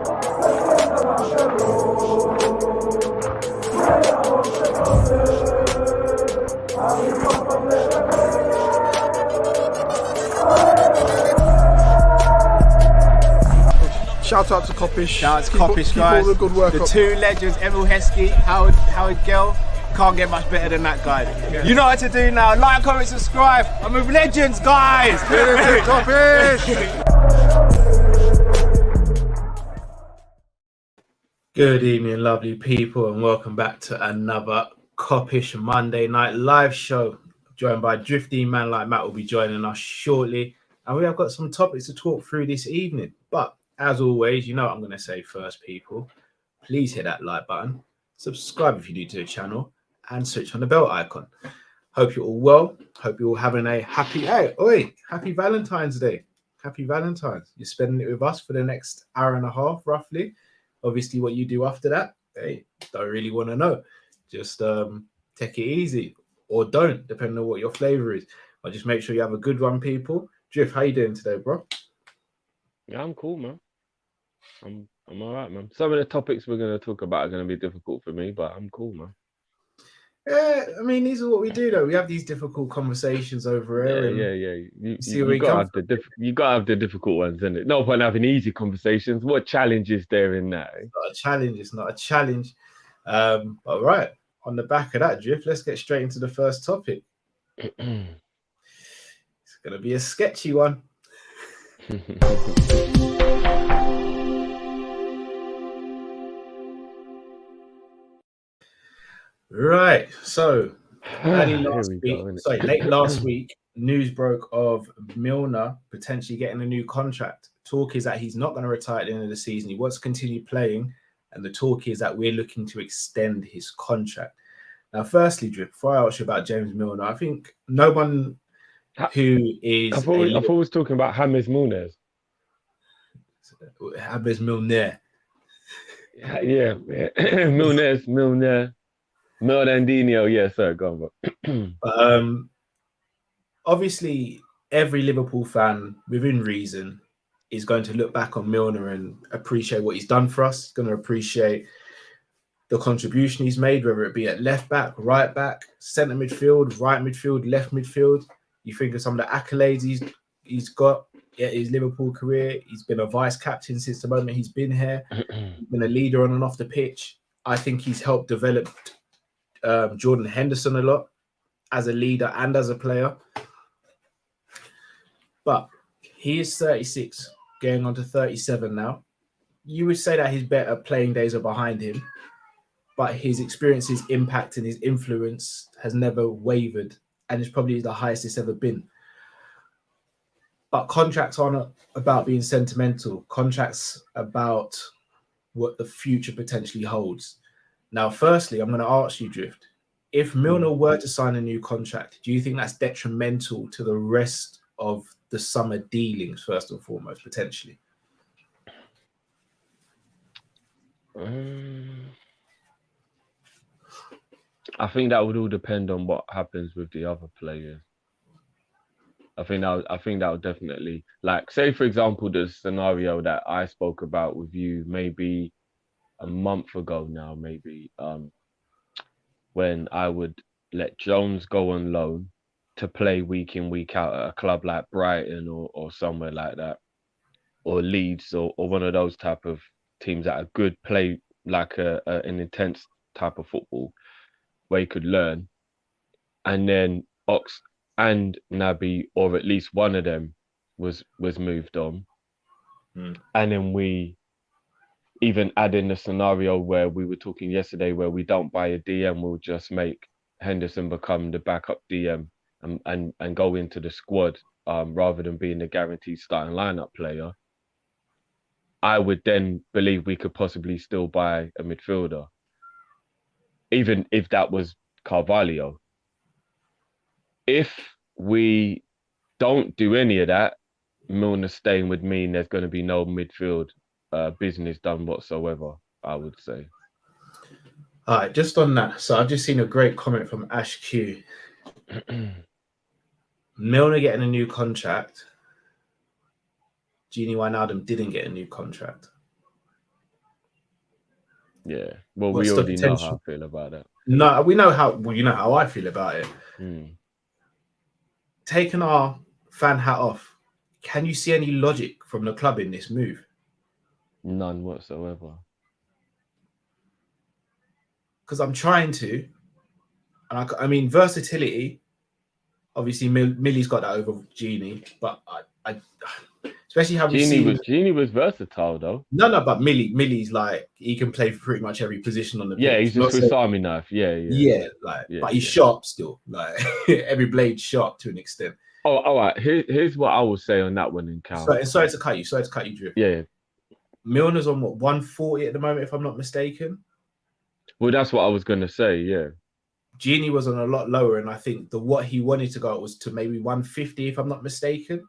Shout out to Kopish. Shout out to Kopish, guys. Keep all the good work the up. two legends, Emil Heskey, Howard Gill. Can't get much better than that guy. Yeah. You know what to do now. Like, comment, subscribe. I'm with legends, guys. Kopish. Good evening, lovely people, and welcome back to another Kop-Ish Monday night live show. Joined by Drifty Man like Matt will be joining us shortly, and we have got some topics to talk through this evening. But as always, you know what I'm going to say first, people. Please hit that like button, subscribe if you're new to the channel, and switch on the bell icon. Hope you're all well. Hope you're all having a happy Valentine's Day. Happy Valentine's. You're spending it with us for the next hour and a half, roughly. Obviously, what you do after that, hey, don't really want to know. Just take it easy, or don't, depending on what your flavor is. But just make sure you have a good one, people. Drift, how you doing today, bro? Yeah, I'm cool, man. I'm all right, man. Some of the topics we're going to talk about are going to be difficult for me, but I'm cool, man. Yeah, I mean, these are what we do, though. We have these difficult conversations over here. Yeah. You got to have the difficult ones, isn't it? No point having easy conversations. What challenge is there in that? It's not a challenge. It's not a challenge. All right. On the back of that, Drift, let's get straight into the first topic. It's going to be a sketchy one. Right, so late last week, news broke of Milner potentially getting a new contract. Talk is that he's not going to retire at the end of the season. He wants to continue playing, and the talk is that we're looking to extend his contract. Now, firstly, Drip, before I ask you about James Milner, I think no one who is... I thought we was talking about James Milner. James Milner. Yeah. Milner. Milnandinho, yeah, sir, go on. Obviously, every Liverpool fan, within reason, is going to look back on Milner and appreciate what he's done for us. Going to appreciate the contribution he's made, whether it be at left back, right back, centre midfield, right midfield, left midfield. You think of some of the accolades he's got in his Liverpool career. He's been a vice captain since the moment he's been here. He's been a leader on and off the pitch. I think he's helped develop Jordan Henderson a lot as a leader and as a player. But he is 36, going on to 37 now. You would say that his better playing days are behind him, but his experience, his impact, and his influence has never wavered, and it's probably the highest it's ever been. But contracts aren't about being sentimental. Contracts about what the future potentially holds. Now, firstly, I'm going to ask you, Drift, if Milner were to sign a new contract, do you think that's detrimental to the rest of the summer dealings, first and foremost, potentially? I think that would all depend on what happens with the other players. I think that would definitely, like, say, for example, the scenario that I spoke about with you maybe a month ago now, maybe, when I would let Jones go on loan to play week in, week out at a club like Brighton or somewhere like that, or Leeds or one of those type of teams that are good, play like an intense type of football where you could learn, and then Ox and Naby, or at least one of them, was moved on, and then we even add in the scenario where we were talking yesterday, where we don't buy a DM, we'll just make Henderson become the backup DM and go into the squad rather than being the guaranteed starting lineup player. I would then believe we could possibly still buy a midfielder, even if that was Carvalho. If we don't do any of that, Milner staying would mean there's going to be no midfield business done whatsoever, I would say. All right, just on that. So I've just seen a great comment from Ash Q. Milner getting a new contract. Gini Wijnaldum didn't get a new contract. Yeah. Well, we What's the already know how potential? I feel about that. No, we know how. Well, you know how I feel about it. Mm. Taking our fan hat off, can you see any logic from the club in this move? None whatsoever. Because I'm trying to, and I mean versatility. Obviously, Millie's got that over Genie, but I especially how we see. Genie was versatile though. No, but Millie's like he can play for pretty much every position on the Yeah, pitch. he's a Not Swiss so, Army knife. Yeah. but he's sharp still. Like every blade sharp to an extent. Oh, all right. Here's what I will say on that one in Cal. Sorry to cut you, Drew. Yeah. Milner's on what 140 at the moment, if I'm not mistaken. Well, that's what I was gonna say. Yeah. Genie was on a lot lower, and I think what he wanted to go was to maybe 150, if I'm not mistaken.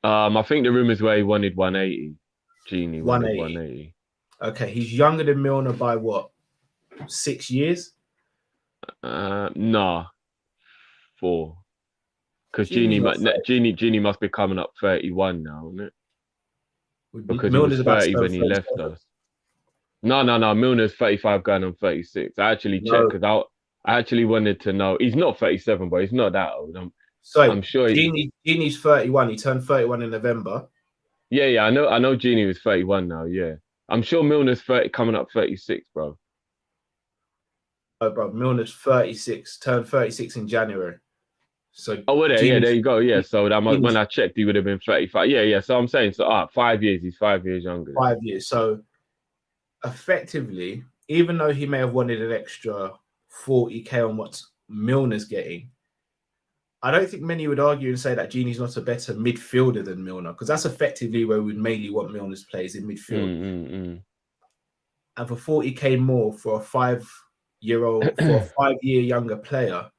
I think the rumors were he wanted 180. Genie wanted 180. Okay, he's younger than Milner by what? 6 years? Nah, 4. Because Genie's Genie must be coming up 31 now, isn't it? Because Milner's he was 30 when he left us. No. Milner's 35 going on 36. I actually checked because I actually wanted to know. He's not 37, but he's not that old. I'm sure Genie's 31. He turned 31 in November. Yeah. I know Genie was 31 now. Yeah. I'm sure Milner's 30, coming up 36, bro. Oh, bro, Milner's 36. Turned 36 in January. So there you go. Yeah. So when I checked, he would have been 35. Yeah. So I'm saying 5 years. He's 5 years younger. 5 years. So effectively, even though he may have wanted an extra 40k on what Milner's getting, I don't think many would argue and say that Genie's not a better midfielder than Milner, because that's effectively where we'd mainly want Milner's plays in midfield. And for 40k more for a 5-year-old, for a 5-year younger player,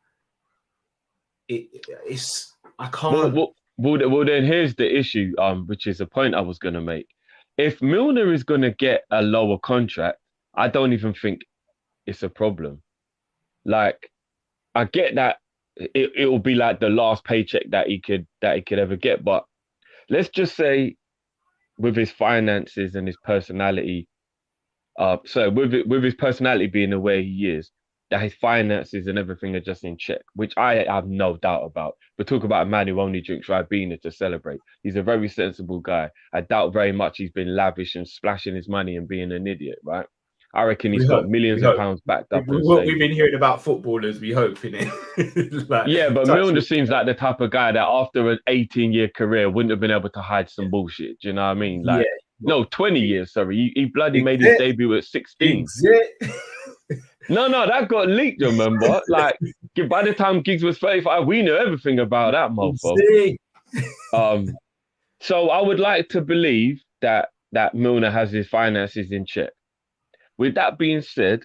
it's I can't. Well, then here's the issue, which is a point I was going to make. If Milner is going to get a lower contract, I don't even think it's a problem. Like, I get that it will be like the last paycheck that he could ever get, but let's just say with his finances and his personality, with his personality being the way he is, that his finances and everything are just in check, which I have no doubt about. But talk about a man who only drinks Ribena to celebrate. He's a very sensible guy. I doubt very much he's been lavish and splashing his money and being an idiot, right? I reckon he's got millions of pounds backed up. What we've been hearing about footballers, we hope, innit? But Milner seems like the type of guy that after an 18-year career wouldn't have been able to hide some bullshit. Do you know what I mean? Like, no, 20 years, sorry. He bloody made his debut at 16. No, that got leaked, remember? Like, by the time Giggs was 35, we knew everything about that motherfucker. So I would like to believe that Milner has his finances in check. With that being said,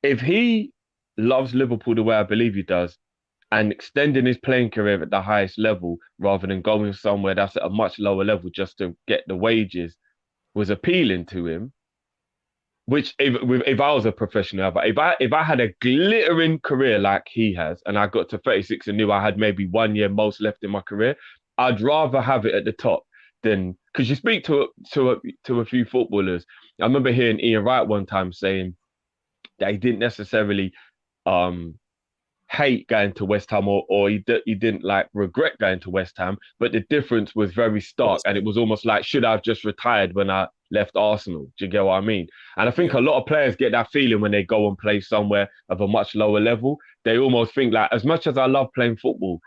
if he loves Liverpool the way I believe he does, and extending his playing career at the highest level rather than going somewhere that's at a much lower level just to get the wages was appealing to him, which if I was a professional, if I had a glittering career like he has, and I got to 36 and knew I had maybe 1 year most left in my career, I'd rather have it at the top than, because you speak to a few footballers. I remember hearing Ian Wright one time saying that he didn't necessarily hate going to West Ham or he didn't like regret going to West Ham, but the difference was very stark, and it was almost like, should I have just retired when I left Arsenal? Do you get what I mean? And I think a lot of players get that feeling when they go and play somewhere of a much lower level. They almost think like, as much as I love playing football,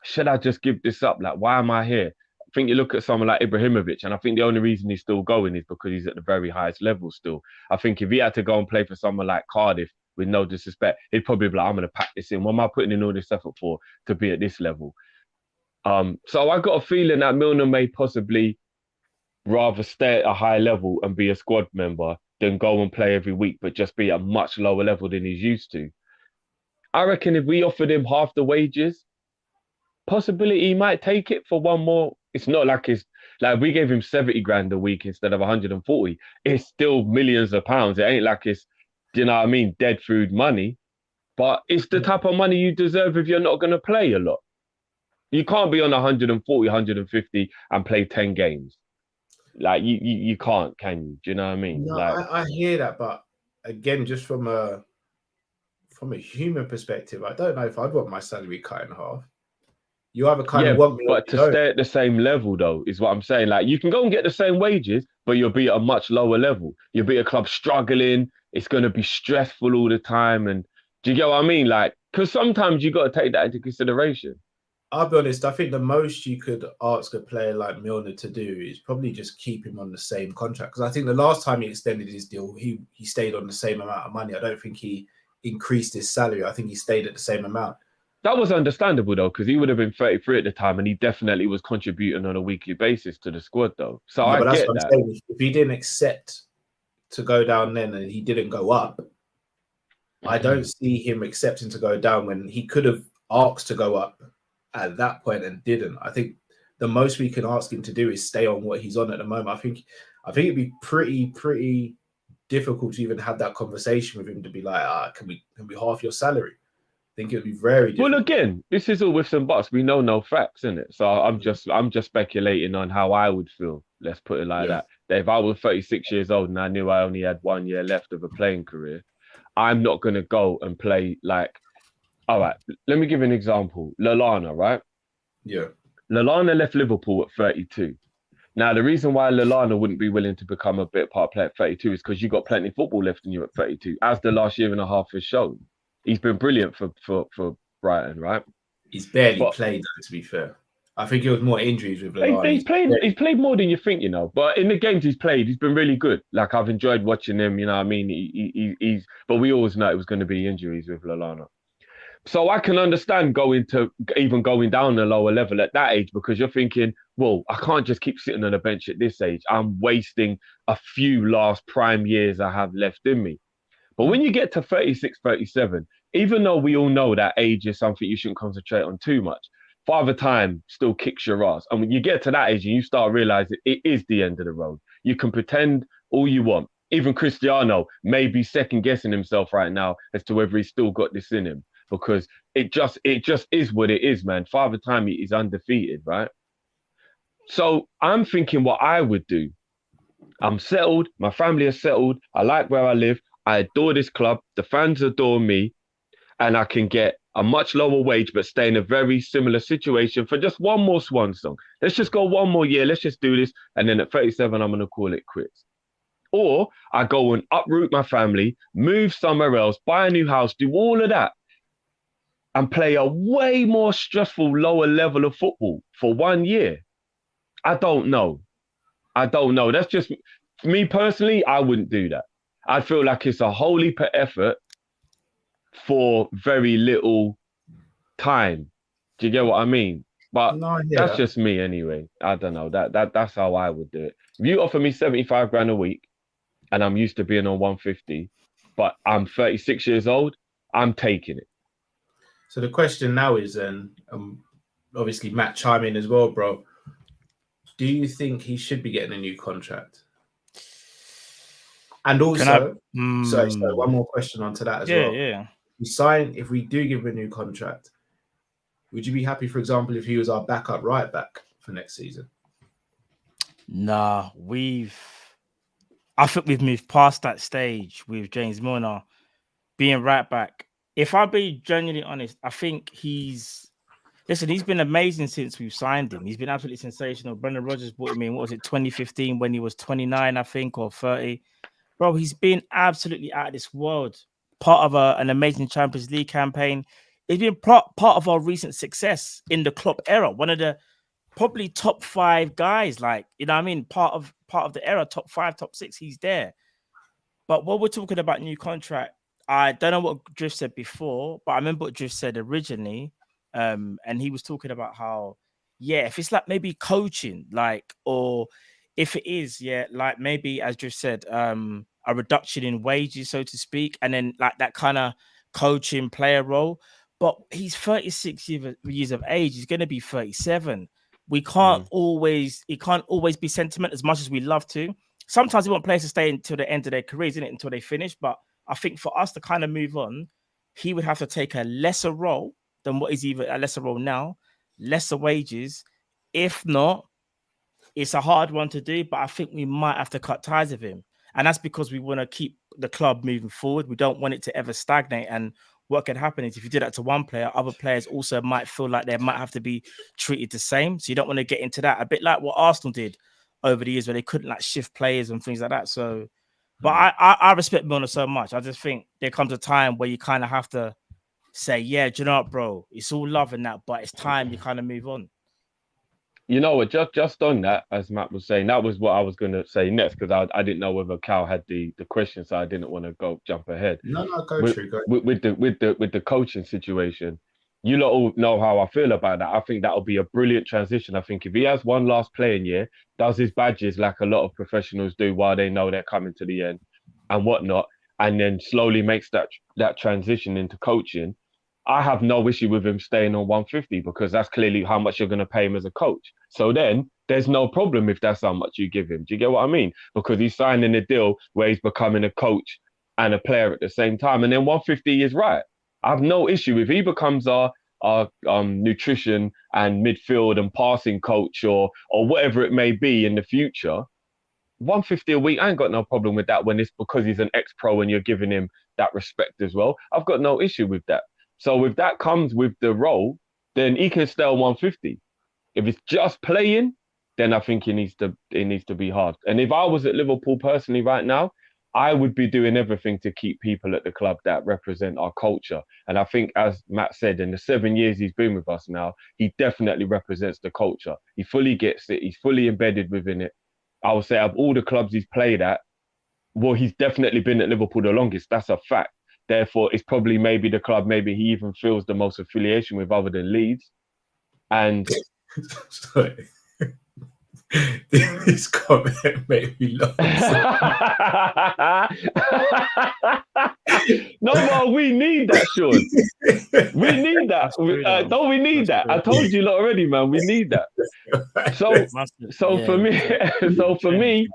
should I just give this up? Like, why am I here? I think you look at someone like Ibrahimovic, and I think the only reason he's still going is because he's at the very highest level still. I think if he had to go and play for someone like Cardiff, with no disrespect, he'd probably be like, I'm going to pack this in. What am I putting in all this effort for to be at this level? So I got a feeling that Milner may possibly rather stay at a high level and be a squad member than go and play every week, but just be at a much lower level than he's used to. I reckon if we offered him half the wages, possibly he might take it for one more. It's not like if we gave him 70 grand a week instead of 140, it's still millions of pounds. It ain't like it's, do you know what I mean, dead food money, but it's the type of money you deserve if you're not going to play a lot. You can't be on 140, 150 and play 10 games. Like you can't, can you? Do you know what I mean? No, Like, I hear that, but again, just from a human perspective, I don't know if I'd want my salary cut in half. You either kind yeah, of want me or but you to don't. stay at the same level though is what I'm saying. Like, you can go and get the same wages, but you'll be at a much lower level. You'll be at a club struggling. It's going to be stressful all the time. And do you get what I mean? Like, because sometimes you got to take that into consideration. I'll be honest, I think the most you could ask a player like Milner to do is probably just keep him on the same contract. Because I think the last time he extended his deal, he stayed on the same amount of money. I don't think he increased his salary. I think he stayed at the same amount. That was understandable though, because he would have been 33 at the time, and he definitely was contributing on a weekly basis to the squad though. So Yeah, I but that's get what I'm that. saying. If he didn't accept to go down then and he didn't go up, I don't see him accepting to go down when he could have asked to go up at that point and didn't. I think the most we can ask him to do is stay on what he's on at the moment. I think it'd be pretty difficult to even have that conversation with him to be like, can we half your salary? I think it would be very difficult. Well, again, this is all with and buts. We know no facts in it, so I'm just speculating on how I would feel. Let's put it like that. That if I was 36 years old and I knew I only had 1 year left of a playing career, I'm not gonna go and play like. All right, let me give you an example. Lallana, right? Yeah. Lallana left Liverpool at 32. Now, the reason why Lallana wouldn't be willing to become a bit part player at 32 is because you got plenty of football left in you at 32, as the last year and a half has shown. He's been brilliant for Brighton, right? He's barely played, though, to be fair. I think it was more injuries with Lallana. He's played more than you think, you know. But in the games he's played, he's been really good. Like, I've enjoyed watching him, you know what I mean? He's but we always know it was going to be injuries with Lallana. So I can understand going down the lower level at that age, because you're thinking, well, I can't just keep sitting on a bench at this age. I'm wasting a few last prime years I have left in me. But when you get to 36, 37, even though we all know that age is something you shouldn't concentrate on too much, Father Time still kicks your ass. And when you get to that age and you start realizing it is the end of the road, you can pretend all you want. Even Cristiano may be second guessing himself right now as to whether he's still got this in him, because it just is what it is, man. Father Time is undefeated, right? So I'm thinking what I would do. I'm settled. My family is settled. I like where I live. I adore this club. The fans adore me. And I can get a much lower wage, but stay in a very similar situation for just one more swan song. Let's just go one more year. Let's just do this. And then at 37, I'm going to call it quits. Or I go and uproot my family, move somewhere else, buy a new house, do all of that, and play a way more stressful, lower level of football for 1 year. I don't know. That's just me personally. I wouldn't do that. I feel like it's a whole heap of effort for very little time. Do you get what I mean? But that's just me anyway. I don't know. That's how I would do it. If you offer me 75 grand a week and I'm used to being on 150, but I'm 36 years old, I'm taking it. So the question now is, and obviously Matt chime in as well, bro. Do you think he should be getting a new contract? And also, sorry, one more question onto that as well. Yeah. If we do give him a new contract, would you be happy, for example, if he was our backup right back for next season? Nah, I think we've moved past that stage with James Milner being right back. If I be genuinely honest, I think he's been amazing since we've signed him. He's been absolutely sensational. Brendan Rodgers brought him in, 2015 when he was 29, I think, or 30. Bro, he's been absolutely out of this world. Part of an amazing Champions League campaign. He's been part of our recent success in the Klopp era. One of the probably top 5 guys, like, you know what I mean? Part of the era, top 5, top 6, he's there. But what we're talking about new contract, I don't know what Drift said before, but I remember what Drift said originally. And he was talking about how, if it's like maybe coaching, like, or if it is, like maybe, as Drift said, a reduction in wages, so to speak, and then like that kind of coaching player role. But he's 36 years of age. He's going to be 37. It can't always be sentiment as much as we love to. Sometimes we want players to stay until the end of their careers, isn't it? Until they finish. But I think for us to kind of move on, he would have to take a lesser role than what is even a lesser role now, lesser wages. If not, it's a hard one to do, but I think we might have to cut ties with him. And that's because we want to keep the club moving forward. We don't want it to ever stagnate. And what can happen is if you do that to one player, other players also might feel like they might have to be treated the same. So you don't want to get into that. A bit like what Arsenal did over the years where they couldn't like shift players and things like that. So, but I respect Milner so much. I just think there comes a time where you kind of have to say, yeah, do you know what, bro? It's all love and that, but it's time you kind of move on. You know what? Just on that, as Matt was saying, that was what I was going to say next because I didn't know whether Cal had the question, so I didn't want to jump ahead. No, go with, through. Go. With the coaching situation, you lot all know how I feel about that. I think that'll be a brilliant transition. I think if he has one last playing year, does his badges like a lot of professionals do while they know they're coming to the end and whatnot, and then slowly makes that transition into coaching, I have no issue with him staying on 150 because that's clearly how much you're going to pay him as a coach. So then there's no problem if that's how much you give him. Do you get what I mean? Because he's signing a deal where he's becoming a coach and a player at the same time. And then 150 is right. I have no issue if he becomes our nutrition and midfield and passing coach or whatever it may be in the future. 150 a week, I ain't got no problem with that when it's because he's an ex-pro and you're giving him that respect as well. I've got no issue with that. So if that comes with the role, then he can stay on 150. If it's just playing, then I think it needs to be hard. And if I was at Liverpool personally right now, I would be doing everything to keep people at the club that represent our culture. And I think, as Matt said, in the 7 years he's been with us now, he definitely represents the culture. He fully gets it. He's fully embedded within it. I would say of all the clubs he's played at, well, he's definitely been at Liverpool the longest. That's a fact. Therefore, it's probably maybe the club maybe he even feels the most affiliation with other than Leeds. And sorry. This comment made me laugh. No, but we need that, Sean. We need that. Don't we need that? I told you already, man. We need that. So for me,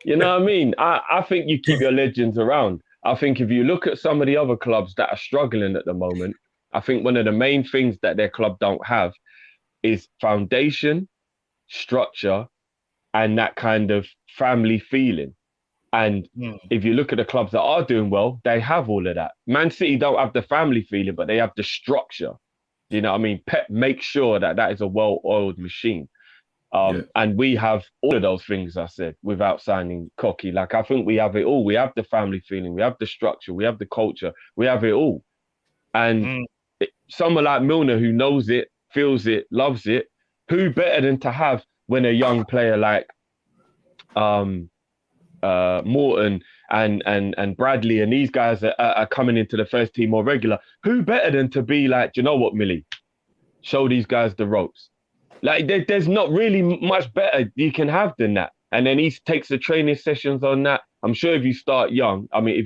you know what I mean? I think you keep your legends around. I think if you look at some of the other clubs that are struggling at the moment, I think one of the main things that their club don't have is foundation, structure, and that kind of family feeling. And if you look at the clubs that are doing well, they have all of that. Man City don't have the family feeling, but they have the structure. You know what I mean? Pep makes sure that is a well-oiled machine. And we have all of those things, I said, without sounding cocky. Like, I think we have it all. We have the family feeling. We have the structure. We have the culture. We have it all. And someone like Milner who knows it, feels it, loves it, who better than to have when a young player like Morton and Bradley and these guys are coming into the first team more regular, who better than to be like, do you know what, Millie? Show these guys the ropes. Like, there's not really much better you can have than that. And then he takes the training sessions on that. I'm sure if you start young, I mean,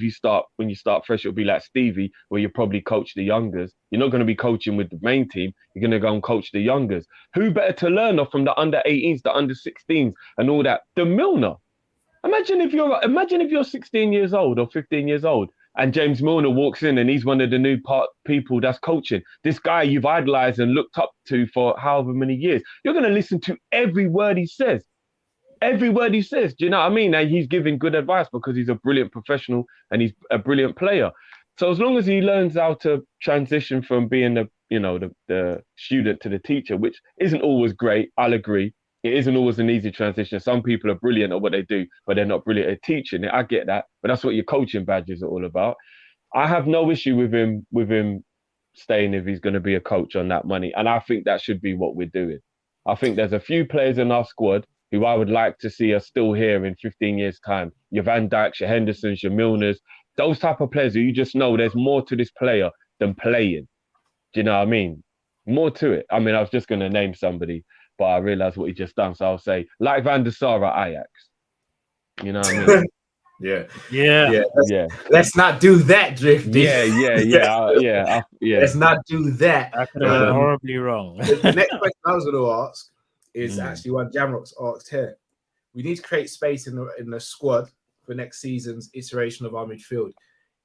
when you start fresh, it'll be like Stevie, where you probably coach the youngers. You're not going to be coaching with the main team. You're going to go and coach the youngers. Who better to learn off from the under 18s, the under 16s and all that? The Milner. Imagine if you're 16 years old or 15 years old and James Milner walks in and he's one of the new people that's coaching. This guy you've idolized and looked up to for however many years. You're going to listen to every word he says. Every word he says. Do you know what I mean? And he's giving good advice because he's a brilliant professional and he's a brilliant player. So as long as he learns how to transition from being the student to the teacher, which isn't always great, I'll agree. It isn't always an easy transition. Some people are brilliant at what they do, but they're not brilliant at teaching it. I get that, but that's what your coaching badges are all about. I have no issue with him staying if he's going to be a coach on that money, and I think that should be what we're doing. I think there's a few players in our squad who I would like to see us still here in 15 years' time. Your Van Dijks, your Hendersons, your Milners, those type of players who you just know there's more to this player than playing. Do you know what I mean? More to it. I mean, I was just going to name somebody, but I realised what he just done. So I'll say, like Van der Sar at Ajax. You know what I mean? Yeah. Let's not do that, Drifty. Yeah. Let's not do that. I could have been horribly wrong. The next question I was going to ask is actually one Jamrock's asked here. We need to create space in the squad for next season's iteration of our midfield.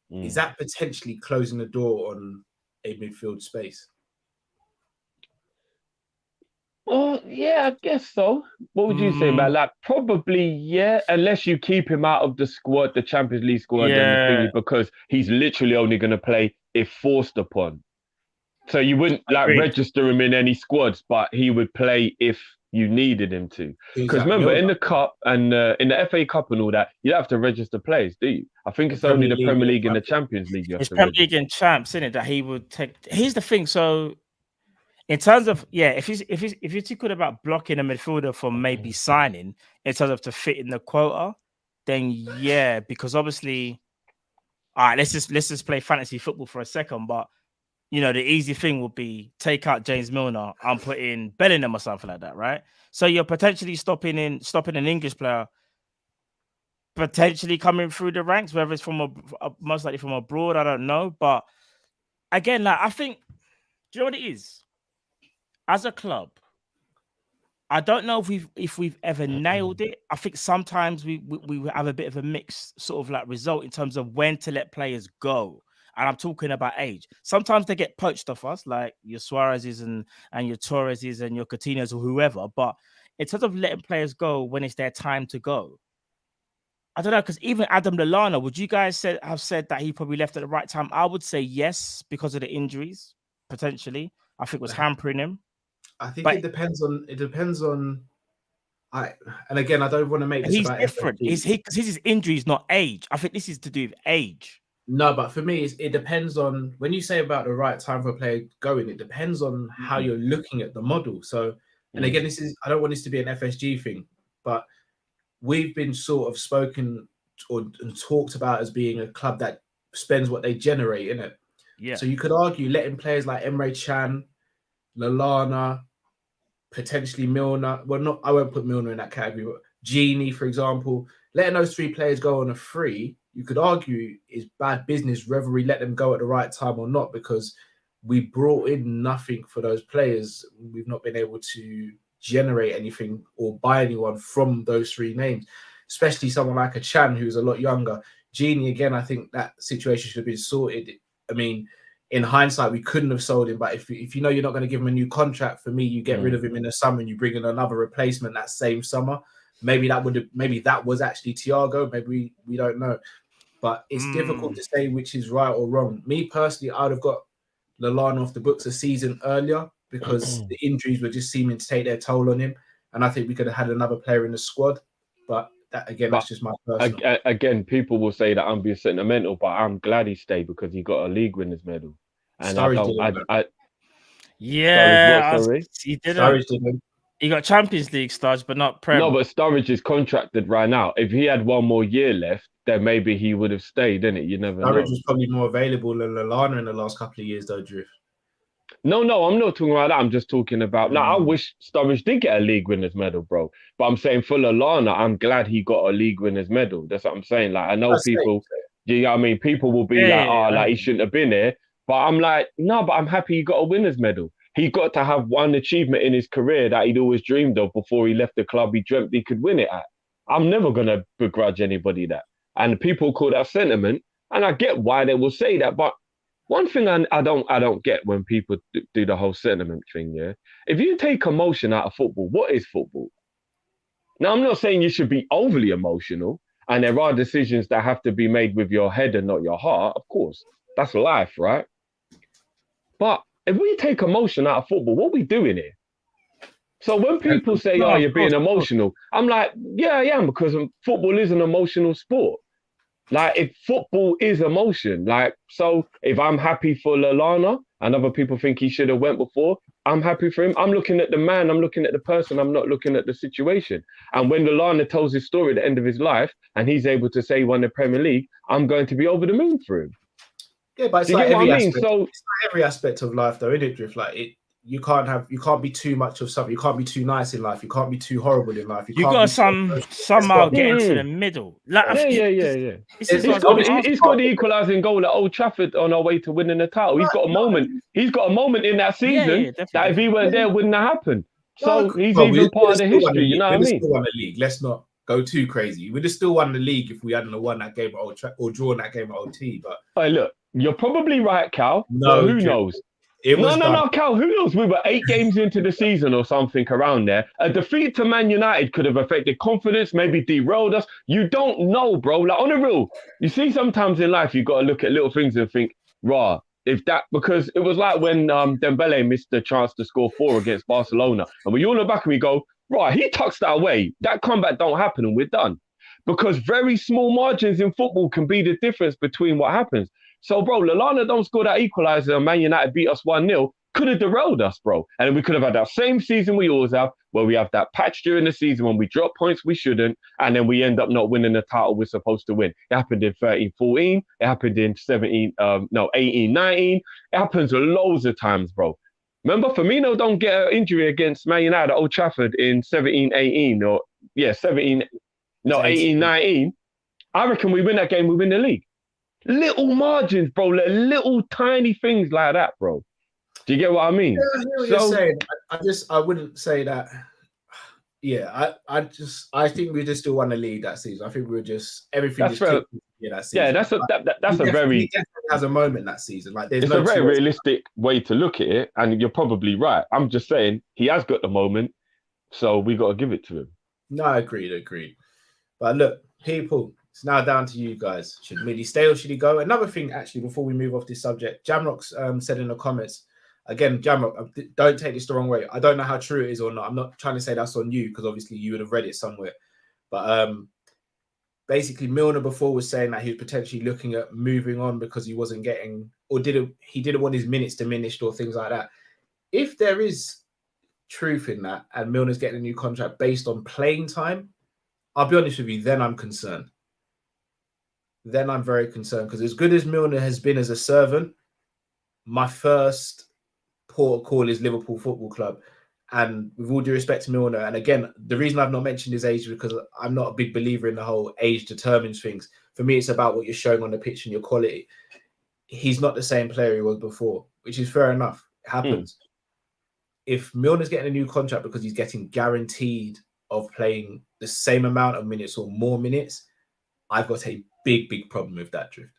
Is that potentially closing the door on a midfield space? Oh, yeah, I guess so. What would you say, Mm, man? Like, probably, yeah, unless you keep him out of the squad, the Champions League squad and the yeah, thingy, because he's literally only going to play if forced upon. So you wouldn't like agreed. register him in any squads, but he would play if you needed him to. Who's Because that? remember, Milner? in the cup and in the FA Cup and all that, you don't have to register players, do you? I think The it's only Premier the League Premier and the League and the Champions. Champions League you have It's to Premier League register. and champs, isn't it? That he would take. Here's the thing. So in terms of if you're too good about blocking a midfielder from maybe signing in terms of to fit in the quota, then yeah, because obviously, all right, let's just play fantasy football for a second. But you know, the easy thing would be take out James Milner and put in Bellingham or something like that, right? So you're potentially stopping an English player potentially coming through the ranks, whether it's from most likely from abroad, I don't know. But again, like I think, do you know what it is? As a club, I don't know if we've ever nailed it. I think sometimes we have a bit of a mixed sort of like result in terms of when to let players go. And I'm talking about age. Sometimes they get poached off us, like your Suarez's and your Torres's and your Coutinho's or whoever. But in terms of letting players go when it's their time to go, I don't know, because even Adam Lallana, would you guys have said that he probably left at the right time? I would say yes, because of the injuries, potentially. I think was hampering him. I think But it depends on. It depends on. And again, I don't want to make this he's about different. FFG. Because his injury is not age. I think this is to do with age. No, but for me, it depends on when you say about the right time for a player going. It depends on how you're looking at the model. So, and again, I don't want this to be an FSG thing, but we've been sort of spoken and talked about as being a club that spends what they generate in it. Yeah. So you could argue letting players like Emre Can, Lallana, potentially Milner. Well, I won't put Milner in that category, but Genie, for example, letting those three players go on a free, you could argue is bad business whether we let them go at the right time or not, because we brought in nothing for those players. We've not been able to generate anything or buy anyone from those three names, especially someone like a Chan who's a lot younger. Genie, again, I think that situation should have been sorted. I mean, in hindsight, we couldn't have sold him, but if you know you're not going to give him a new contract, for me, you get rid of him in the summer and you bring in another replacement that same summer. Maybe that was actually Thiago. Maybe we don't know, but it's difficult to say which is right or wrong. Me personally, I would have got Lallana off the books a season earlier because the injuries were just seeming to take their toll on him, and I think we could have had another player in the squad. But that again, that's just my personal. Again, people will say that I'm being sentimental, but I'm glad he stayed because he got a league winners medal. And yeah, sorry? he didn't. Sturridge didn't. He got Champions League stars, but not Prem. No, but Sturridge is contracted right now. If he had one more year left, then maybe he would have stayed, innit? You never know. Sturridge was probably more available than Lallana in the last couple of years, though, Drift. No, I'm not talking about that. I'm just talking about. Now, I wish Sturridge did get a league winners medal, bro. But I'm saying for Lallana, I'm glad he got a league winners medal. That's what I'm saying. Like, I know people, you know what I mean? People will be he shouldn't have been here. But I'm like, no, but I'm happy he got a winners medal. He got to have one achievement in his career that he'd always dreamed of before he left the club he dreamt he could win it at. I'm never going to begrudge anybody that. And people call that sentiment. And I get why they will say that. But one thing I don't get when people do the whole sentiment thing, yeah? If you take emotion out of football, what is football? Now, I'm not saying you should be overly emotional, and there are decisions that have to be made with your head and not your heart, of course. That's life, right? But if we take emotion out of football, what are we doing here? So when people say, oh, you're being emotional, I'm like, yeah, I am, because football is an emotional sport. Like, if football is emotion, like, so if I'm happy for Lallana and other people think he should have went before, I'm happy for him. I'm looking at the man, I'm looking at the person, I'm not looking at the situation. And when Lallana tells his story at the end of his life and he's able to say he won the Premier League, I'm going to be over the moon for him. Yeah, but it's like every aspect. It's like every aspect of life, though, isn't it, Drift? Like you can't be too much of something. You can't be too nice in life. You can't be too horrible in life. You got to somehow get into the middle. Like, yeah. He's got the equalising goal at Old Trafford on our way to winning the title. He's got a moment. He's got a moment in that season that if he weren't there, wouldn't have happened. So he's even part of the history. You know what I mean? Still won the league. Let's not go too crazy. We'd have still won the league if we hadn't won that game at Old Trafford or drawn that game at OT. But hey, look, you're probably right, Cal. No, but who knows? It was done. No, Cal, who knows? We were 8 games into the season or something around there. A defeat to Man United could have affected confidence, maybe derailed us. You don't know, bro. Like, on the real, you see sometimes in life, you got to look at little things and think, rah, if that, because it was like when Dembele missed the chance to score 4 against Barcelona. And when you all look back and we go, right, he tucks that away. That comeback don't happen and we're done. Because very small margins in football can be the difference between what happens. So, bro, Lallana don't score that equaliser and Man United beat us 1-0. Could have derailed us, bro. And we could have had that same season we always have, where we have that patch during the season when we drop points we shouldn't, and then we end up not winning the title we're supposed to win. It happened in 13-14. It happened in 18-19. It happens loads of times, bro. Remember, Firmino don't get an injury against Man United at Old Trafford in 17-18 or, 18-19. I reckon we win that game, we win the league. Little margins, bro. Little tiny things like that, bro. Do you get what I mean? Yeah, I hear what you're saying. I wouldn't say that. Yeah, I think we just still won the league that season. I think we were just everything. That's fair. That season. Yeah, that's a very. He definitely has a moment that season. Like, there's it's a very realistic way to look at it, and you're probably right. I'm just saying he has got the moment, so we got to give it to him. No, agreed. But look, people, it's now down to you guys. Should Millie stay or should he go? Another thing, actually, before we move off this subject, Jamrock's said in the comments. Again, Jamrock, don't take this the wrong way. I don't know how true it is or not. I'm not trying to say that's on you because obviously you would have read it somewhere. But basically, Milner before was saying that he was potentially looking at moving on because he wasn't getting or didn't want his minutes diminished or things like that. If there is truth in that and Milner's getting a new contract based on playing time, I'll be honest with you, then I'm concerned. Then I'm very concerned because as good as Milner has been as a servant, my first port of call is Liverpool Football Club. And with all due respect to Milner, and again, the reason I've not mentioned his age is because I'm not a big believer in the whole age determines things. For me, it's about what you're showing on the pitch and your quality. He's not the same player he was before, which is fair enough. It happens. If Milner's getting a new contract because he's getting guaranteed of playing the same amount of minutes or more minutes, I've got a big problem with that, Drift.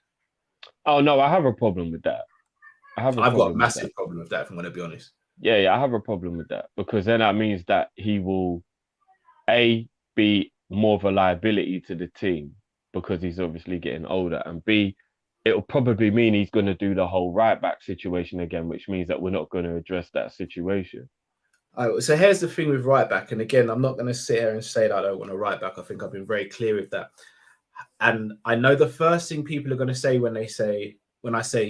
Oh, no, I have a problem with that. I've got a massive problem with that, if I'm going to be honest. Yeah, I have a problem with that because then that means that he will, A, be more of a liability to the team because he's obviously getting older, and B, it'll probably mean he's going to do the whole right-back situation again, which means that we're not going to address that situation. All right, so here's the thing with right-back, and again, I'm not going to sit here and say that I don't want a right-back. I think I've been very clear with that. And I know the first thing people are going to say when I say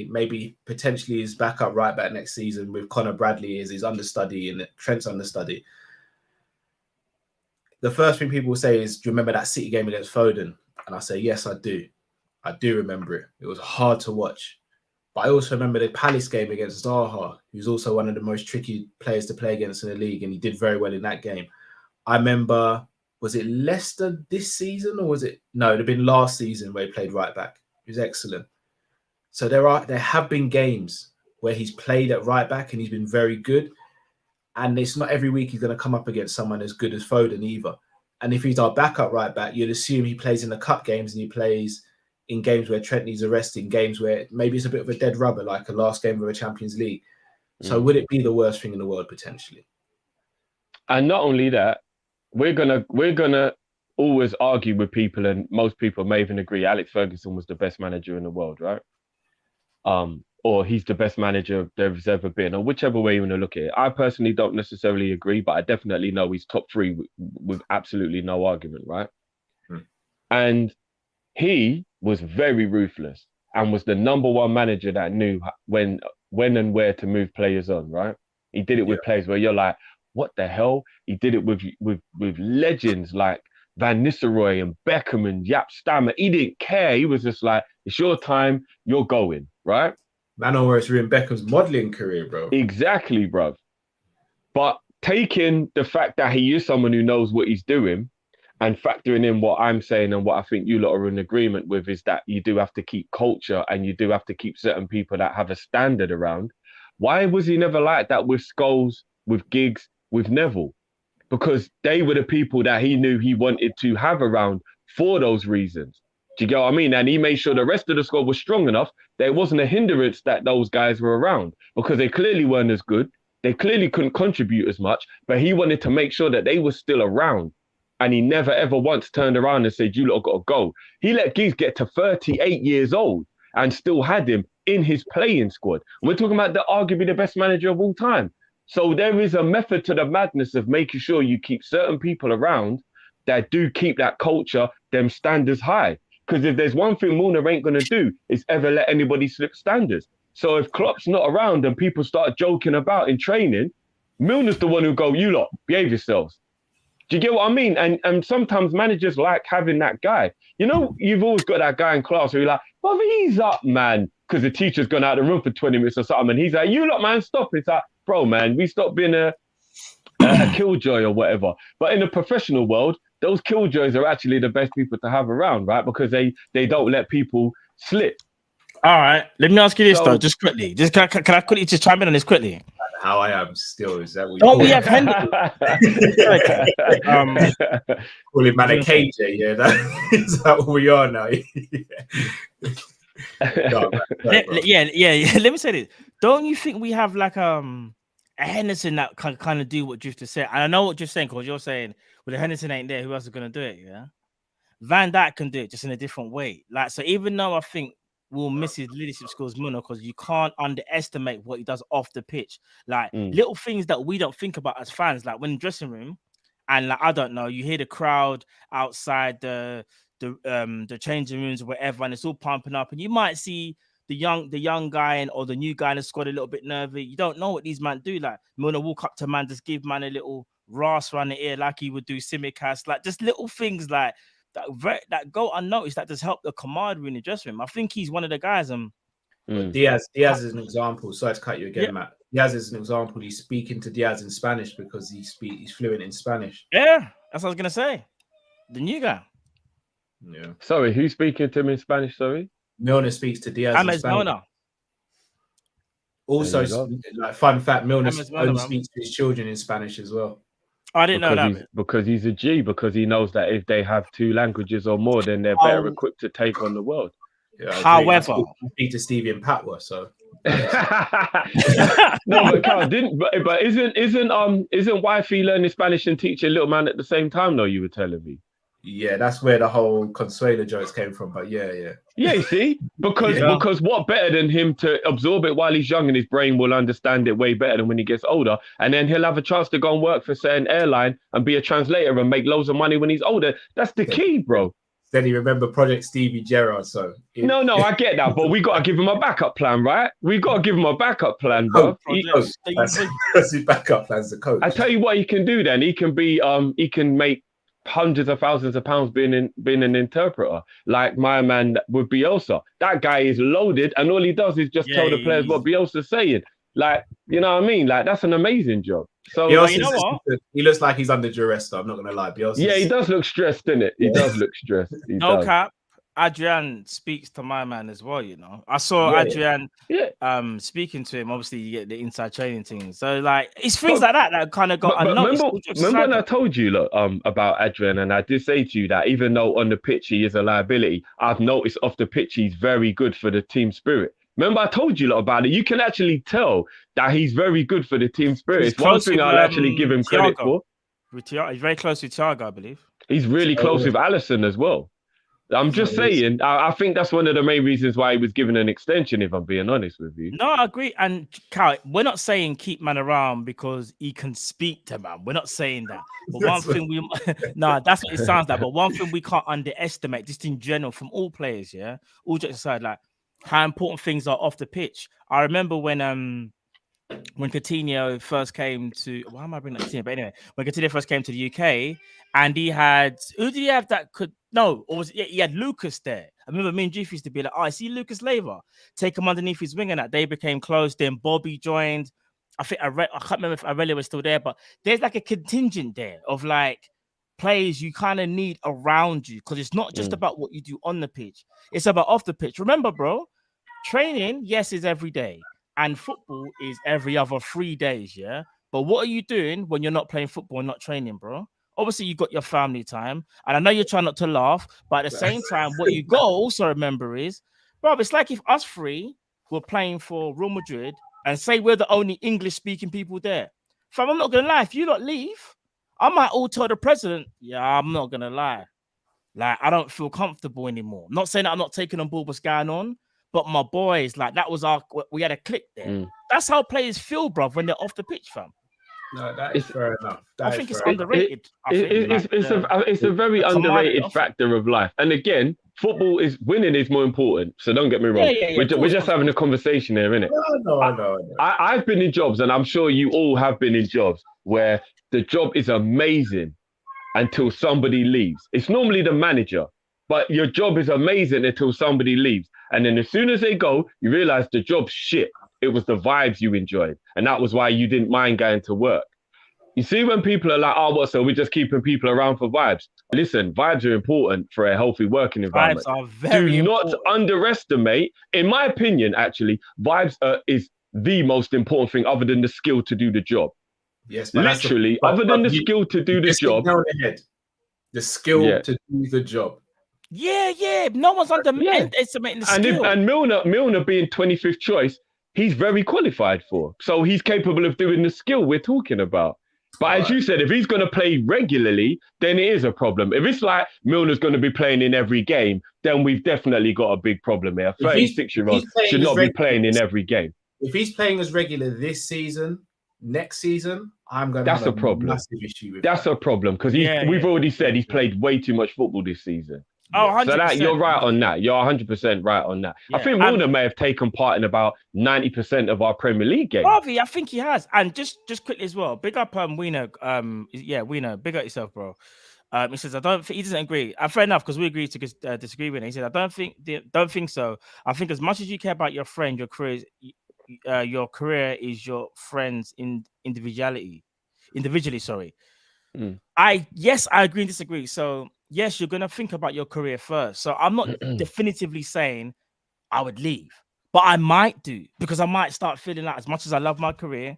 maybe potentially his backup right back next season with Conor Bradley is his understudy and Trent's understudy. The first thing people will say is, do you remember that City game against Foden? And I say, yes, I do. I do remember it. It was hard to watch. But I also remember the Palace game against Zaha, who's also one of the most tricky players to play against in the league, and he did very well in that game. I remember, was it Leicester this season or was it? No, it had been last season where he played right back. He was excellent. So there have been games where he's played at right back and he's been very good. And it's not every week he's going to come up against someone as good as Foden either. And if he's our backup right back, you'd assume he plays in the cup games and he plays in games where Trent needs a rest, in games where maybe it's a bit of a dead rubber, like a last game of a Champions League. So would it be the worst thing in the world potentially? And not only that, we're gonna always argue with people, and most people may even agree Alex Ferguson was the best manager in the world, right? Or he's the best manager there's ever been, or whichever way you want to look at it. I personally don't necessarily agree, but I definitely know he's top 3 with absolutely no argument, right? And he was very ruthless and was the number one manager that knew when and where to move players on, right? He did it with players where you're like, what the hell? He did it with legends like Van Nistelrooy and Beckham and Jaap Stammer. He didn't care. He was just like, it's your time, you're going, right? Man almost ruined Beckham's modelling career, bro. Exactly, bro. But taking the fact that he is someone who knows what he's doing and factoring in what I'm saying and what I think you lot are in agreement with is that you do have to keep culture and you do have to keep certain people that have a standard around. Why was he never like that with Scholes, with Giggs, with Neville? Because they were the people that he knew he wanted to have around for those reasons. Do you get what I mean? And he made sure the rest of the squad was strong enough that it wasn't a hindrance that those guys were around, because they clearly weren't as good. They clearly couldn't contribute as much, but he wanted to make sure that they were still around. And he never, ever once turned around and said, you lot got to go. He let Giggs get to 38 years old and still had him in his playing squad. And we're talking about arguably the best manager of all time. So there is a method to the madness of making sure you keep certain people around that do keep that culture, them standards high. Because if there's one thing Milner ain't going to do, is ever let anybody slip standards. So if Klopp's not around and people start joking about in training, Milner's the one who'll go, you lot, behave yourselves. Do you get what I mean? And sometimes managers like having that guy. You know, you've always got that guy in class where you're like, well, he's up, man, because the teacher's gone out of the room for 20 minutes or something. And he's like, you lot, man, stop. It's like, bro, man, we stop being a killjoy or whatever. But in the professional world, those killjoys are actually the best people to have around, right? Because they don't let people slip. All right, let me ask you this though, just quickly. Just can I quickly just chime in on this quickly? How I am still, is that what Don't we have Henderson? call him man a KJ? Yeah, is that what we are now? No, yeah. Let me say this. Don't you think we have like a Henderson that can kind of do what Drift just said? And I know what you're saying, because you're saying, well, the Henderson ain't there, who else is gonna do it? Yeah, Van Dijk can do it just in a different way. Like, so even though I think we'll miss his leadership skills, Milner, because you can't underestimate what he does off the pitch. Like little things that we don't think about as fans, like when in the dressing room, and like I don't know, you hear the crowd outside the changing rooms or whatever, and it's all pumping up, and you might see the young guy or the new guy in the squad a little bit nervy. You don't know what these man do. Like Milner walk up to man, just give man a little rasp around the ear like he would do Simicast, like just little things like that go unnoticed that just help the camaraderie in the dressing room. I think he's one of the guys. Diaz is an example. Sorry to cut you again, Matt. Diaz is an example. He's speaking to Diaz in Spanish because he's fluent in Spanish. Yeah, that's what I was gonna say. The new guy. Yeah. Sorry, who's speaking to him in Spanish? Sorry, Milner speaks to Diaz in Spanish. Milner. Also, like fun fact, Milner only speaks to his children in Spanish as well. I didn't know that. Because he's a G, because he knows that if they have two languages or more, then they're better equipped to take on the world. Yeah, however, I speak to Stevie and Patwa, so no, but Carl but isn't wifey learning Spanish and teaching little man at the same time though, you were telling me? Yeah, that's where the whole Consuelo jokes came from. But yeah, you see, because what better than him to absorb it while he's young and his brain will understand it way better than when he gets older, and then he'll have a chance to go and work for say an airline and be a translator and make loads of money when he's older. That's the key, bro. Then he remember Project Stevie Gerrard. So no, I get that, but we got to give him a backup plan, right? We got to give him a backup plan, bro. That's his backup plan's the coach. I tell you what, he can do. Then he can be, he can make hundreds of thousands of pounds being an interpreter, like my man with Bielsa. That guy is loaded, and all he does is just tell the players what Bielsa's saying. Like, you know what I mean? Like, that's an amazing job. So you know what? He looks like he's under duress, though. I'm not gonna lie. Bielsa. Yeah, he does look stressed, doesn't it? He does look stressed. No cap. Adrian speaks to my man as well, you know. I saw Adrian speaking to him. Obviously, you get the inside training thing. So, like, it's things like that kind of got unnoticed. Remember when I told you about Adrian, and I did say to you that even though on the pitch he is a liability, I've noticed off the pitch he's very good for the team spirit. Remember, I told you about it. You can actually tell that he's very good for the team spirit. It's one thing I'll actually give him credit for. He's very close with Thiago, I believe. He's really close with Alisson as well. I'm just saying, I think that's one of the main reasons why he was given an extension, if I'm being honest with you. No, I agree. And Cal, we're not saying keep man around because he can speak to man. We're not saying that. But one thing that's what it sounds like. But one thing we can't underestimate, just in general, from all players, all jokes aside, like how important things are off the pitch. I remember when Coutinho first came to, why am I bringing that Coutinho? But anyway, when Coutinho first came to the UK, and he had, who did he have that could, no, or was it, he had Lucas there. I remember me and Jeff used to be like, I see Lucas Leiva, take him underneath his wing, and that they became close. Then Bobby joined. I can't remember if Aurelia was still there, but there's like a contingent there of like players you kind of need around you, because it's not just about what you do on the pitch, it's about off the pitch. Remember, bro, training, yes, is every day. And football is every other 3 days, yeah? But what are you doing when you're not playing football and not training, bro? Obviously, you got your family time, and I know you're trying not to laugh, but at the same time, what you got to also remember is, bro, it's like if us three were playing for Real Madrid and say we're the only English-speaking people there. Fam, I'm not gonna lie. If you not leave, I might all tell the president, yeah, I'm not gonna lie. Like, I don't feel comfortable anymore. I'm not saying that I'm not taking on board what's going on, but my boys, like, that was we had a click there. That's how players feel, bro, when they're off the pitch, fam. No, that is fair enough. I think it's underrated. It's a very underrated factor of life. And again, football is winning is more important. So don't get me wrong. We're just having a conversation here, innit? No. I've been in jobs, and I'm sure you all have been in jobs where the job is amazing until somebody leaves. It's normally the manager, but your job is amazing until somebody leaves. And then as soon as they go, you realize the job's shit. It was the vibes you enjoyed. And that was why you didn't mind going to work. You see, when people are like, oh, what, so we're just keeping people around for vibes. Listen, vibes are important for a healthy working environment. Vibes are very important. Do not underestimate, in my opinion, actually, vibes is the most important thing other than the skill to do the job. Yes, literally, other than the skill to do the job. The skill to do the job. Yeah. No one's underestimating the skill. And Milner being 25th choice, he's very qualified for. So he's capable of doing the skill we're talking about. But as you said, if he's going to play regularly, then it is a problem. If it's like Milner's going to be playing in every game, then we've definitely got a big problem here. 36-year-old should not be playing in every game. If he's playing as regular this season, next season, I'm going to have a massive issue with that. That's a problem because we've already said he's played way too much football this season. Oh, 100%. So you're right on that. You're 100% right on that. Yeah. I think Milner may have taken part in about 90% of our Premier League games. Harvey, I think he has. And just quickly as well, big up Wiener. Wiener, big up yourself, bro. He says, I don't think he doesn't agree. Fair enough, because we agree to disagree with it. He said, I don't think so. I think as much as you care about your friend, your career is your friend's individually, sorry. I agree and disagree. So yes, you're gonna think about your career first. So I'm not definitively saying I would leave, but I might do, because I might start feeling like, as much as I love my career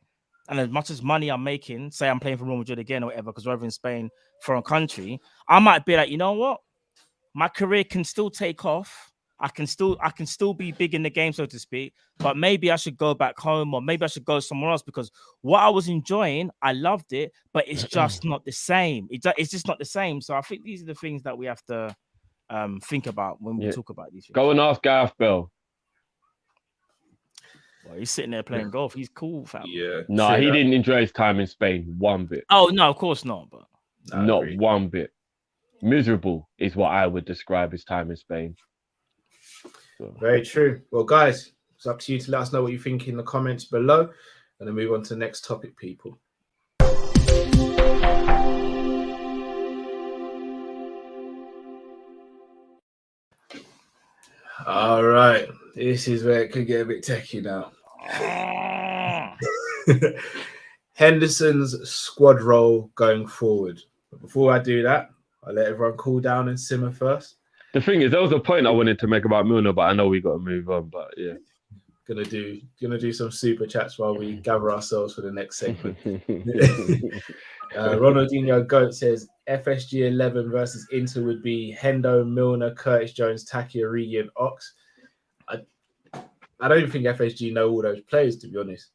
and as much as money I'm making, say I'm playing for Real Madrid again or whatever, because we're over in Spain, foreign country, I might be like, you know what, my career can still take off. I can still be big in the game, so to speak, but maybe I should go back home, or maybe I should go somewhere else, because what I was enjoying, I loved it, but it's just not the same. It's just not the same. So I think these are the things that we have to think about when we talk about these things. Go and ask Gareth Bell. Well, he's sitting there playing golf. He's cool, fam. Yeah. No, he didn't enjoy his time in Spain one bit. Oh no, of course not. But not one bit. Miserable is what I would describe his time in Spain. So. Very true. Well, guys, it's up to you to let us know what you think in the comments below, and then move on to the next topic, people. All right, this is where it could get a bit techie now. Henderson's squad role going forward. But before I do that, I'll let everyone cool down and simmer first. The thing is, there was a point I wanted to make about Milner, but I know we got to move on. But yeah, gonna do some super chats while we gather ourselves for the next segment. Ronaldinho Goat says FSG 11 versus Inter would be Hendo, Milner, Curtis Jones, Taki, Origi, and Ox. I don't even think FSG know all those players, to be honest.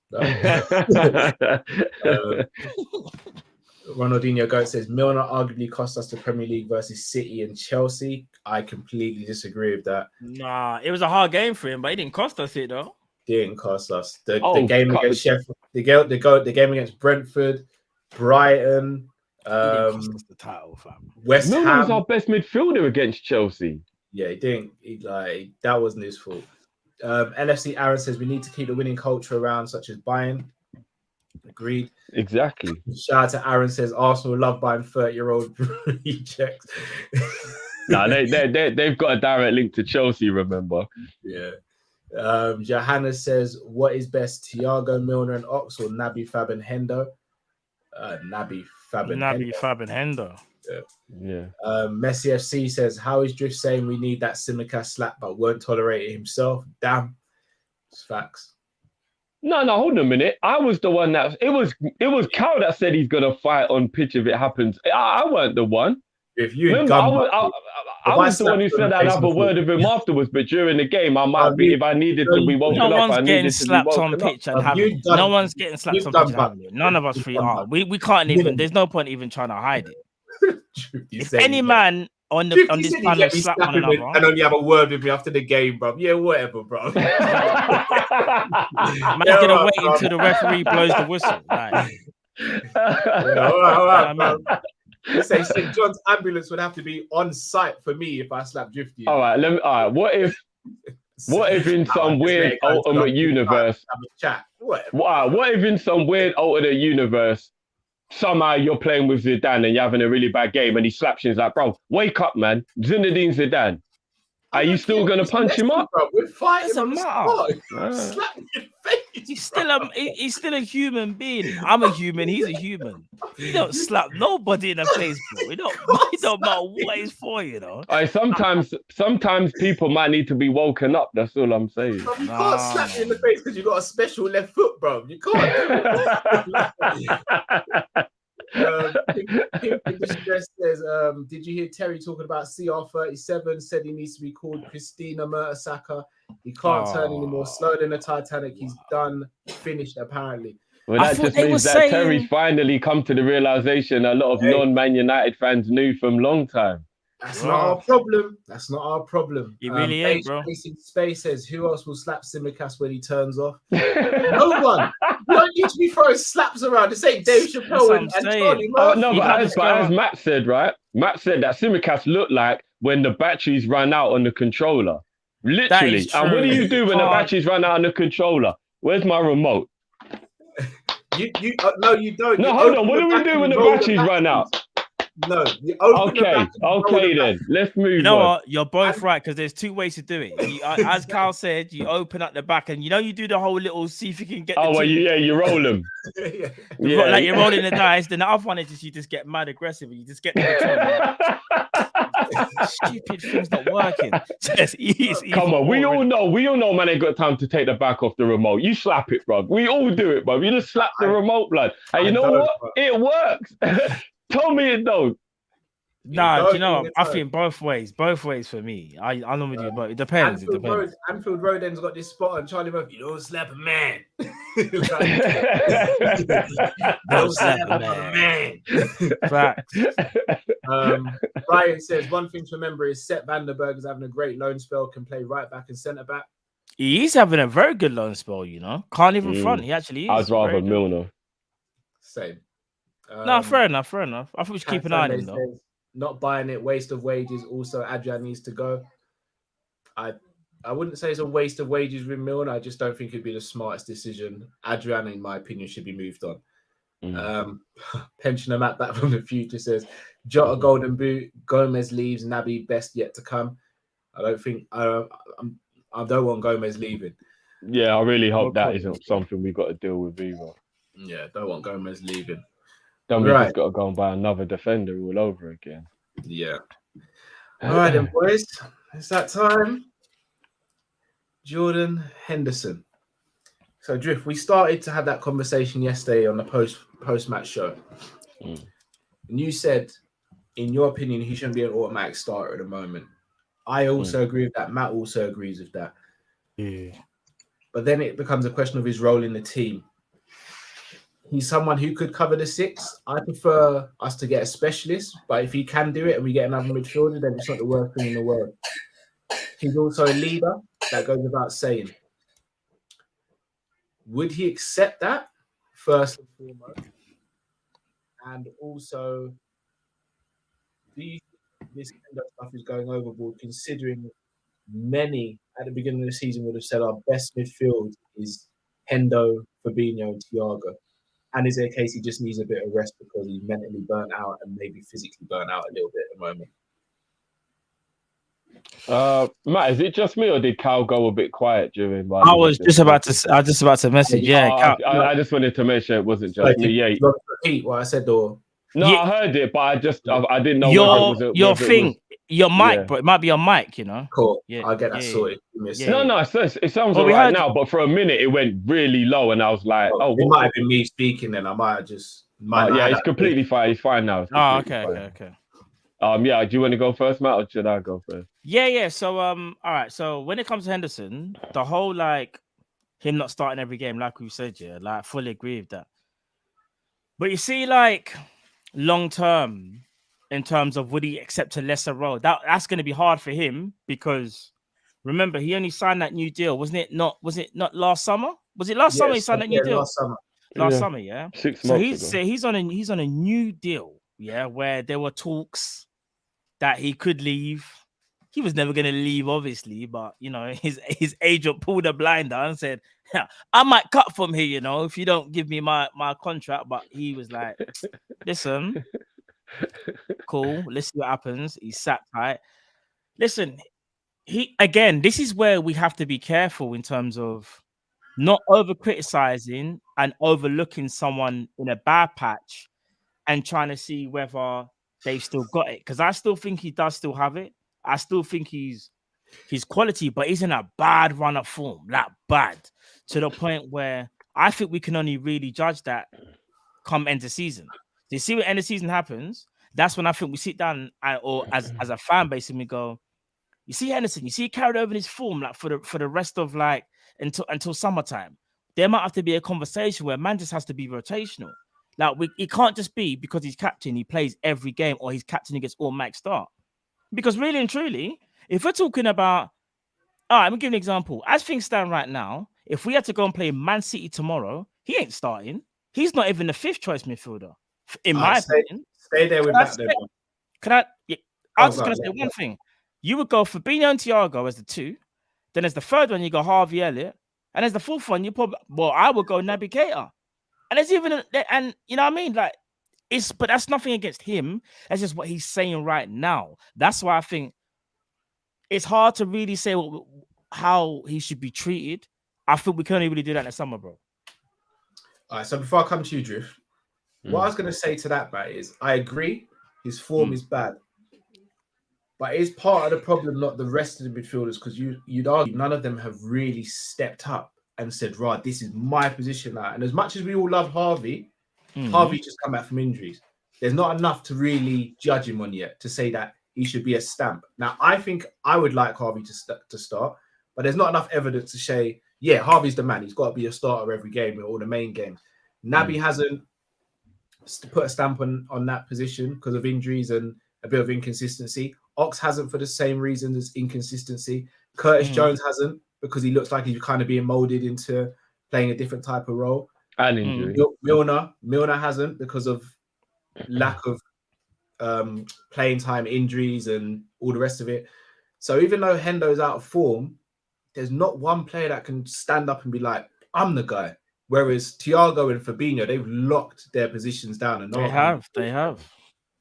Ronaldinho Goat says Milner arguably cost us the Premier League versus City and Chelsea. I completely disagree with that. Nah, it was a hard game for him, but it didn't cost us it though. Didn't cost us the game against Sheffield, the game against Brentford, Brighton, the title, fam. West Milner Ham was our best midfielder against Chelsea. Yeah, he didn't. That wasn't his fault. LFC Aaron says we need to keep the winning culture around, such as Bayern. Agreed. Exactly. Shout out to Aaron says Arsenal love buying 30-year-old rejects. Nah, they've got a direct link to Chelsea, remember? Yeah. Johanna says, what is best, Thiago, Milner, and Ox, or Naby, Fab, and Hendo? Naby, Fab, and Hendo. Yeah. Messi FC says, how is Drift saying we need that Simicast slap but won't tolerate it himself? Damn. It's facts. No, hold on a minute. I was the one that it was Cal that said he's gonna fight on pitch if it happens. I weren't the one. If you Remember, I was the one who said I'd have a word with him afterwards, but during the game, I might be, if I needed to be woken up, I needed to be woken up. No one's getting slapped on pitch and having it. No one's getting slapped on pitch and having it. None of us three are. We can't even, there's no point even trying to hide it. If any man on this panel slap one another and only have a word with me after the game, bro. Yeah, whatever, bro. Man's gonna wait until the referee blows the whistle. Like. All right, bro. Let's say St. John's ambulance would have to be on site for me if I slap Drifty. All right, what if in some weird alternate universe? What if in some weird alternate universe somehow you're playing with Zidane and you're having a really bad game and he slaps you and he's like, bro, wake up, man. Zinedine Zidane. Are you still going to punch him up? Bro. We're fighting on the spot. Slap your face. He's still a human being. I'm a human. He's a human. You don't slap nobody in the face, bro. It don't matter what it's for, you know. Sometimes people might need to be woken up. That's all I'm saying. Bro, you can't slap you in the face because you got a special left foot, bro. You can't. Pimp in Distress says, did you hear Terry talking about CR37? Said he needs to be called Christina Mertesacker. He can't turn anymore. Slower than the Titanic. He's done, finished apparently. Well, that just means that Terry's finally come to the realization a lot of non-Man United fans knew from long time. That's not our problem. That's not our problem. It really ain't, bro. Space says, who else will slap Simicast when he turns off? No one. You don't need to be throwing slaps around. This ain't Dave Chappelle and Charlie Murphy. No, but as Matt said, right? Matt said that Simicast looked like when the batteries ran out on the controller. Literally. And what do you do when the batteries run out on the controller? Where's my remote? No, you don't. No, hold on. What do we do when the batteries run out? No. Okay then. Let's move on. You know what? You're both right because there's two ways to do it. As Carl said, you open up the back and you do the whole little see if you can get. You roll them. Like you're rolling the dice. Then the other one is just you just get mad aggressive and you just get the control. Stupid thing's not working. Come on, we all know, man, ain't got time to take the back off the remote. You slap it, bro. We all do it, bro. You just slap the remote, blood. And you know what? Bro. It works. Tell me it don't. Nah, do you know what? I think both ways for me. I normally do both. It depends. Anfield Road end's got this spot on Charlie Murphy. You don't slap a man. Don't slap a man. Facts. Ryan says one thing to remember is Sepp Vandenberg is having a great loan spell, can play right back and centre back. He's having a very good loan spell, you know. Can't even front. He actually is. I'd rather Milner. Same. No, fair enough. I thought we should keep an eye on him though. Not buying it, waste of wages. Also, Adrian needs to go. I wouldn't say it's a waste of wages with Milner. I just don't think it'd be the smartest decision. Adrian, in my opinion, should be moved on. Pensioner Matt back from the future says Jota golden boot, Gomez leaves, Naby best yet to come. I don't want Gomez leaving. Yeah, I really hope that isn't something we've got to deal with either. Yeah, don't want Gomez leaving. Then we just got to go and buy another defender all over again. Yeah. All right, then, boys. It's that time. Jordan Henderson. So, Drift, we started to have that conversation yesterday on the post-match show. And you said, in your opinion, he shouldn't be an automatic starter at the moment. I also agree with that. Matt also agrees with that. Yeah. But then it becomes a question of his role in the team. He's someone who could cover the six. I prefer us to get a specialist, but if he can do it and we get another midfielder, then it's not the worst thing in the world. He's also a leader. That goes without saying. Would he accept that, first and foremost? And also, do you think this kind of stuff is going overboard, considering many at the beginning of the season would have said our best midfield is Hendo, Fabinho, and Thiago? And is it a case he just needs a bit of rest because he's mentally burnt out and maybe physically burnt out a little bit at the moment? Matt, is it just me or did Cal go a bit quiet during? I was just about to message. Yeah, I just wanted to make sure it wasn't just me. Yeah, repeat what I said, or no, yeah. I heard it, but I didn't know. Your thing. Your mic, Yeah. bro. It might be your mic, you know. Cool. Yeah, I'll get that yeah, sorted. Give me a yeah, second. No, it sounds Well, all we right heard now, but for a minute it went really low, and I was like, It oh, might have been me speaking then. I might have just. yeah, it's completely fine. It's fine now. It's Oh, completely okay. fine. Yeah. Do you want to go first, Matt, or should I go first? Yeah. So, all right. So when it comes to Henderson, the whole like him not starting every game, like we said, yeah, like fully agree with that. But you see, like long term, in terms of would he accept a lesser role? That's going to be hard for him because remember he only signed that new deal, wasn't it? Was it not last summer? Was it last summer he signed that new deal? Last summer. Last summer, yeah. 6 So months ago. he's on a new deal, yeah, where there were talks that he could leave. He was never going to leave, obviously, but you know, his agent pulled a blinder and said, yeah, I might cut from here, you know, if you don't give me my contract. But he was like, listen, cool, let's see what happens. He sat tight. Listen, this is where we have to be careful in terms of not over criticizing and overlooking someone in a bad patch and trying to see whether they've still got it. Because I still think he does still have it. I still think he's quality, but he's in a bad run of form, like bad, to the point where I think we can only really judge that come end of season. So you see what end of season happens, that's when I think we sit down or as a fan base and we go, you see Henderson, you see he carried over his form like for the rest of like until summertime. There might have to be a conversation where man just has to be rotational. Like it can't just be because he's captain, he plays every game, or he's captain, he gets automatic start. Because really and truly, if we're talking about, all right, let me give you an example. As things stand right now, if we had to go and play Man City tomorrow, he ain't starting. He's not even the 5th choice midfielder, in my opinion. Stay there with that. I was just going to say one thing. You would go Fabinho and Thiago as the 2. Then as the 3rd one, you go Harvey Elliott. And as the 4th one, I would go Naby Keita. And there's even, and you know what I mean? Like, but that's nothing against him. That's just what he's saying right now. That's why I think it's hard to really say how he should be treated. I think we can only really do that in the summer, bro. All right, so before I come to you, Drift, what I was going to say to that, Bat, is I agree his form is bad. But it's part of the problem, not the rest of the midfielders, because you'd argue none of them have really stepped up and said, right, this is my position now. And as much as we all love Harvey, Harvey just come back from injuries. There's not enough to really judge him on yet to say that he should be a stamp. Now, I think I would like Harvey to start, but there's not enough evidence to say, yeah, Harvey's the man. He's got to be a starter every game or the main games. Naby hasn't put a stamp on that position because of injuries and a bit of inconsistency. Ox hasn't for the same reason as inconsistency. Curtis Jones hasn't because he looks like he's kind of being molded into playing a different type of role. And injury. Milner hasn't because of lack of playing time, injuries, and all the rest of it. So even though Hendo's out of form, there's not one player that can stand up and be like, I'm the guy. Whereas Thiago and Fabinho, they've locked their positions down. And they have.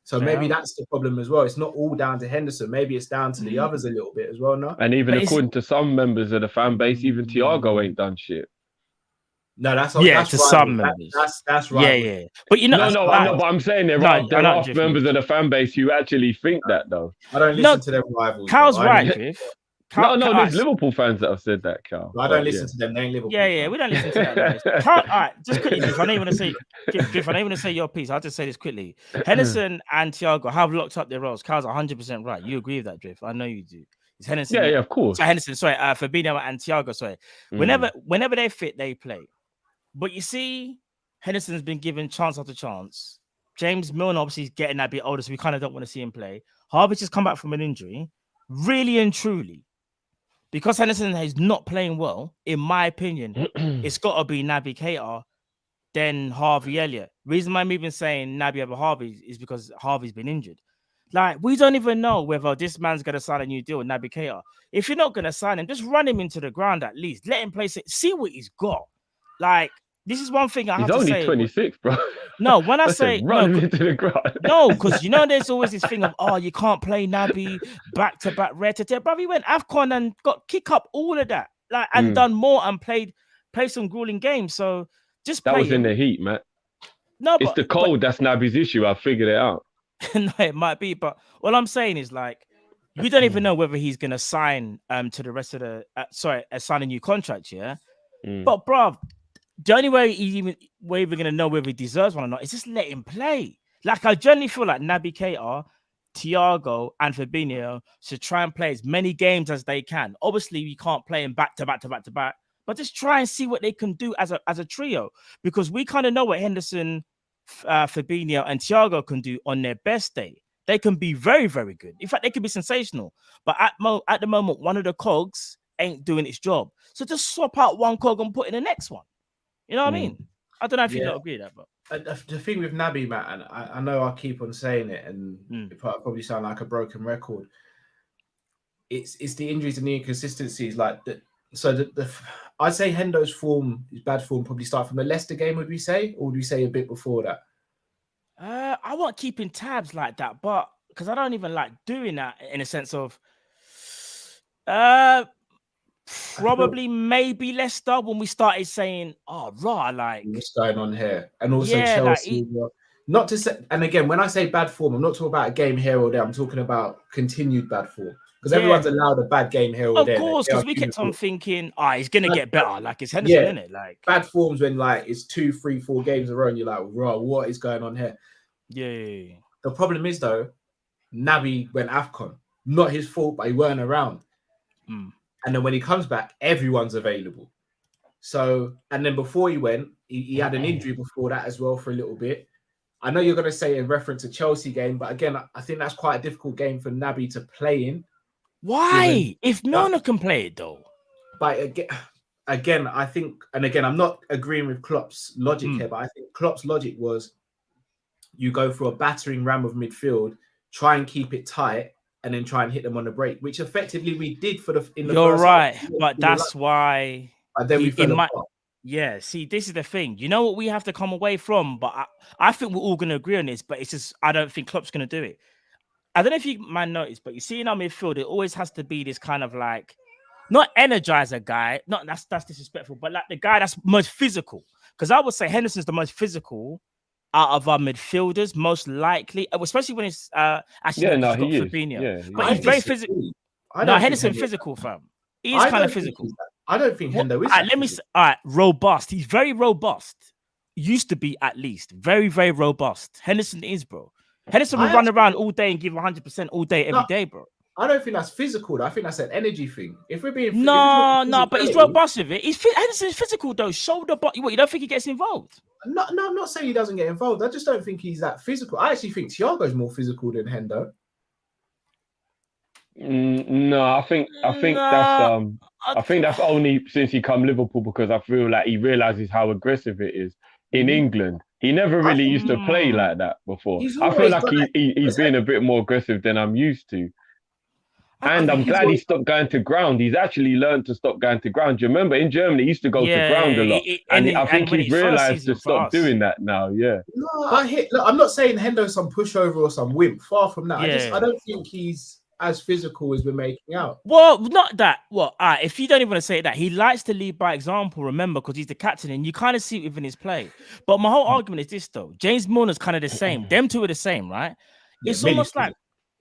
So maybe that's the problem as well. It's not all down to Henderson. Maybe it's down to the others a little bit as well, no? And even according to some members of the fan base, even Thiago ain't done shit. No, that's to some members. That's right. Yeah. But you know, but I'm saying there are members of the fan base who actually think that though. I don't listen to their rivals. Carl's right, Griff. There's Liverpool fans that have said that, Carl. I don't listen to them. They ain't Liverpool. Yeah, we don't listen to that. All right, just quickly, Griff. I don't even want to say your piece. I'll just say this quickly. Henderson and Thiago have locked up their roles. Carl's 100% right. You agree with that, Drift? I know you do. It's Henderson. Yeah, of course. Henderson, Fabinho and Thiago, Whenever they fit, they play. But you see, Henderson's been given chance after chance. James Milner obviously is getting that bit older, so we kind of don't want to see him play. Harvey's just come back from an injury. Really and truly, because Henderson is not playing well, in my opinion, it's got to be Naby Keita, then Harvey Elliott. Reason why I'm even saying Naby over Harvey is because Harvey's been injured. Like, we don't even know whether this man's going to sign a new deal with Naby Keita. If you're not going to sign him, just run him into the ground at least. Let him play, see what he's got. Like, this is one thing I have to say. He's only 26, bro. No, when I say run him into the ground. No, because you know there's always this thing of you can't play Naby back-to-back rare-to-tear. Bro, he went AFCON and got kick up all of that. Like, and done more and played some grueling games. So just play. That was in the heat, man. No, it's the cold that's Naby's issue. I figured it out. No, it might be, but all I'm saying is like we don't even know whether he's going to sign to the rest of the sign a new contract. Yeah, but bruv, the only way we're even going to know whether he deserves one or not is just let him play. Like, I generally feel like Naby Keita, Thiago, and Fabinho should try and play as many games as they can. Obviously, we can't play them back to back, but just try and see what they can do as a trio, because we kind of know what Henderson, Fabinho, and Thiago can do on their best day. They can be very, very good. In fact, they can be sensational. But at the moment, one of the cogs ain't doing its job. So just swap out one cog and put in the next one. You know what I mean? I don't know if you don't agree with that, but the thing with Naby, Matt, and I know I keep on saying it, and it probably sound like a broken record. It's the injuries and the inconsistencies, like that. So I'd say Hendo's form, his bad form, probably start from the Leicester game. Would we say, or would we say a bit before that? I want keeping tabs like that, but because I don't even like doing that in a sense of probably maybe Leicester when we started saying, oh, raw, like what's going on here, and also Chelsea. Not to say, and again, when I say bad form, I'm not talking about a game here or there. I'm talking about continued bad form, because everyone's allowed a bad game here or there. Of course, because we kept on thinking, he's gonna get better. Like, it's Henderson, isn't it? Like, bad forms when like it's 2, 3, 4 games in a row, and you're like, raw, what is going on here? Yeah. The problem is though, Naby went AFCON. Not his fault, but he weren't around. And then when he comes back, everyone's available. So, and then before he went, he had an injury before that as well for a little bit. I know you're going to say in reference to Chelsea game, but again, I think that's quite a difficult game for Naby to play in. Why? If Milner can play it though. But again, I think, and again, I'm not agreeing with Klopp's logic here, but I think Klopp's logic was you go for a battering ram of midfield, try and keep it tight, and then try and hit them on the break, which effectively we did in the You're first right, half. but that's why. But then we fell apart. Yeah, see, this is the thing. You know what we have to come away from? But I think we're all going to agree on this, but it's just, I don't think Klopp's going to do it. I don't know if you might notice, but you see in our midfield, it always has to be this kind of like, not energizer guy, not that's disrespectful, but like the guy that's most physical. Because I would say Henderson's the most physical out of our midfielders, most likely, especially when it's actually Fabinho. Yeah, but he's very physical. No, Henderson physical, fam. He is kind of physical. I don't think Hendo is. Let me say, robust. He's very robust. Used to be, at least. Very, very robust. Henderson is, bro. Henderson will run around all day and give 100% all day, every day, bro. I don't think that's physical, though. I think that's an energy thing. If we're being no, but he's robust with it. Henderson's physical, though. Shoulder, body. What, you don't think he gets involved? No, I'm not saying he doesn't get involved. I just don't think he's that physical. I actually think Thiago's more physical than Hendo. No, I think that's only since he come Liverpool, because I feel like he realizes how aggressive it is in England. He never really used to play like that before. I feel like he's been a bit more aggressive than I'm used to. And I'm glad he stopped going to ground. He's actually learned to stop going to ground. Do you remember in Germany, he used to go to ground a lot. I think he's realized to stop doing that now. Yeah. No, look, I'm not saying Hendo's some pushover or some wimp. Far from that. I don't think he's as physical as we're making out. Well, not that. Well, if you don't even want to say that, he likes to lead by example, remember, because he's the captain, and you kind of see it within his play. But my whole argument is this, though. James Milner's kind of the same. Them two are the same, right? It's almost like,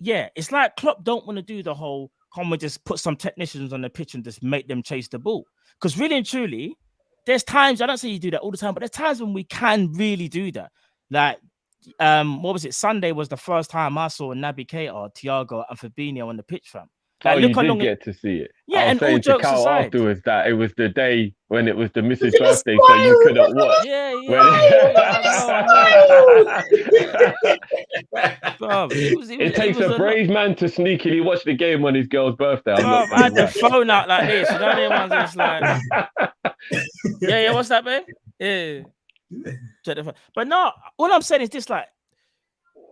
it's like Klopp don't want to do the whole, come and just put some technicians on the pitch and just make them chase the ball. Because really and truly, there's times, I don't say you do that all the time, but there's times when we can really do that. Like, what was it? Sunday was the first time I saw Naby Keita, Thiago, and Fabinho on the pitch, fam. Like, you did get to see it. Yeah, I was saying to Cal afterwards that it was the day when it was the missus' birthday, so you couldn't watch. It takes a brave man to sneakily watch the game on his girl's birthday. I had the phone out like this. You know, everyone's just like, what's that, babe? Yeah. But no, all I'm saying is this: like,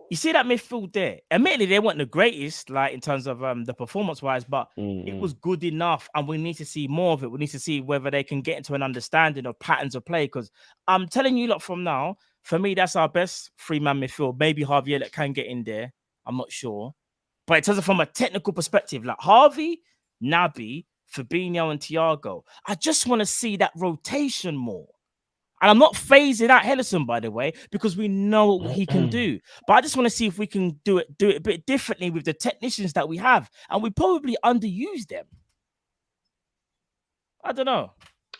you see that midfield there. Admittedly, they weren't the greatest, like in terms of the performance-wise, but it was good enough, and we need to see more of it. We need to see whether they can get into an understanding of patterns of play. Because I'm telling you, look, from now, for me, that's our best three-man midfield. Maybe Harvey Elliott can get in there. I'm not sure, but in terms of from a technical perspective, like Harvey, Naby, Fabinho, and Thiago, I just want to see that rotation more. And I'm not phasing out Henderson, by the way, because we know what he can do. But I just want to see if we can do it a bit differently with the technicians that we have. And we probably underuse them. I don't know.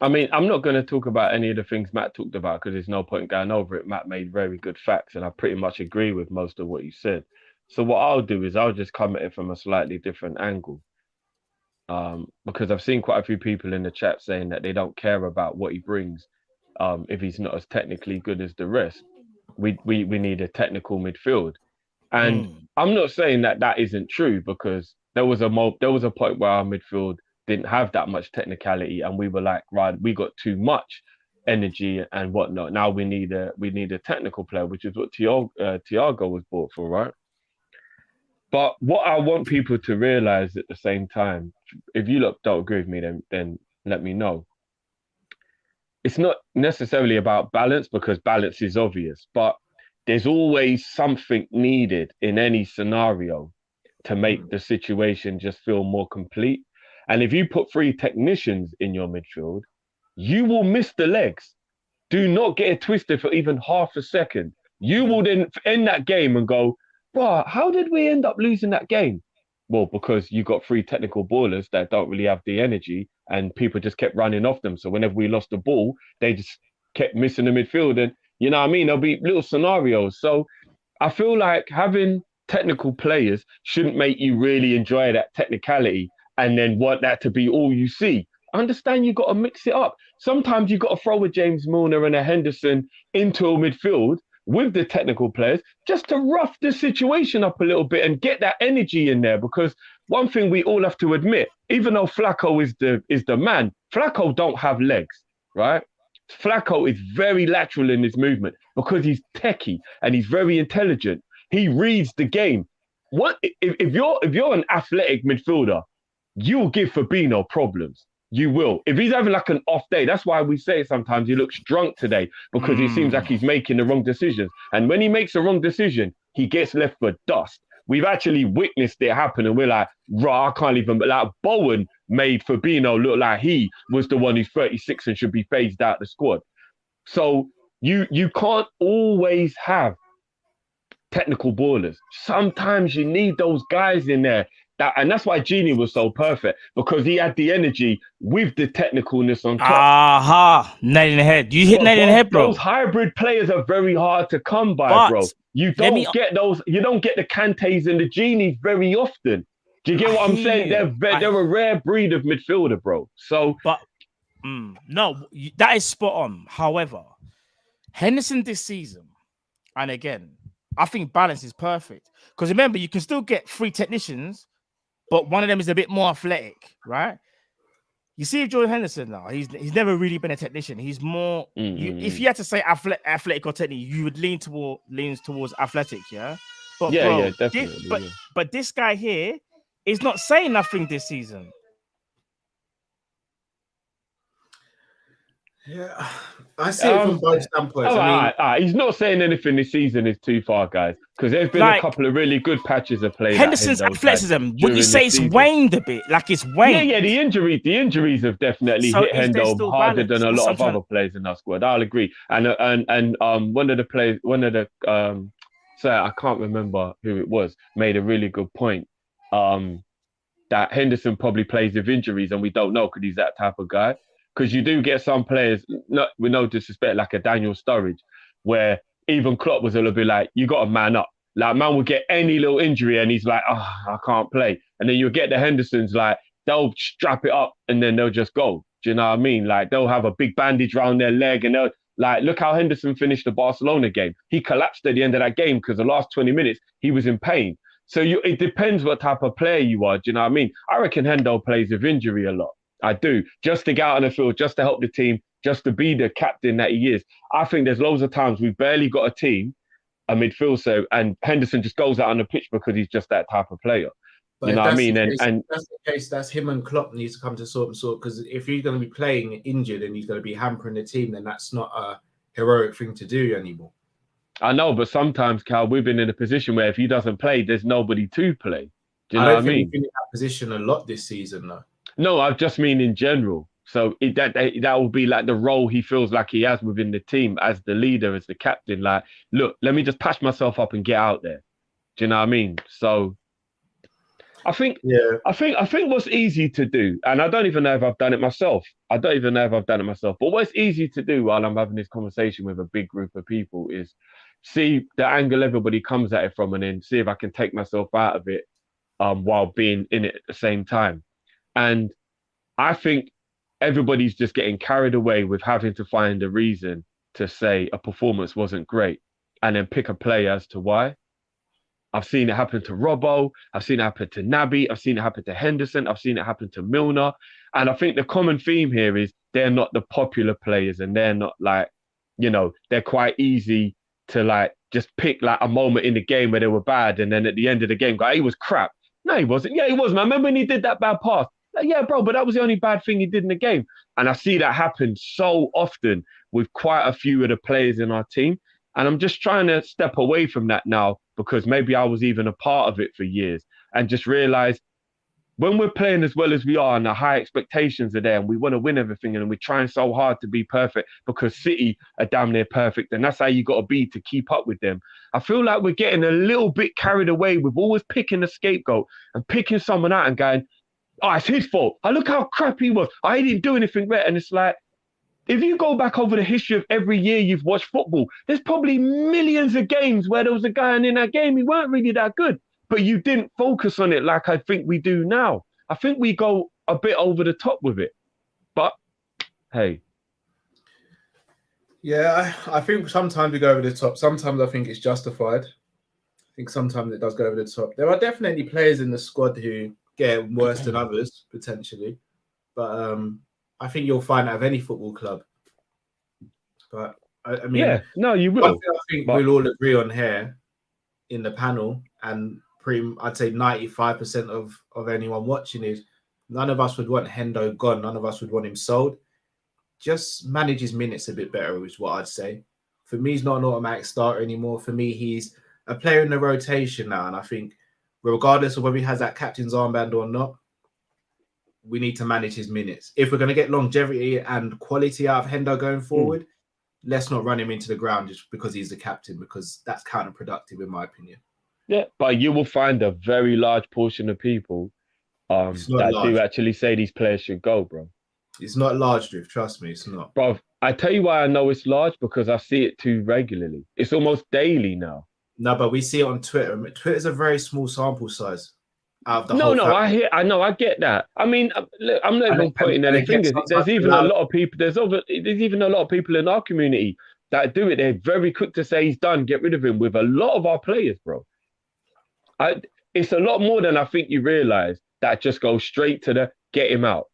I mean, I'm not going to talk about any of the things Matt talked about because there's no point going over it. Matt made very good facts, and I pretty much agree with most of what he said. So what I'll do is I'll just come at it from a slightly different angle. Because I've seen quite a few people in the chat saying that they don't care about what he brings if he's not as technically good as the rest. We need a technical midfield. And I'm not saying that that isn't true, because there was a point where our midfield didn't have that much technicality, and we were like, right, we got too much energy and whatnot. Now we need a technical player, which is what Thiago was bought for, right? But what I want people to realize at the same time, if you don't agree with me, then let me know. It's not necessarily about balance, because balance is obvious, but there's always something needed in any scenario to make the situation just feel more complete. And if you put 3 technicians in your midfield, you will miss the legs. Do not get it twisted for even half a second. You will then end that game and go, bro, how did we end up losing that game? Well, because you got 3 technical ballers that don't really have the energy, and people just kept running off them. So whenever we lost the ball, they just kept missing the midfield. And you know what I mean? There'll be little scenarios. So I feel like having technical players shouldn't make you really enjoy that technicality and then want that to be all you see. Understand you got to mix it up. Sometimes you got to throw a James Milner and a Henderson into a midfield with the technical players just to rough the situation up a little bit and get that energy in there. Because one thing we all have to admit, even though Flacco is the man, Flacco don't have legs, right? Flacco is very lateral in his movement because he's techie and he's very intelligent. He reads the game. What if you're an athletic midfielder, you'll give Firmino problems. You will. If he's having like an off day, that's why we say sometimes he looks drunk today, because it seems like he's making the wrong decisions. And when he makes the wrong decision, he gets left for dust. We've actually witnessed it happen, and we're like, rah, I can't even. Like Bowen made Firmino look like he was the one who's 36 and should be phased out the squad. So you can't always have technical ballers. Sometimes you need those guys in there. And that's why Genie was so perfect, because he had the energy with the technicalness on top. Aha! Nail in the head. You hit nail in the head, bro. Those hybrid players are very hard to come by, bro. You don't get those. You don't get the Kantes and the Genies very often. Do you get what I'm saying? They're a rare breed of midfielder, bro. So, but no, that is spot on. However, Henderson this season, and again, I think balance is perfect, because remember, you can still get 3 technicians, but one of them is a bit more athletic, right? You see, Jordan Henderson now, he's never really been a technician. He's more. If you had to say athletic or technique, you would leans towards athletic, yeah. But yeah, bro, yeah, definitely. But this guy here is not saying nothing this season. Yeah, I see it from both standpoints. He's not saying anything this season is too far, guys, because there's been a couple of really good patches of play. Henderson's athleticism, would you say it's waned a bit? Like it's waned? Yeah, the injuries have definitely hit Hendo harder than a lot of other players in our squad. I'll agree. And one of the players, I can't remember who it was, made a really good point. That Henderson probably plays with injuries, and we don't know because he's that type of guy. Because you do get some players, with no disrespect, like a Daniel Sturridge, where even Klopp was a little bit like, you got to man up. Like, man will get any little injury and he's like, I can't play. And then you'll get the Hendersons, like, they'll strap it up and then they'll just go. Do you know what I mean? Like, they'll have a big bandage around their leg and they'll, like, look how Henderson finished the Barcelona game. He collapsed at the end of that game because the last 20 minutes, he was in pain. So it depends what type of player you are. Do you know what I mean? I reckon Hendo plays with injury a lot. I do, just to get out on the field, just to help the team, just to be the captain that he is. I think there's loads of times we've barely got a team, a midfield, and Henderson just goes out on the pitch because he's just that type of player. But you know what I mean? And that's the case. That's him and Klopp needs to come to sort. Because if he's going to be playing injured and he's going to be hampering the team, then that's not a heroic thing to do anymore. I know, but sometimes, Cal, we've been in a position where if he doesn't play, there's nobody to play. Do you know what I mean? We've been in that position a lot this season, though. No, I just mean in general. So that will be like the role he feels like he has within the team as the leader, as the captain. Like, look, let me just patch myself up and get out there. Do you know what I mean? So I think what's easy to do, and I don't even know if I've done it myself. But what's easy to do while I'm having this conversation with a big group of people is see the angle everybody comes at it from, and then see if I can take myself out of it while being in it at the same time. And I think everybody's just getting carried away with having to find a reason to say a performance wasn't great and then pick a player as to why. I've seen it happen to Robbo. I've seen it happen to Naby. I've seen it happen to Henderson. I've seen it happen to Milner. And I think the common theme here is they're not the popular players, and they're not like, they're quite easy to like just pick like a moment in the game where they were bad, and then at the end of the game, go, he was crap. No, he wasn't. Yeah, he was, man. Remember when he did that bad pass? Like, yeah, bro, but that was the only bad thing he did in the game. And I see that happen so often with quite a few of the players in our team. And I'm just trying to step away from that now, because maybe I was even a part of it for years, and just realize when we're playing as well as we are and the high expectations are there and we want to win everything and we're trying so hard to be perfect because City are damn near perfect and that's how you got to be to keep up with them. I feel like we're getting a little bit carried away with always picking a scapegoat and picking someone out and going, oh, it's his fault. Oh, look how crap he was. I didn't do anything right. And it's like, if you go back over the history of every year you've watched football, there's probably millions of games where there was a guy, and in that game, he weren't really that good. But you didn't focus on it like I think we do now. I think we go a bit over the top with it. But, hey. Yeah, I think sometimes we go over the top. Sometimes I think it's justified. I think sometimes it does go over the top. There are definitely players in the squad who get worse than others, potentially. But I think you'll find out of any football club. But I mean, yeah, no, you will. One thing I think we'll all agree on here in the panel, and I'd say 95% of anyone watching is none of us would want Hendo gone. None of us would want him sold. Just manage his minutes a bit better is what I'd say. For me, he's not an automatic starter anymore. For me, he's a player in the rotation now. And I think regardless of whether he has that captain's armband or not, we need to manage his minutes. If we're going to get longevity and quality out of Hendo going forward, let's not run him into the ground just because he's the captain, because that's counterproductive in my opinion. Yeah, but you will find a very large portion of people that do actually say these players should go, bro. It's not large, Drift. Trust me, it's not. Bro, I tell you why I know it's large, because I see it too regularly. It's almost daily now. No, but we see it on Twitter. Twitter's a very small sample size. Out of the whole family. I get that. I mean, look, I'm not even pointing any fingers. There's even a lot of people. There's even a lot of people in our community that do it. They're very quick to say he's done, get rid of him. With a lot of our players, bro. It's a lot more than I think you realize. That just goes straight to the get him out.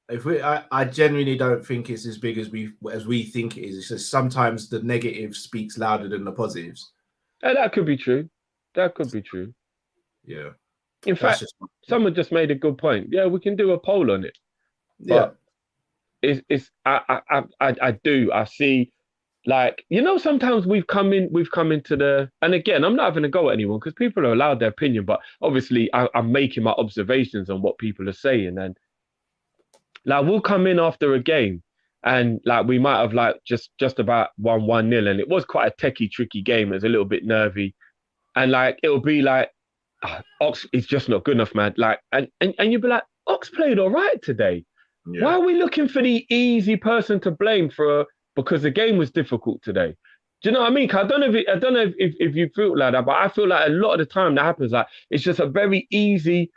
I genuinely don't think it's as big as we think it is. It's just sometimes the negative speaks louder than the positives. And that could be true. Yeah. In fact, someone just made a good point. Yeah, we can do a poll on it. But I see, like, sometimes we've come into the, and again, I'm not having a go at anyone because people are allowed their opinion, but obviously I'm making my observations on what people are saying. And like, we'll come in after a game and like, we might have like just about 1-0, and it was quite a techie, tricky game. It was a little bit nervy. And like, it'll be like, Ox is just not good enough, man. Like, and you'd be like, Ox played all right today. Yeah. Why are we looking for the easy person to blame because the game was difficult today? Do you know what I mean? I don't know if you feel like that, but I feel like a lot of the time that happens, like, it's just a very easy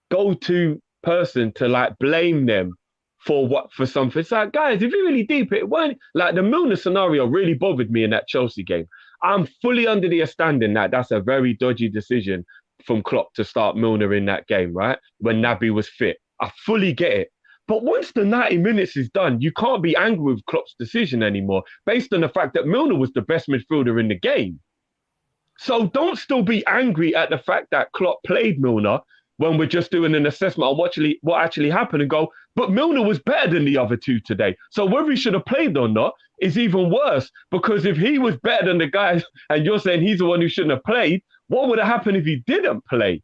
go-to person to like blame them for something. It's like, guys, if you're really deep, it weren't like the Milner scenario really bothered me in that Chelsea game. I'm fully under the understanding that that's a very dodgy decision from Klopp to start Milner in that game, right? When Naby was fit. I fully get it. But once the 90 minutes is done, you can't be angry with Klopp's decision anymore, based on the fact that Milner was the best midfielder in the game. So don't still be angry at the fact that Klopp played Milner when we're just doing an assessment on what actually happened, and go, but Milner was better than the other two today. So whether he should have played or not is even worse, because if he was better than the guys and you're saying he's the one who shouldn't have played, what would have happened if he didn't play?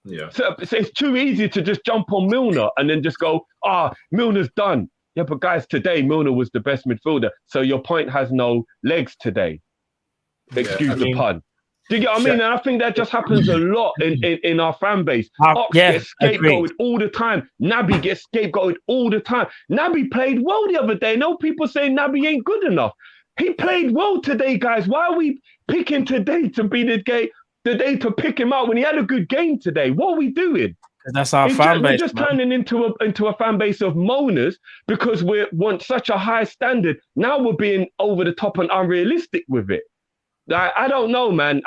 Yeah. So it's too easy to just jump on Milner and then just go, Milner's done. Yeah, but guys, today Milner was the best midfielder. So your point has no legs today. Excuse the pun. Do you get what I mean? And I think that just happens a lot in our fan base. Ox gets scapegoated all the time. Naby gets scapegoated all the time. Naby played well the other day. No people saying Naby ain't good enough. He played well today, guys. Why are we picking today to be the day to pick him out when he had a good game today? What are we doing? That's our fan base. We're just turning into a fan base of moaners because we want such a high standard. Now we're being over the top and unrealistic with it. I don't know, man.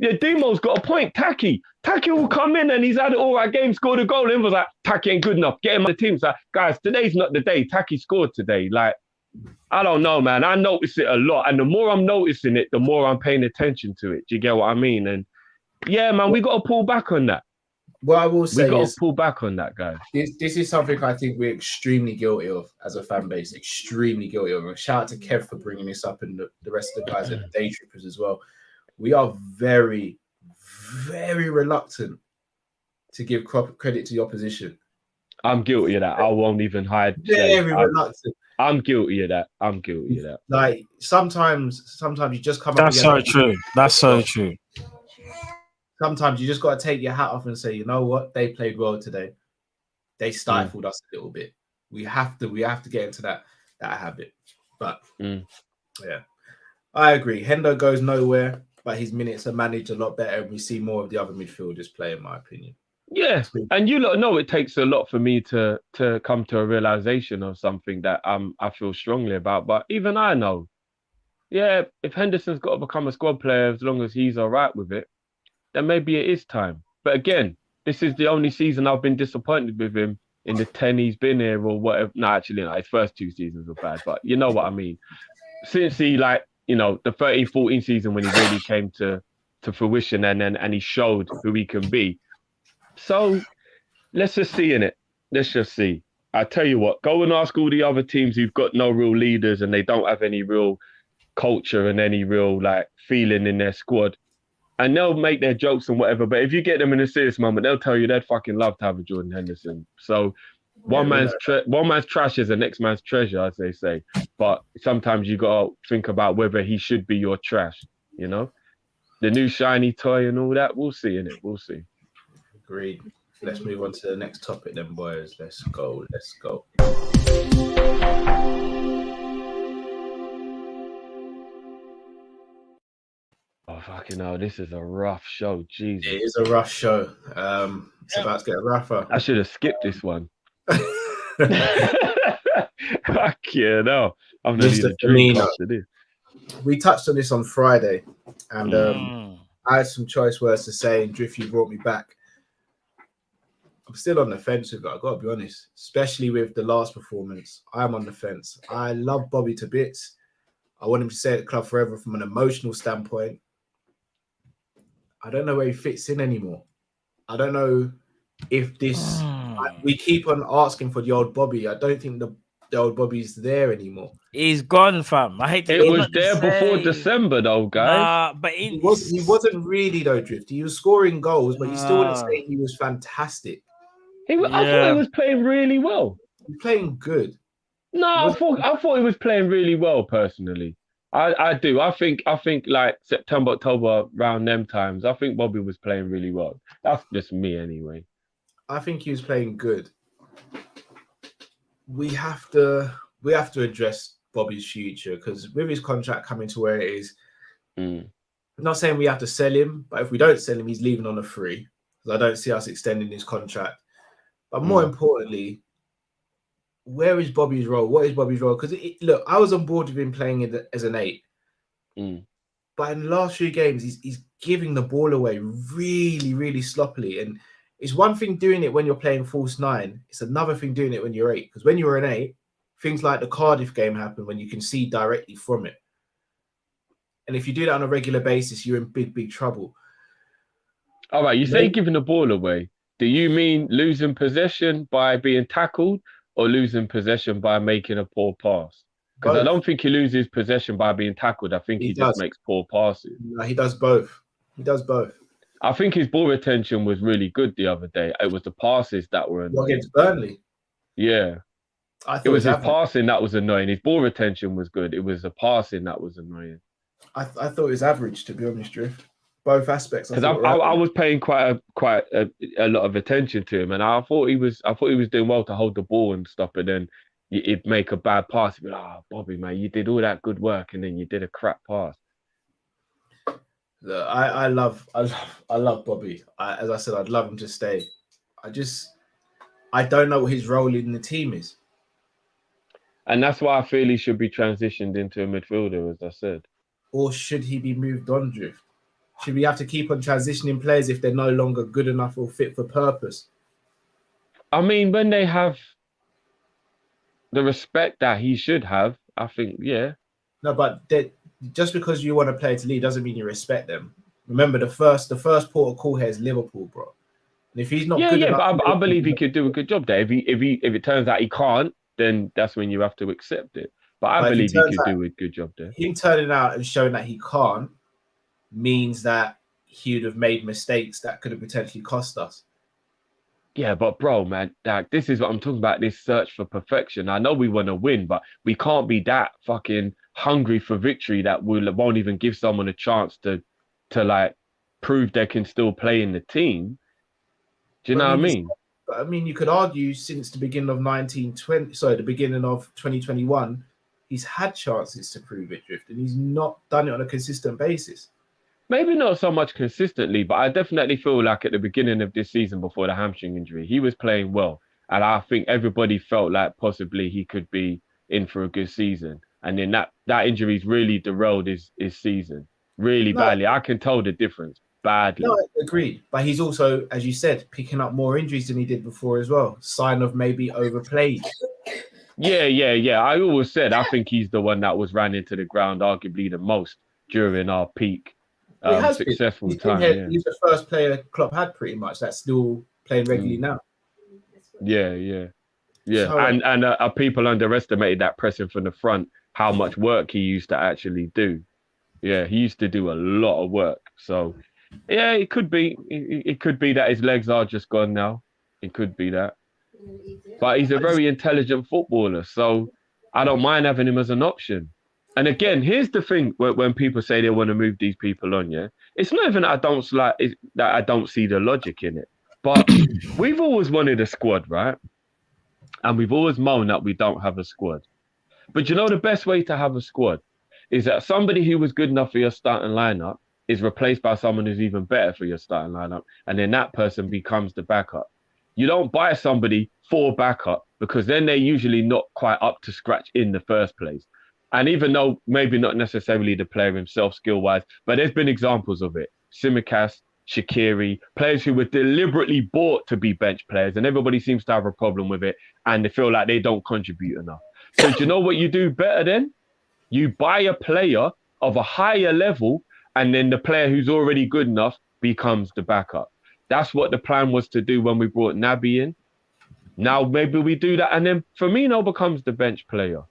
Demo's got a point. Taki will come in and he's had an all right game, scored a goal, and was like, Taki ain't good enough. Get him on the team. It's like, guys, today's not the day. Taki scored today. Like, I don't know, man. I notice it a lot. And the more I'm noticing it, the more I'm paying attention to it. Do you get what I mean? And yeah, man, we got to pull back on that. What I will say we got to pull back on that, guys. This is something I think we're extremely guilty of as a fan base. Extremely guilty of. And shout out to Kev for bringing this up and the rest of the guys at the Day Trippers as well. We are very, very reluctant to give credit to the opposition. I'm guilty of that. I won't even hide. Very reluctant. I'm guilty of that. Like sometimes you just come That's up. That's so true. Sometimes you just got to take your hat off and say, you know what, they played well today. They stifled us a little bit. We have to get into that habit. But yeah, I agree. Hendo goes nowhere, but his minutes are managed a lot better, and we see more of the other midfielders play, in my opinion. Yeah, and you lot know it takes a lot for me to come to a realization of something that I feel strongly about. But even I know, yeah, if Henderson's got to become a squad player, as long as he's all right with it, then maybe it is time. But again, this is the only season I've been disappointed with him in the 10 he's been here or whatever. No, actually, no, his first 2 seasons were bad, but you know what I mean. Since he, the 13-14 season when he really came to fruition and he showed who he can be. So let's just see in it. Let's just see. I tell you what, go and ask all the other teams who've got no real leaders and they don't have any real culture and any real feeling in their squad. And they'll make their jokes and whatever, but if you get them in a serious moment, they'll tell you they'd fucking love to have a Jordan Henderson. So one man's trash is the next man's treasure, as they say. But sometimes you got to think about whether he should be your trash, you know? The new shiny toy and all that, we'll see, innit? We'll see. Agreed. Let's move on to the next topic then, boys. Let's go. Oh, fucking hell, this is a rough show. Jesus. It is a rough show. It's about to get rougher. I should have skipped this one. Fuck yeah, no. I'm going to need a drink after this. We touched on this on Friday, and I had some choice words to say, and Drift, you brought me back. I'm still on the fence with it, I've got to be honest, especially with the last performance. I'm on the fence. I love Bobby to bits. I want him to stay at the club forever from an emotional standpoint. I don't know where he fits in anymore. I don't know if this... we keep on asking for the old Bobby. I don't think the old Bobby's there anymore. He's gone, fam. I hate to It was there before December, though, guys. But he wasn't really, though, Drift. He was scoring goals, but you still wouldn't say he was fantastic. I thought he was playing really well. He's playing good. No, I thought he was playing really well, personally. I do. I think September, October, around them times, I think Bobby was playing really well. That's just me anyway. I think he was playing good. We have to address Bobby's future, because with his contract coming to where it is, I'm not saying we have to sell him, but if we don't sell him, he's leaving on a free. Because I don't see us extending his contract. But more importantly, where is Bobby's role? What is Bobby's role? Because look, I was on board with him playing as an 8. But in the last few games, he's giving the ball away really, really sloppily. And it's one thing doing it when you're playing false 9. It's another thing doing it when you're 8. Because when you're an 8, things like the Cardiff game happen when you can see directly from it. And if you do that on a regular basis, you're in big, big trouble. All right, you say giving the ball away. Do you mean losing possession by being tackled or losing possession by making a poor pass? Because I don't think he loses possession by being tackled. I think he just makes poor passes. No, he does both. I think his ball retention was really good the other day. It was the passes that were What, annoying. against Burnley? Yeah. I thought It was his average. passing that was annoying. His ball retention was good. It was the passing that was annoying. I thought it was average, to be honest, Drew. Both aspects. Because I was paying quite a lot of attention to him, and I thought he was doing well to hold the ball and stuff. But then he'd make a bad pass. He'd be like, "Oh, Bobby, man, you did all that good work, and then you did a crap pass." Look, I love Bobby. As I said, I'd love him to stay. I don't know what his role in the team is. And that's why I feel he should be transitioned into a midfielder, as I said. Or should he be moved on, Drew? Should we have to keep on transitioning players if they're no longer good enough or fit for purpose? I mean, when they have the respect that he should have, I think, yeah. No, but just because you want a player to leave doesn't mean you respect them. Remember, the first port of call here is Liverpool, bro. And if he's not good enough, but I believe he could do a good job there. If it turns out he can't, then that's when you have to accept it. But I believe he could do a good job there. Him turning out and showing that he can't means that he would have made mistakes that could have potentially cost us. Yeah, but bro, man, this is what I'm talking about, this search for perfection. I know we want to win, but we can't be that fucking hungry for victory that won't even give someone a chance to like prove they can still play in the team. Do you know what I mean? I mean, you could argue since the beginning of the beginning of 2021, he's had chances to prove it, Drift, and he's not done it on a consistent basis. Maybe not so much consistently, but I definitely feel like at the beginning of this season before the hamstring injury, he was playing well. And I think everybody felt like possibly he could be in for a good season. And then that injury's really derailed his season really badly. I can tell the difference badly. No, I agree. But he's also, as you said, picking up more injuries than he did before as well. Sign of maybe overplayed. Yeah. I always said I think he's the one that was ran into the ground arguably the most during our peak successful time. He's the first player Klopp had pretty much that's still playing regularly now. Yeah. So, and people underestimated that pressing from the front, how much work he used to actually do. Yeah, he used to do a lot of work. So, yeah, it could be. It could be that his legs are just gone now. It could be that. But he's a very intelligent footballer, so I don't mind having him as an option. And again, here's the thing: when people say they want to move these people on, yeah, it's not even that I don't see the logic in it. But we've always wanted a squad, right? And we've always moaned that we don't have a squad. But you know, the best way to have a squad is that somebody who was good enough for your starting lineup is replaced by someone who's even better for your starting lineup, and then that person becomes the backup. You don't buy somebody for backup because then they're usually not quite up to scratch in the first place. And even though maybe not necessarily the player himself skill-wise, but there's been examples of it. Tsimikas, Shaqiri, players who were deliberately bought to be bench players, and everybody seems to have a problem with it, and they feel like they don't contribute enough. So do you know what you do better then? You buy a player of a higher level, and then the player who's already good enough becomes the backup. That's what the plan was to do when we brought Naby in. Now maybe we do that, and then Firmino becomes the bench player.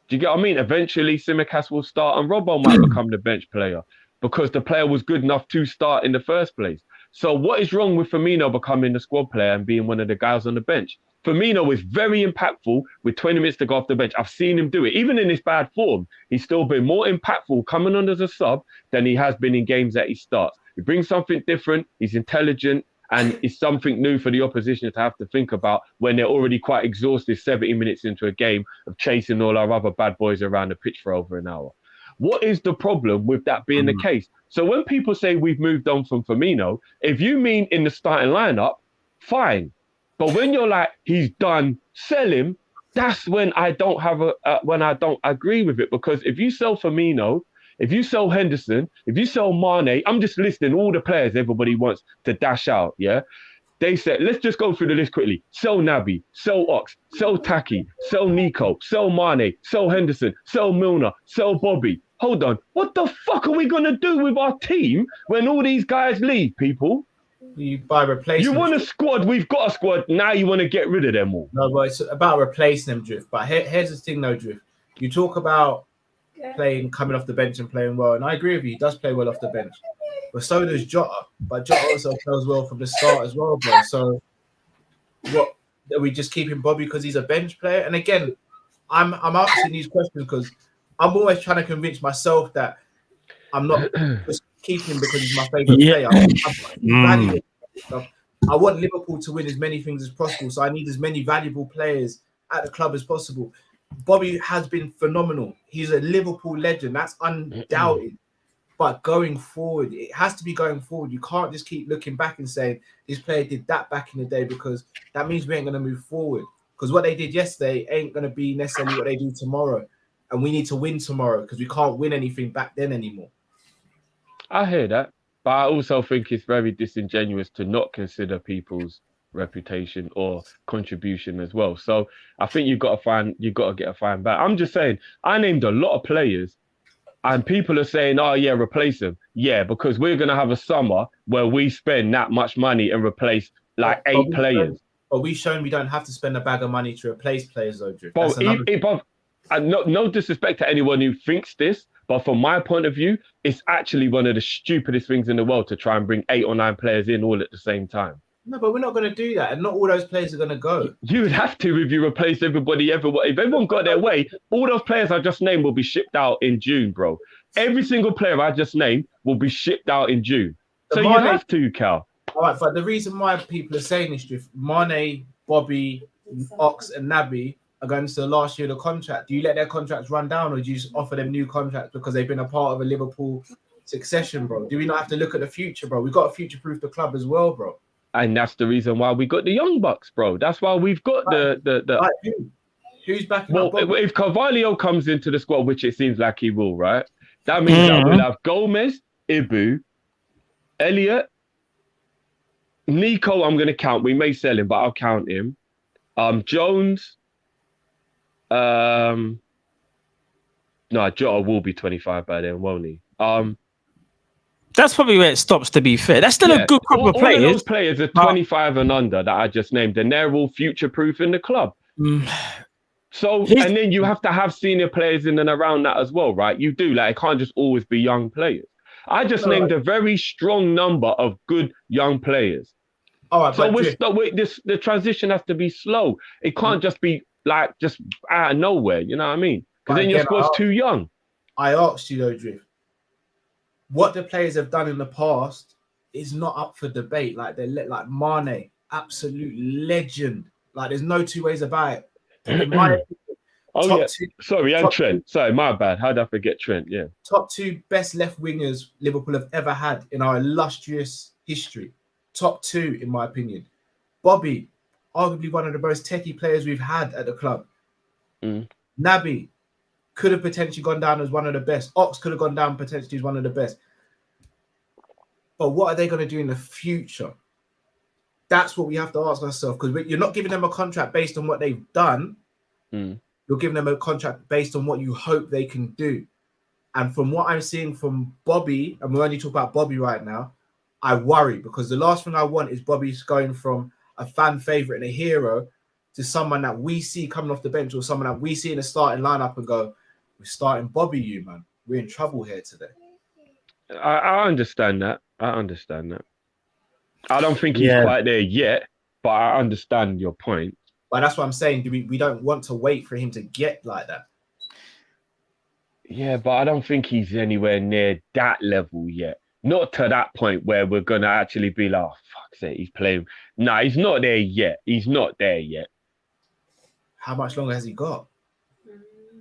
Do you get what I mean? Eventually, Tsimikas will start and Robbo might become the bench player because the player was good enough to start in the first place. So what is wrong with Firmino becoming the squad player and being one of the guys on the bench? Firmino is very impactful with 20 minutes to go off the bench. I've seen him do it. Even in his bad form, he's still been more impactful coming on as a sub than he has been in games that he starts. He brings something different. He's intelligent. And it's something new for the opposition to have to think about when they're already quite exhausted 70 minutes into a game of chasing all our other bad boys around the pitch for over an hour. What is the problem with that being the case? So when people say we've moved on from Firmino, if you mean in the starting lineup, fine. But when you're like, he's done, sell him, that's when I don't agree with it. Because if you sell Firmino, if you sell Henderson, if you sell Mane, I'm just listing all the players everybody wants to dash out, yeah? They said, let's just go through the list quickly. Sell Naby, sell Ox, sell Taki, sell Nico, sell Mane, sell Henderson, sell Milner, sell Bobby. Hold on, what the fuck are we going to do with our team when all these guys leave, people? You buy replacements. You want a squad, we've got a squad, now you want to get rid of them all. No, but it's about replacing them, Drift. But here's the thing, though, Drift. You talk about coming off the bench and playing well, and I agree with you. He does play well off the bench. but so does Jota. But Jota also plays well from the start as well, bro. So what are we just keeping Bobby because he's a bench player? And again, I'm asking these questions because I'm always trying to convince myself that I'm not just keeping him because he's my favorite player. I want Liverpool to win as many things as possible, so I need as many valuable players at the club as possible. Bobby has been phenomenal. He's a Liverpool legend. That's undoubted. But going forward, it has to be going forward. You can't just keep looking back and saying this player did that back in the day, because that means we ain't going to move forward. Because what they did yesterday ain't going to be necessarily what they do tomorrow. And we need to win tomorrow because we can't win anything back then anymore. I hear that. But I also think it's very disingenuous to not consider people's reputation or contribution as well. So I think you've got to get a fine back. I'm just saying, I named a lot of players and people are saying, oh yeah, replace them. Yeah, because we're going to have a summer where we spend that much money and replace like 8 players. But we've shown we don't have to spend a bag of money to replace players, though, Drew. No disrespect to anyone who thinks this, but from my point of view, it's actually one of the stupidest things in the world to try and bring 8 or 9 players in all at the same time. No, but we're not going to do that, and not all those players are going to go. You would have to if you replace everybody everywhere. If everyone got their way, all those players I just named will be shipped out in June, bro. Every single player I just named will be shipped out in June. So you have to, Cal. All right, but the reason why people are saying this, Drift, Mane, Bobby, Ox, and Naby are going to the last year of the contract. Do you let their contracts run down, or do you just offer them new contracts because they've been a part of a Liverpool succession, bro? Do we not have to look at the future, bro? We've got to future-proof the club as well, bro. And that's the reason why we got the Young Bucks, bro. That's why we've got Who's backing up? Well, if Carvalho comes into the squad, which it seems like he will, right? That means that we'll have Gomez, Ibu, Elliot, Nico. I'm going to count. We may sell him, but I'll count him. Jones. No, Jota will be 25 by then, won't he? That's probably where it stops, to be fair. That's still a good couple of players. All of those players are 25 and under that I just named, and they're all future-proof in the club. So, and then you have to have senior players in and around that as well, right? You do. Like, it can't just always be young players. I just named a very strong number of good young players. All right, so the transition has to be slow. It can't just be like just out of nowhere, you know what I mean? Because then your squad's too young. I asked you though, Drift, what the players have done in the past is not up for debate. Like like Mane, absolute legend. Like there's no two ways about it. In my opinion, Trent. Sorry, my bad. How did I forget Trent? Yeah. Top 2 best left wingers Liverpool have ever had in our illustrious history. Top 2, in my opinion. Bobby, arguably one of the most techie players we've had at the club. Naby could have potentially gone down as one of the best. Ox could have gone down potentially as one of the best. But what are they going to do in the future? That's what we have to ask ourselves, because you're not giving them a contract based on what they've done. You're giving them a contract based on what you hope they can do. And from what I'm seeing from Bobby, and we're only talking about Bobby right now, I worry, because the last thing I want is Bobby's going from a fan favorite and a hero to someone that we see coming off the bench, or someone that we see in the starting lineup and go, we're starting Bobby, man. We're in trouble here today. I understand that. I don't think he's quite there yet, but I understand your point. But that's what I'm saying. We don't want to wait for him to get like that. Yeah, but I don't think he's anywhere near that level yet. Not to that point where we're going to actually be like, oh, fuck's sake, he's playing. No, he's not there yet. How much longer has he got?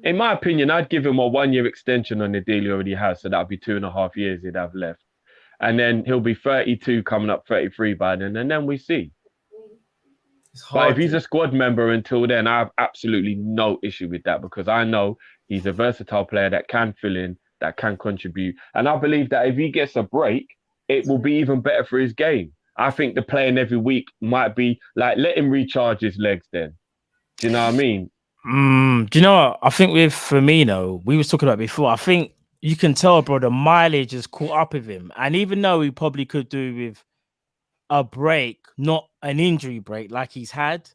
In my opinion, I'd give him a 1-year extension on the deal he already has. So that'd be 2.5 years he'd have left. And then he'll be 32, coming up 33 by then. And then we see. But if he's a squad member until then, I have absolutely no issue with that, because I know he's a versatile player that can fill in, that can contribute. And I believe that if he gets a break, it will be even better for his game. I think the playing every week might be like, let him recharge his legs then. Do you know what I mean? Do you know what? I think with Firmino, we was talking about before, I think you can tell, bro, the mileage has caught up with him. And even though he probably could do with a break, not an injury break like he's had,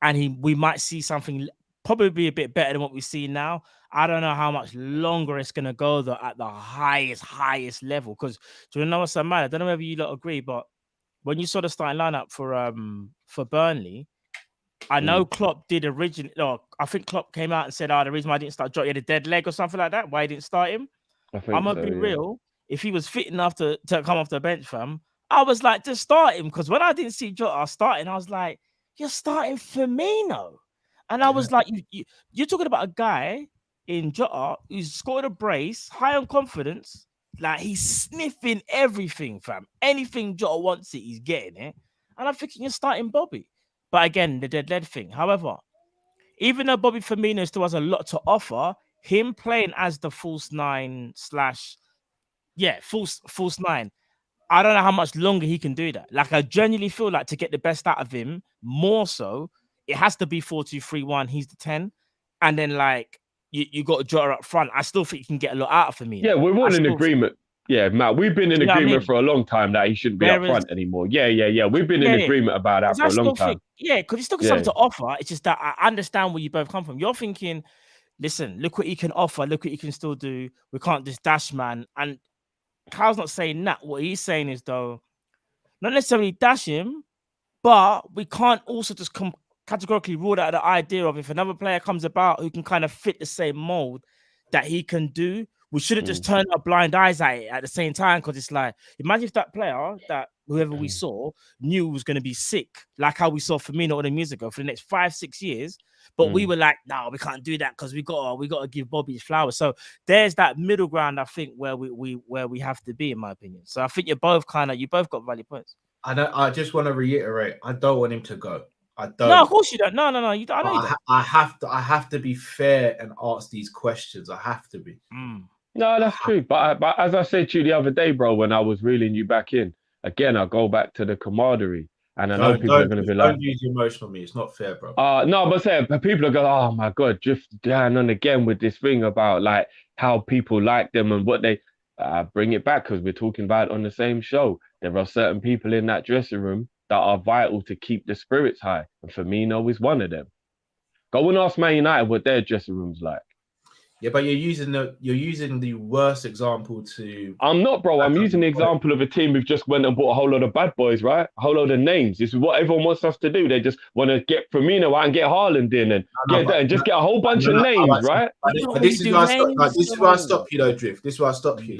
and we might see something probably be a bit better than what we see now. I don't know how much longer it's gonna go though at the highest level. Because do you know what's so mad? I don't know whether you lot agree, but when you saw the starting lineup for Burnley, I know Klopp did originally. No, I think Klopp came out and said, "Oh, the reason why I didn't start Jota, he had a dead leg or something like that. Why he didn't start him?" I think I'm gonna so, be yeah. real. If he was fit enough to come off the bench, fam, I was like, just start him. Because when I didn't see Jota starting, I was like, you're starting Firmino. And I was like, you're talking about a guy in Jota who's scored a brace, high on confidence. Like he's sniffing everything, fam. Anything Jota wants it, he's getting it. And I'm thinking you're starting Bobby. But again, the dead lead thing. However, even though Bobby Firmino still has a lot to offer, him playing as the false nine false nine, I don't know how much longer he can do that. Like, I genuinely feel like to get the best out of him, more so, it has to be 4-2-3-1. He's the 10. And then, like, you got Jota up front. I still think you can get a lot out of Firmino. Yeah, we're all in agreement. Yeah, Matt, we've been in agreement for a long time that he shouldn't be up front anymore. Yeah. We've been in agreement about that for a long time. Because he's still got something to offer. It's just that I understand where you both come from. You're thinking, listen, look what he can offer. Look what he can still do. We can't just dash, man. And Kyle's not saying that. What he's saying is, though, not necessarily dash him, but we can't also just categorically rule out the idea of if another player comes about who can kind of fit the same mold that he can do, we shouldn't just turn our blind eyes at it at the same time. Because it's like, imagine if that player, that whoever we saw, knew was going to be sick, like how we saw Firmino all the years ago for the next 5-6 years. But we were like, no, we can't do that because we got to give Bobby his flowers. So there's that middle ground, I think, where we have to be, in my opinion. So I think you both got valid points. I just want to reiterate, I don't want him to go. I don't. No, of course you don't. No. You don't. I know you don't. I have to be fair and ask these questions. I have to be. No, that's true. But as I said to you the other day, bro, when I was reeling you back in, again, I go back to the camaraderie. And I know people are going to be like, don't use emotion on me. It's not fair, bro. No, but saying people are going, oh my God, just down and again with this thing about like how people like them and what they bring it back because we're talking about it on the same show. There are certain people in that dressing room that are vital to keep the spirits high. And Firmino is one of them. Go and ask Man United what their dressing room's like. Yeah, but you're using the worst example to. I'm not, bro. I'm using the example of a team who've just went and bought a whole lot of bad boys, right? A whole lot of names. This is what everyone wants us to do. They just want to get Firmino out and get Haaland in and get a whole bunch of names, right? This is why I stop you, though, Drift. This is why I stop you.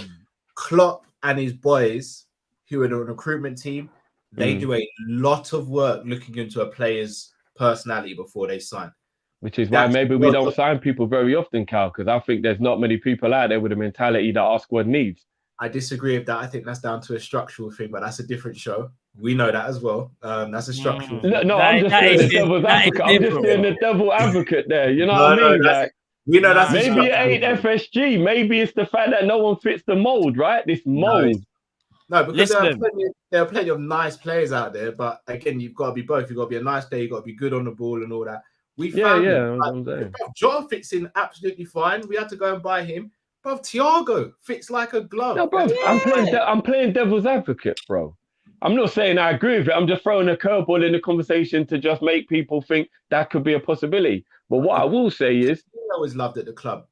Klopp and his boys, who are the recruitment team, they do a lot of work looking into a player's personality before they sign. Which is why maybe we don't sign people very often, Cal, because I think there's not many people out there with a mentality that our squad needs. I disagree with that. I think that's down to a structural thing, but that's a different show. We know that as well. That's a structural thing. No, I'm just doing the devil's advocate. I'm just doing the devil advocate there. You know what I mean? Like, we know that's maybe it ain't FSG. Maybe it's the fact that no one fits the mold, right? This mold. No, because there are plenty of nice players out there, but again, you've got to be both. You've got to be a nice player, you've got to be good on the ball and all that. We found him. Jota fits in absolutely fine. We had to go and buy him. Bro, Thiago fits like a glove. No, bro, I'm playing devil's advocate, bro. I'm not saying I agree with it. I'm just throwing a curveball in the conversation to just make people think that could be a possibility. But what I will say is, I always loved at the club.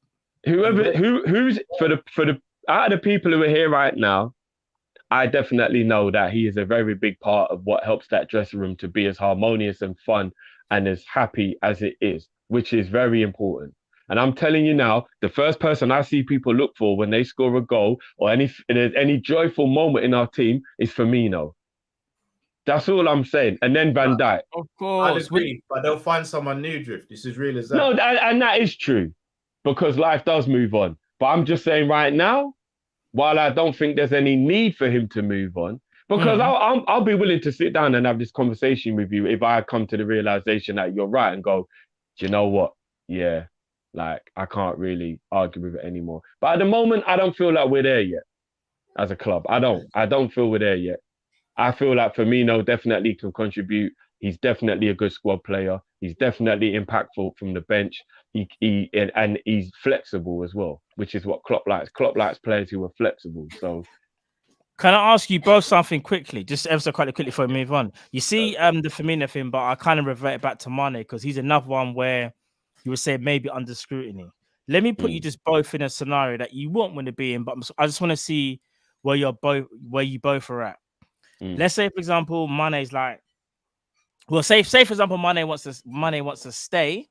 Who's for the out of the people who are here right now, I definitely know that he is a very big part of what helps that dressing room to be as harmonious and fun and as happy as it is, which is very important. And I'm telling you now, the first person I see people look for when they score a goal or any joyful moment in our team is Firmino. That's all I'm saying. And then Van Dijk. Of course. I agree, but they'll find someone new, Drift. This is real as that. No, and that is true because life does move on. But I'm just saying right now, while I don't think there's any need for him to move on, because I'll be willing to sit down and have this conversation with you if I come to the realization that you're right and go, do you know what? Yeah, like I can't really argue with it anymore. But at the moment, I don't feel like we're there yet as a club. I don't feel we're there yet. I feel like Firmino definitely can contribute. He's definitely a good squad player. He's definitely impactful from the bench. And he's flexible as well, which is what Klopp likes. Klopp likes players who are flexible. So, can I ask you both something quickly, just ever so quite quickly before we move on? You see, the Firmino thing, but I kind of revert back to Mane because he's another one where you would say maybe under scrutiny. Let me put you just both in a scenario that you won't want to be in, but I just want to see where you both are at. Let's say, for example, Mane's like, well, say for example, Mane wants to stay,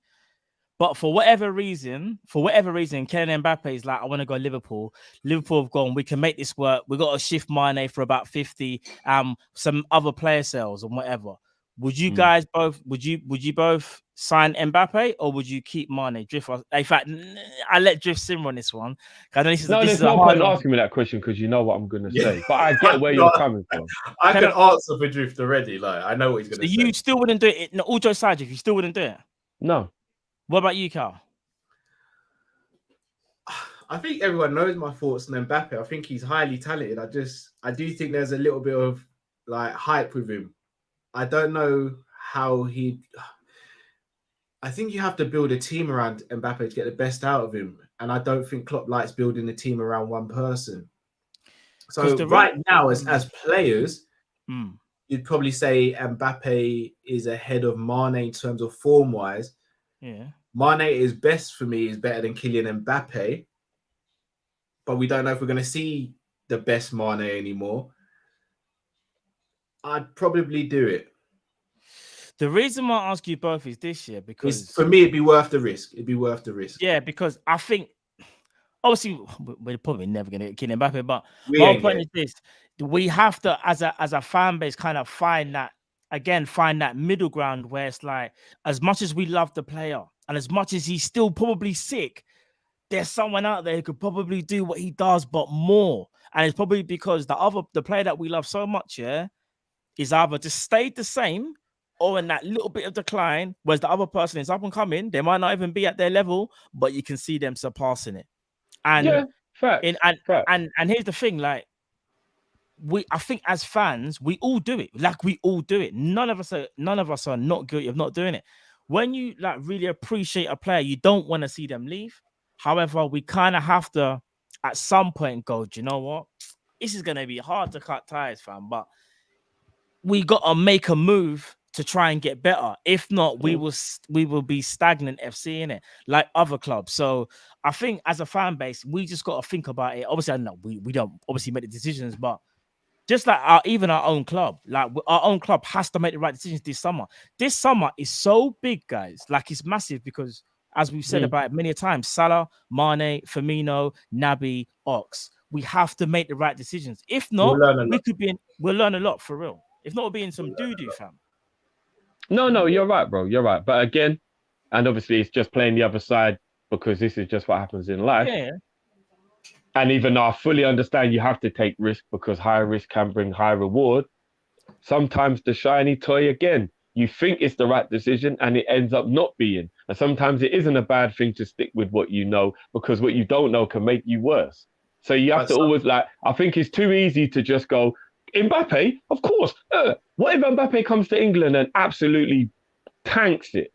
but for whatever reason, Kylian Mbappe is like, I want to go Liverpool. Liverpool have gone, we can make this work. We got to shift Mane for about 50, some other player sales and whatever. Would you guys both? Would you both sign Mbappe or would you keep Mane? Drift. In fact, I let Drift simmer on this one. I know there's no point asking me that question because you know what I'm going to say. But I get where you're coming from. I can answer for Drift already. Like I know what he's going to say. You still wouldn't do it. No, all jokes aside, Drift, you still wouldn't do it. No. What about you, Carl? I think everyone knows my thoughts on Mbappe. I think he's highly talented. I do think there's a little bit of like hype with him. I don't know how I think you have to build a team around Mbappe to get the best out of him. And I don't think Klopp likes building a team around one person. So right now, as players, you'd probably say Mbappe is ahead of Mane in terms of form-wise. Yeah. Mane is best for me, is better than Kylian Mbappe. But we don't know if we're going to see the best Mane anymore. I'd probably do it. The reason why I ask you both is this year because for me, it'd be worth the risk. Yeah, because I think obviously we're probably never going to get Kylian Mbappe, but my point is this: we have to, as a fan base, kind of find that middle ground where it's like, as much as we love the player and as much as he's still probably sick, there's someone out there who could probably do what he does, but more. And it's probably because the player that we love so much, is either just stayed the same or in that little bit of decline, whereas the other person is up and coming. They might not even be at their level, but you can see them surpassing it. And and here's the thing, like I think as fans, we all do it. Like we all do it. None of us are not guilty of not doing it. When you like really appreciate a player, you don't want to see them leave. However, we kind of have to at some point go, do you know what? This is gonna be hard to cut ties, fam, but we got to make a move to try and get better. If not, we will be stagnant FC in it, like other clubs. So I think as a fan base, we just got to think about it. Obviously, I know we don't obviously make the decisions, but just like even our own club, like our own club has to make the right decisions this summer. This summer is so big, guys. Like it's massive because, as we've said about it many times, Salah, Mane, Firmino, Naby, Ox. We have to make the right decisions. If not, we'll learn a lot for real. If not, we'll be in some doo-doo, fam. No, you're right, bro. You're right. But again, and obviously it's just playing the other side because this is just what happens in life. Yeah. And even though I fully understand you have to take risk because high risk can bring high reward, sometimes the shiny toy, again, you think it's the right decision and it ends up not being. And sometimes it isn't a bad thing to stick with what you know because what you don't know can make you worse. So you have to always I think it's too easy to just go, Mbappe, of course. What if Mbappe comes to England and absolutely tanks it?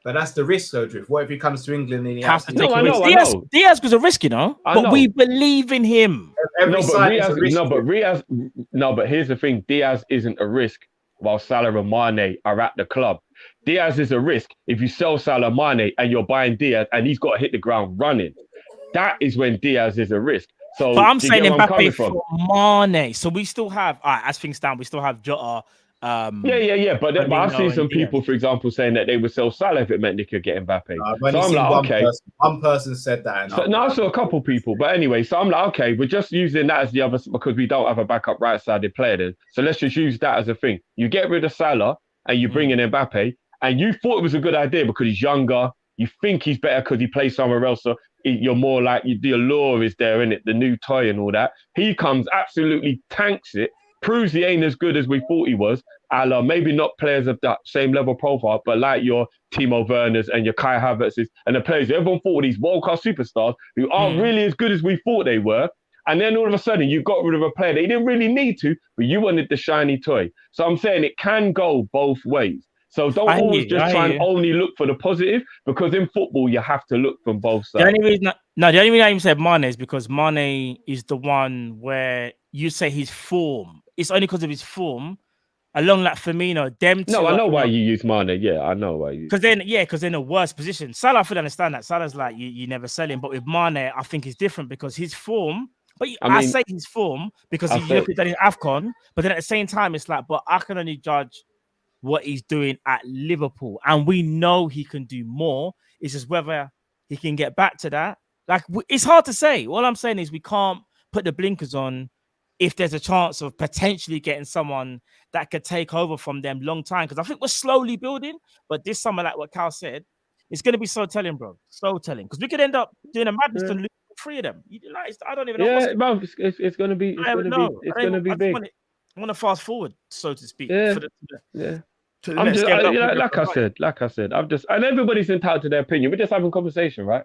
But that's the risk, though, Drift. What if he comes to England and he has to take I know. Diaz was a risk, you know. But we believe in him. But here's the thing: Diaz isn't a risk while Salah and Mane are at the club. Diaz is a risk if you sell Salah, Mane, and you're buying Diaz, and he's got to hit the ground running. That is when Diaz is a risk. So, but I'm saying Mbappe for Mane. So we still have, as things stand, we still have Jota. But I've seen some people, for example, saying that they would sell Salah if it meant they could get Mbappe. So I'm like, okay. One person said that. I saw a couple people. But anyway, so I'm like, okay, we're just using that as the other, because we don't have a backup right-sided player then. So let's just use that as a thing. You get rid of Salah and you bring in Mbappe, and you thought it was a good idea because he's younger. You think he's better because he plays somewhere else. So you're more like, the allure is there, innit? The new toy and all that. He comes, absolutely tanks it, proves he ain't as good as we thought he was. Maybe not players of that same level profile, but like your Timo Werners and your Kai Havertz's and the players everyone thought were these world-class superstars who aren't really as good as we thought they were. And then all of a sudden you got rid of a player that you didn't really need to, but you wanted the shiny toy. So I'm saying it can go both ways. So don't always just try and only look for the positive, because in football you have to look from both sides. The only reason I even said Mane is because Mane is the one where you say his form. It's only because of his form along like Firmino, them two. No, I know why you you use Mane. Yeah, I know why you. because they're in a worse position. Salah, I fully understand that. Salah's like you never sell him, but with Mane, I think it's different because his form. But I mean, say his form because I you say- look at that in AFCON, but then at the same time, it's like, but I can only judge what he's doing at Liverpool, and we know he can do more. It's just whether he can get back to that. Like it's hard to say. All I'm saying is we can't put the blinkers on if there's a chance of potentially getting someone that could take over from them long time. Because I think we're slowly building, but this summer, like what Cal said, it's going to be so telling, bro. So telling. Because we could end up doing a madness and lose 3 of them. I don't even know. Yeah, bro, it's gonna be big. I want to fast forward, so to speak. Yeah. For the I'm next just game. like I said, and everybody's entitled to their opinion. We're just having conversation, right?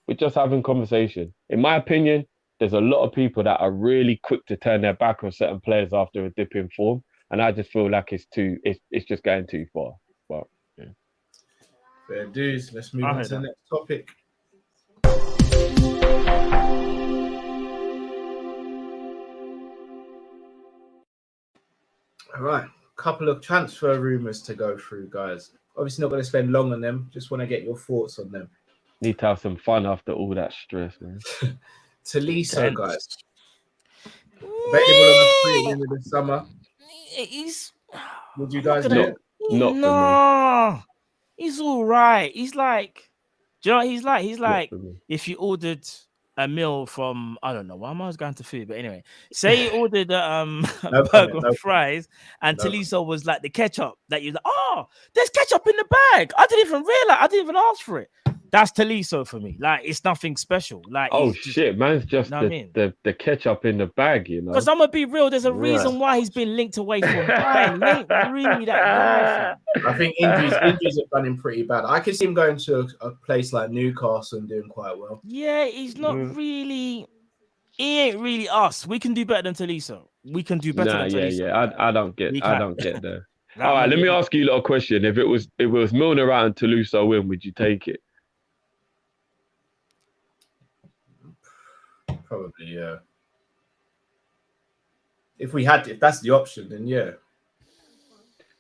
We're just having conversation. In my opinion, there's a lot of people that are really quick to turn their back on certain players after a dip in form, and I just feel like it's just going too far. But yeah. Fair dues. Let's move on to the next topic. All right, couple of transfer rumors to go through, guys. Obviously, not going to spend long on them. Just want to get your thoughts on them. Need to have some fun after all that stress, man. Tolisso, guys. Available on the free at the end of the summer. Would you guys do it? Not he's all right. He's like, do you know what he's like? He's like, for me. if you ordered a meal from, I don't know, why am I going to food? But anyway, say he ordered a burger and fries, and Tolisso was like the ketchup that you're like, oh, there's ketchup in the bag. I didn't even realize. I didn't even ask for it. That's Tolisso for me. Like, it's nothing special. Like, oh shit, man's just the ketchup in the bag, you know. Because I'm gonna be real, there's a reason why he's been linked away from Bayern. He ain't really that guy. I think injuries have done him pretty bad. I can see him going to a place like Newcastle and doing quite well. Yeah, he's not really. He ain't really us. We can do better than Tolisso. We can do better than Tolisso. Yeah. I don't get there. All right, let me ask you a little question. If it was Milner out and Tolisso in, would you take it? Probably, yeah. If that's the option, then yeah.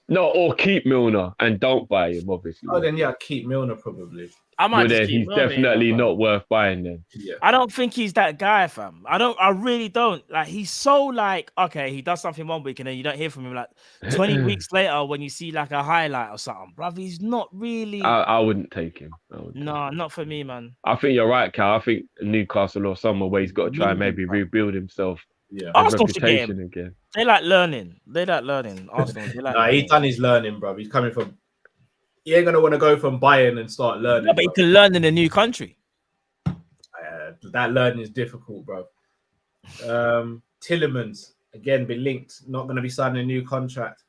No, or keep Milner and don't buy him, obviously. Oh, then yeah, keep Milner probably. I might just he's definitely not worth buying then. Yeah. I don't think he's that guy, fam. I really don't. Like, he's so like, okay, he does something one week and then you don't hear from him like 20 weeks later when you see like a highlight or something. Bruv, he's not really. I wouldn't take him. Not for me, man. I think you're right, Cal. I think Newcastle or somewhere where he's got to try and maybe rebuild himself. Yeah. Arsenal should get him again. They like learning. Arsenal. He's done his learning, bro. He's coming from. He ain't gonna want to go from Bayern and start learning. Yeah, but he can learn in a new country. That learning is difficult, bro. Tillemans again been linked. Not gonna be signing a new contract.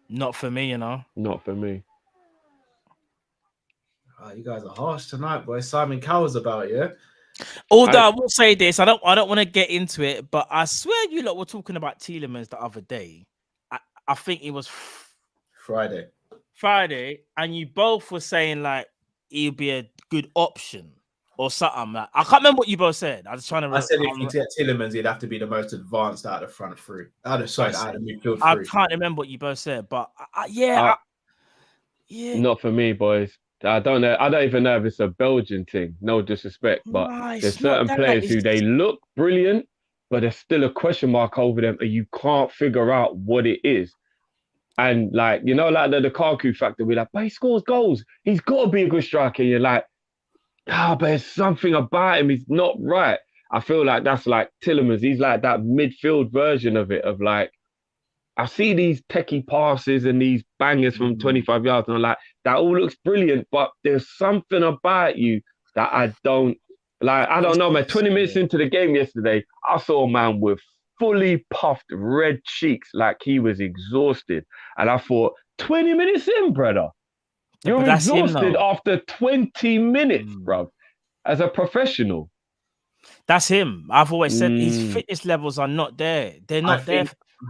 Not for me, you know. Not for me. Oh, you guys are harsh tonight, boy. Simon Cowell's about, yeah. Although I will say this, I don't want to get into it, but I swear you lot were talking about Tielemans the other day. I think it was Friday, and you both were saying like he'd be a good option or something. Like, I can't remember what you both said. I was trying to. I said if you get Tillemans, he'd have to be the most advanced out of the front three. Out of midfield three. I can't remember what you both said, but Not for me, boys. I don't know. I don't even know if it's a Belgian thing. No disrespect, but there's certain players who they look brilliant, but there's still a question mark over them, and you can't figure out what it is. And like, you know, like the Lukaku factor, we're like, but he scores goals. He's got to be a good striker. You're like, but there's something about him. He's not right. I feel like that's like Tillemans. He's like that midfield version of it, of like, I see these techie passes and these bangers from 25 yards, and I'm like, that all looks brilliant, but there's something about you that I don't like. I don't know, man. 20 minutes into the game yesterday, I saw a man with fully puffed red cheeks, like he was exhausted. And I thought, 20 minutes in, brother, you're exhausted after 20 minutes, bro, as a professional. That's him. I've always said his fitness levels are not there. They're not there.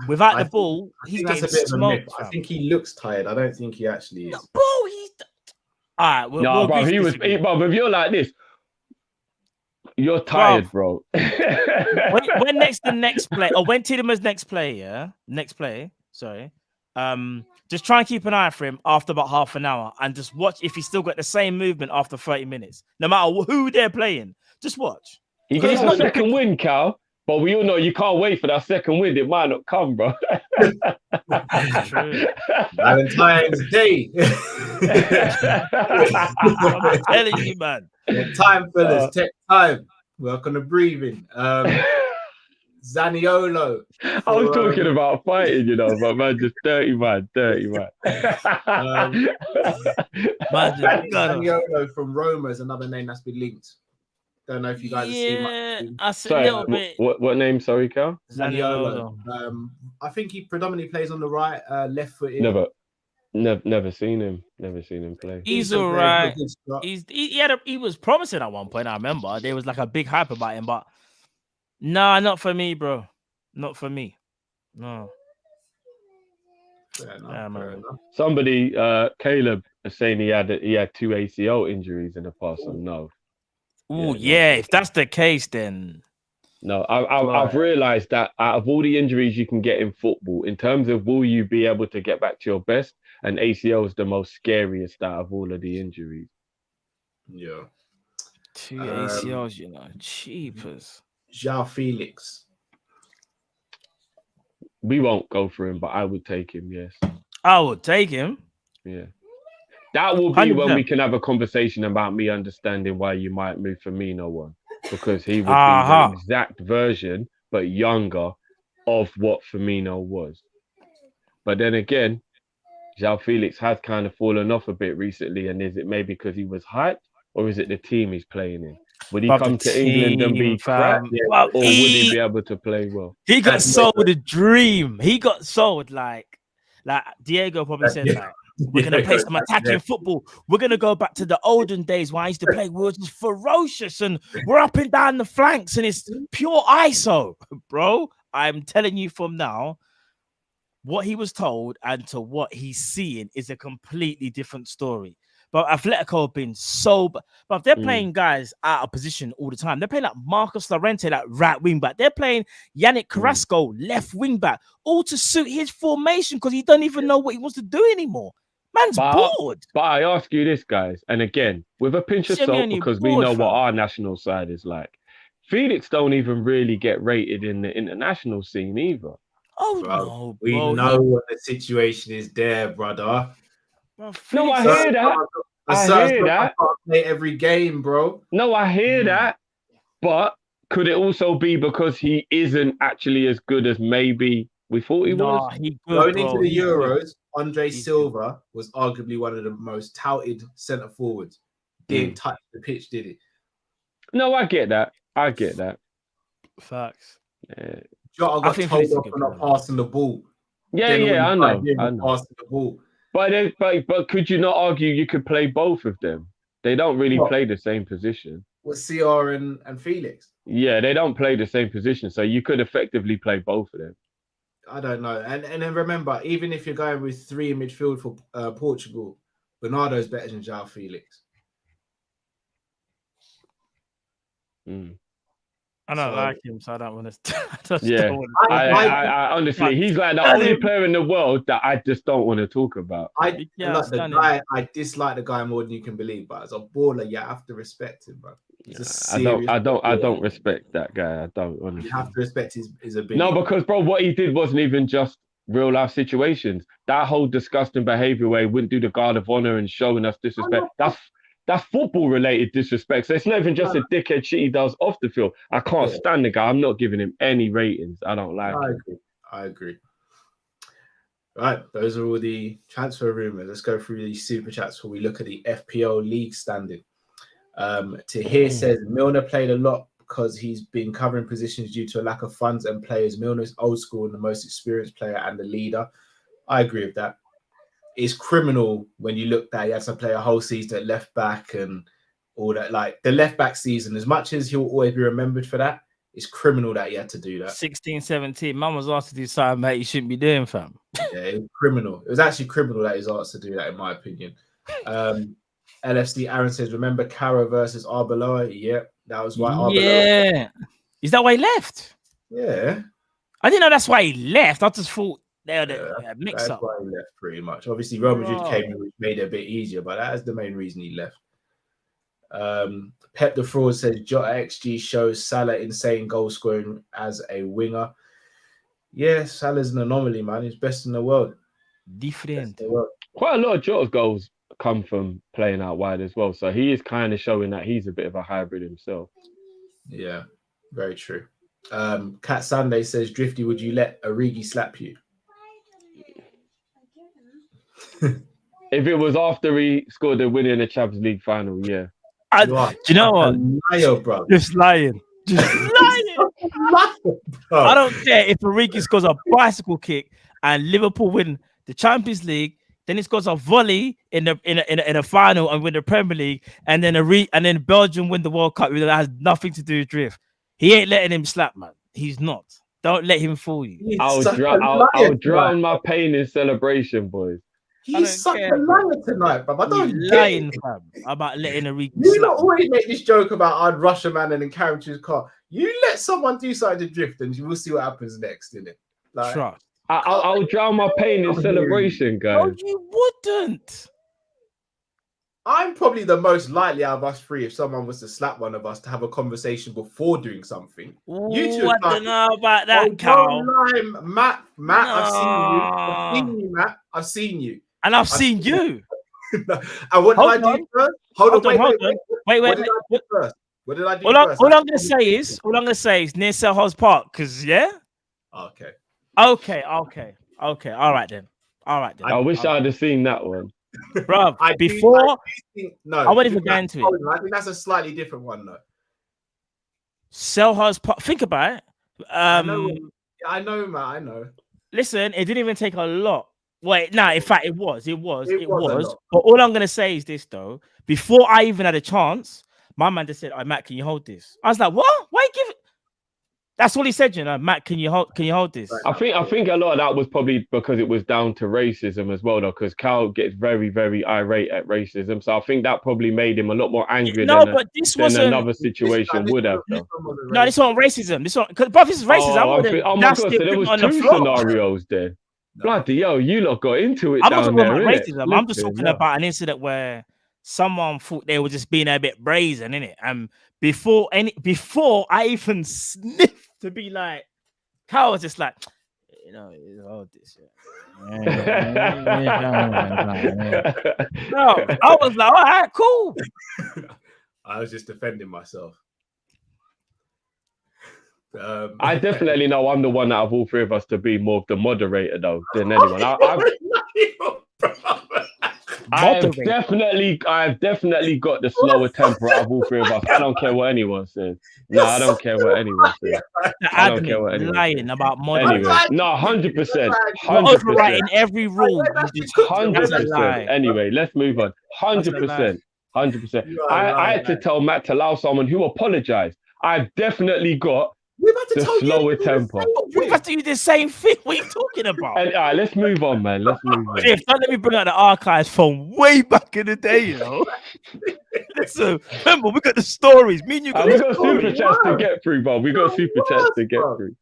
Without the ball, he's getting smoked. I think he looks tired. I don't think he actually is. Bro, he's all right. Bro, bro, if you're like this, You're tired, bro. when next the next play? Oh, when Tiedeman's next play, yeah, next play. Sorry. Just try and keep an eye for him after about half an hour, and just watch if he's still got the same movement after 30 minutes. No matter who they're playing, just watch. He gets a second win, Cal. But we all know you can't wait for that second win. It might not come, bro. True. Valentine's Day. I'm telling you, man. Time, fellas. Take time. Work on the breathing. Zaniolo. I was talking about fighting, but man, just dirty man. Zaniolo from Roma is another name that's been linked. Don't know if you guys have seen much. I see a little bit. What name? Sorry, Cal. Zaniolo. I think he predominantly plays on the right, left-footed. Never seen him. Never seen him play. He's all right. He was promising at one point. I remember there was like a big hype about him, but nah, not for me, bro. Not for me. No. Fair enough. Somebody, Caleb, is saying he had 2 ACL injuries in the past. So no. Oh yeah, if that's the case, then no. I've realised that out of all the injuries you can get in football, in terms of will you be able to get back to your best, and ACL is the most scariest out of all of the injuries. Yeah. 2 ACLs, cheapers. João Felix. We won't go for him, but I would take him. Yes, I would take him. Yeah. That will be 100%. When we can have a conversation about me understanding why you might move Firmino on, because he would be the exact version, but younger, of what Firmino was. But then again, João Felix has kind of fallen off a bit recently, and is it maybe because he was hyped, or is it the team he's playing in? Would he come to England and be crap, or would he be able to play well? He got sold a dream. He got sold like Diego probably said like. We're going to play some attacking football. We're going to go back to the olden days when I used to play. We were just ferocious and we're up and down the flanks and it's pure ISO. Bro, I'm telling you from now, what he was told and to what he's seeing is a completely different story. But Atletico have been so... But they're playing guys out of position all the time. They're playing like Marcos Llorente, like right wing back. They're playing Yannick Carrasco, left wing back, all to suit his formation because he don't even know what he wants to do anymore. Man's bored. But I ask you this, guys, and again, with a pinch of salt, because we know what our national side is like. Felix don't even really get rated in the international scene either. Oh, bro, no, we know what the situation is there, brother. Bro, no, I hear that. I hear that. Play every game, bro. No, I hear that. But could it also be because he isn't actually as good as maybe we thought he was? Going into the Euros, Andre Silva was arguably one of the most touted centre forwards. Didn't touch the pitch, did he? No, I get that. Facts. Yeah. Jota got told off for not passing the ball. Yeah, I know. Passing the ball. But could you not argue you could play both of them? They don't really play the same position. With CR and Felix? Yeah, they don't play the same position. So you could effectively play both of them. I don't know. And then remember, even if you're going with 3 in midfield for Portugal, Bernardo's better than João Felix. I don't like him, so I don't want to. I honestly, he's like the only player in the world that I just don't want to talk about. I dislike the guy more than you can believe, but as a baller, you have to respect him, bro. I don't respect that guy. I don't honestly. You have to respect his ability. No, because bro, what he did wasn't even just real life situations. That whole disgusting behavior where he wouldn't do the guard of honor and showing us disrespect. That's football related disrespect. So it's not even just a dickhead shit he does off the field. I can't stand the guy. I'm not giving him any ratings. I don't like him. I agree. Right, those are all the transfer rumors. Let's go through these super chats before we look at the FPL league standing. Tahir says Milner played a lot because he's been covering positions due to a lack of funds and players. Milner's old school and the most experienced player and the leader. I agree with that. It's criminal when you look that he had to play a whole season at left back and all that. Like the left back season, as much as he'll always be remembered for that, it's criminal that he had to do that. 16, 17. Man was asked to do something that he shouldn't be doing, fam. Yeah, it was criminal. It was actually criminal that he was asked to do that, in my opinion. LFC Aaron says, remember Cara versus Arbeloa? Yep, that was why Arbeloa. Yeah. Is that why he left? Yeah. I didn't know that's why he left. I just thought they had a mix That's up. why he left pretty much. Obviously, Real Madrid came in, which made it a bit easier, but that is the main reason he left. Pep the Fraud says Jota XG shows Salah insane goal scoring as a winger. Yeah, Salah's an anomaly, man. He's best in the world. Different. Quite a lot of Jota's goals come from playing out wide as well. So he is kind of showing that he's a bit of a hybrid himself. Yeah, very true. Kat Sunday says, Drifty, would you let Origi slap you? If it was after he scored a winner in the Champions League final, yeah. Do you know what? Liar, bro. Just lying. Just lying. I don't care if Origi scores a bicycle kick and Liverpool win the Champions League, then he scores a volley in the final and win the Premier League, and then Belgium win the World Cup. That has nothing to do with Drift. He ain't letting him slap, man. He's not. Don't let him fool you. I'll drown my pain in celebration, boys. He's such a liar tonight, bro. I don't lying, fam, about letting Origi. You not always make this joke about I'd rush a man and then carry him to his car. You let someone do something to Drift, and you will see what happens next, innit? Like, trust. I'll drown my pain in celebration, guys. No, you wouldn't. I'm probably the most likely out of us three if someone was to slap one of us to have a conversation before doing something. You two I don't know about that, Carl. Matt, no. I've seen you, Matt. I've seen you. And I've seen you. And what did I do first? Hold on. Wait. What did I do first? All I'm gonna say is near Selhurst Park, because Okay. All right then. I wish I'd have seen that one. Bro, I won't even go into it. I think that's a slightly different one, though. Selhurst Park. Think about it. I know, man. I know. Listen, it didn't even take a lot. Wait, no, in fact, it was. But all I'm gonna say is this, though. Before I even had a chance, my man just said, "Oh, Matt, can you hold this?" I was like, "What? Why give it?" That's all he said, Matt, can you hold this? I think a lot of that was probably because it was down to racism as well, though, because Cal gets very, very irate at racism. So I think that probably made him a lot more angry than another situation would have. No, this wasn't racism. This is racism. Oh my god, so there was two scenarios there. Bloody hell, you lot got into it. I'm not talking about racism. I'm just talking about an incident where someone thought they were just being a bit brazen, innit? And before I even sniffed to be like, Kyle was just like, hold this. No, I was like, all right, cool. I was just defending myself. I definitely know I'm the one out of all three of us to be more of the moderator, though, than anyone. I've definitely got the slower temper out of all three of us. I don't care what anyone says. No, I don't care what anyone says. I don't care what anyone lying about moderating. Anyway, no, 100%. Overwriting every rule. 100%. Anyway, let's move on. 100%. I had to tell Matt to allow someone who apologized. I've definitely got the slower temper. We have to do the same thing. What are you talking about? And, all right, let's move on, man. Let's move on. Jeff, don't let me bring out the archives from way back in the day, Listen, remember, we got the stories. Me and you got we got super chats to get through, bro. We got super chats to get through.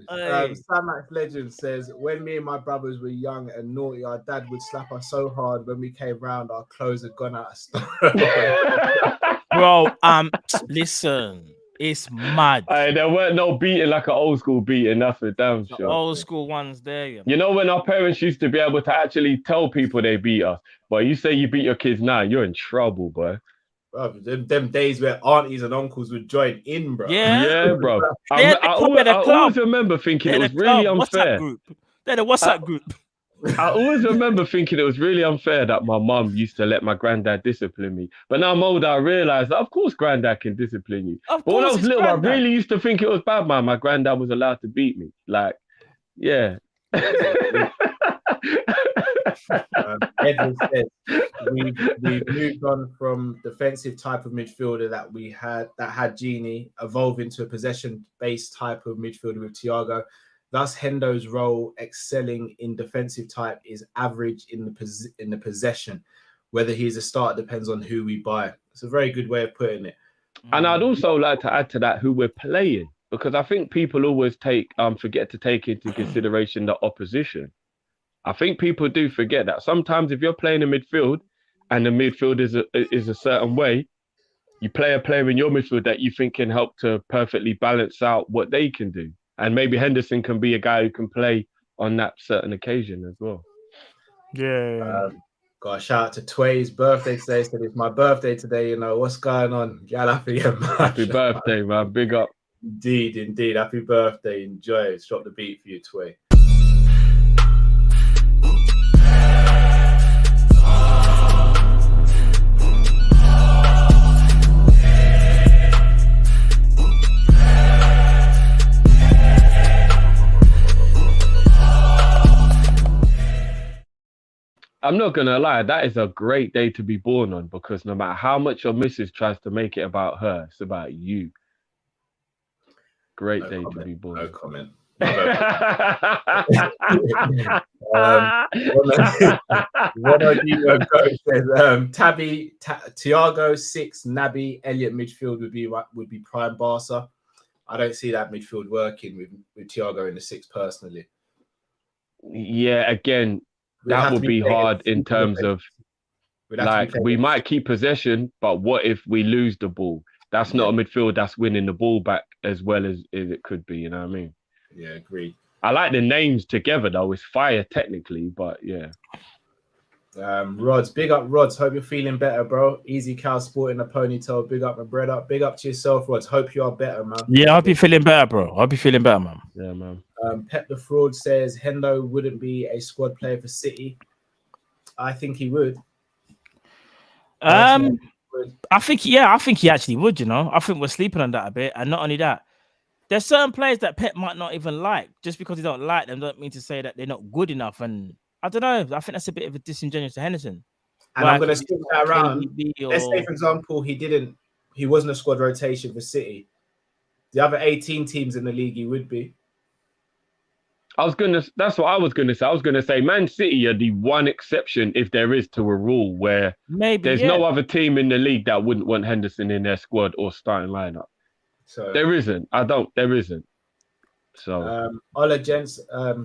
Samax Legend says, when me and my brothers were young and naughty, our dad would slap us so hard when we came round, our clothes had gone out of style. Bro, listen, it's mad. There weren't no beating like an old school beating, that's for damn sure. Old school ones there. You know when our parents used to be able to actually tell people they beat us, but you say you beat your kids now, you're in trouble, boy. Bro, them days where aunties and uncles would join in, bro. Yeah, bro. I always remember thinking it was really unfair. They're the WhatsApp group. I always remember thinking it was really unfair that my mum used to let my granddad discipline me. But now I'm older, I realise that of course granddad can discipline you. But when I was little, I really used to think it was bad, man. My granddad was allowed to beat me. Like, yeah. Edward says we've moved on from defensive type of midfielder that had Genie evolve into a possession-based type of midfielder with Thiago. Thus, Hendo's role excelling in defensive type is average in the possession. Whether he's a start depends on who we buy. It's a very good way of putting it. And I'd also like to add to that who we're playing, because I think people always forget to take into consideration the opposition. I think people do forget that sometimes if you're playing a midfield and the midfield is a certain way, you play a player in your midfield that you think can help to perfectly balance out what they can do. And maybe Henderson can be a guy who can play on that certain occasion as well. Yeah. Got a shout out to Tway's birthday today. Said it's my birthday today. You know what's going on? Happy birthday, man! Big up. Indeed. Happy birthday. Enjoy it. Let's drop the beat for you, Tway. I'm not going to lie, that is a great day to be born on, because no matter how much your missus tries to make it about her, it's about you. Great day to be born. No comment. Thiago 6, Naby, Elliott midfield would be prime Barca. I don't see that midfield working with Thiago in the 6 personally. Yeah, again, that would be hard in terms of, like, we might keep possession, but what if we lose the ball? That's not a midfield that's winning the ball back as well as it could be, you know what I mean? Yeah, agreed. I like the names together, though. It's fire technically, but yeah. Rods, big up, Rods. Hope you're feeling better, bro. Easy cow sporting a ponytail. Big up, my brother. Big up to yourself, Rods. Hope you are better, man. Yeah, I'll be feeling better, bro. I'll be feeling better, man. Yeah, man. Pep the Fraud says Hendo wouldn't be a squad player for City. I think he would. I think he actually would, you know. I think we're sleeping on that a bit. And not only that, there's certain players that Pep might not even like. Just because he don't like them, don't mean to say that they're not good enough. And I don't know. I think that's a bit of a disingenuous to Henderson. And like, I'm going to spin that around. Let's say, for example, he wasn't a squad rotation for City. The other 18 teams in the league, he would be. That's what I was gonna say. I was gonna say Man City are the one exception, if there is, to a rule where there's no other team in the league that wouldn't want Henderson in their squad or starting lineup. So there isn't. There isn't. So Ola Gents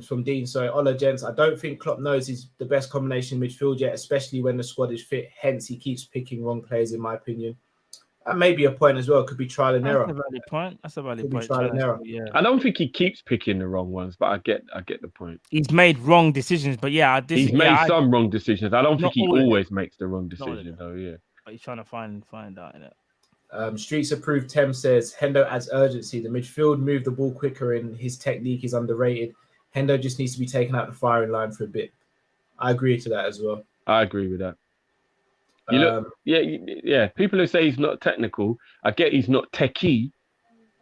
from Dean. Sorry, Ola Gents. I don't think Klopp knows he's the best combination midfield yet, especially when the squad is fit. Hence, he keeps picking wrong players, in my opinion. That may be a point as well. Could be trial and error. That's a valid point. Trial and error. Yeah. I don't think he keeps picking the wrong ones, but I get the point. He's made wrong decisions, but yeah, he's made some wrong decisions. I don't think he always makes the wrong decision, though. Yeah, but he's trying to find out in it. Streets Approved Tem says Hendo adds urgency. The midfield move the ball quicker, and his technique is underrated. Hendo just needs to be taken out the firing line for a bit. I agree to that as well. I agree with that. You look, yeah. People who say he's not technical, I get he's not techie,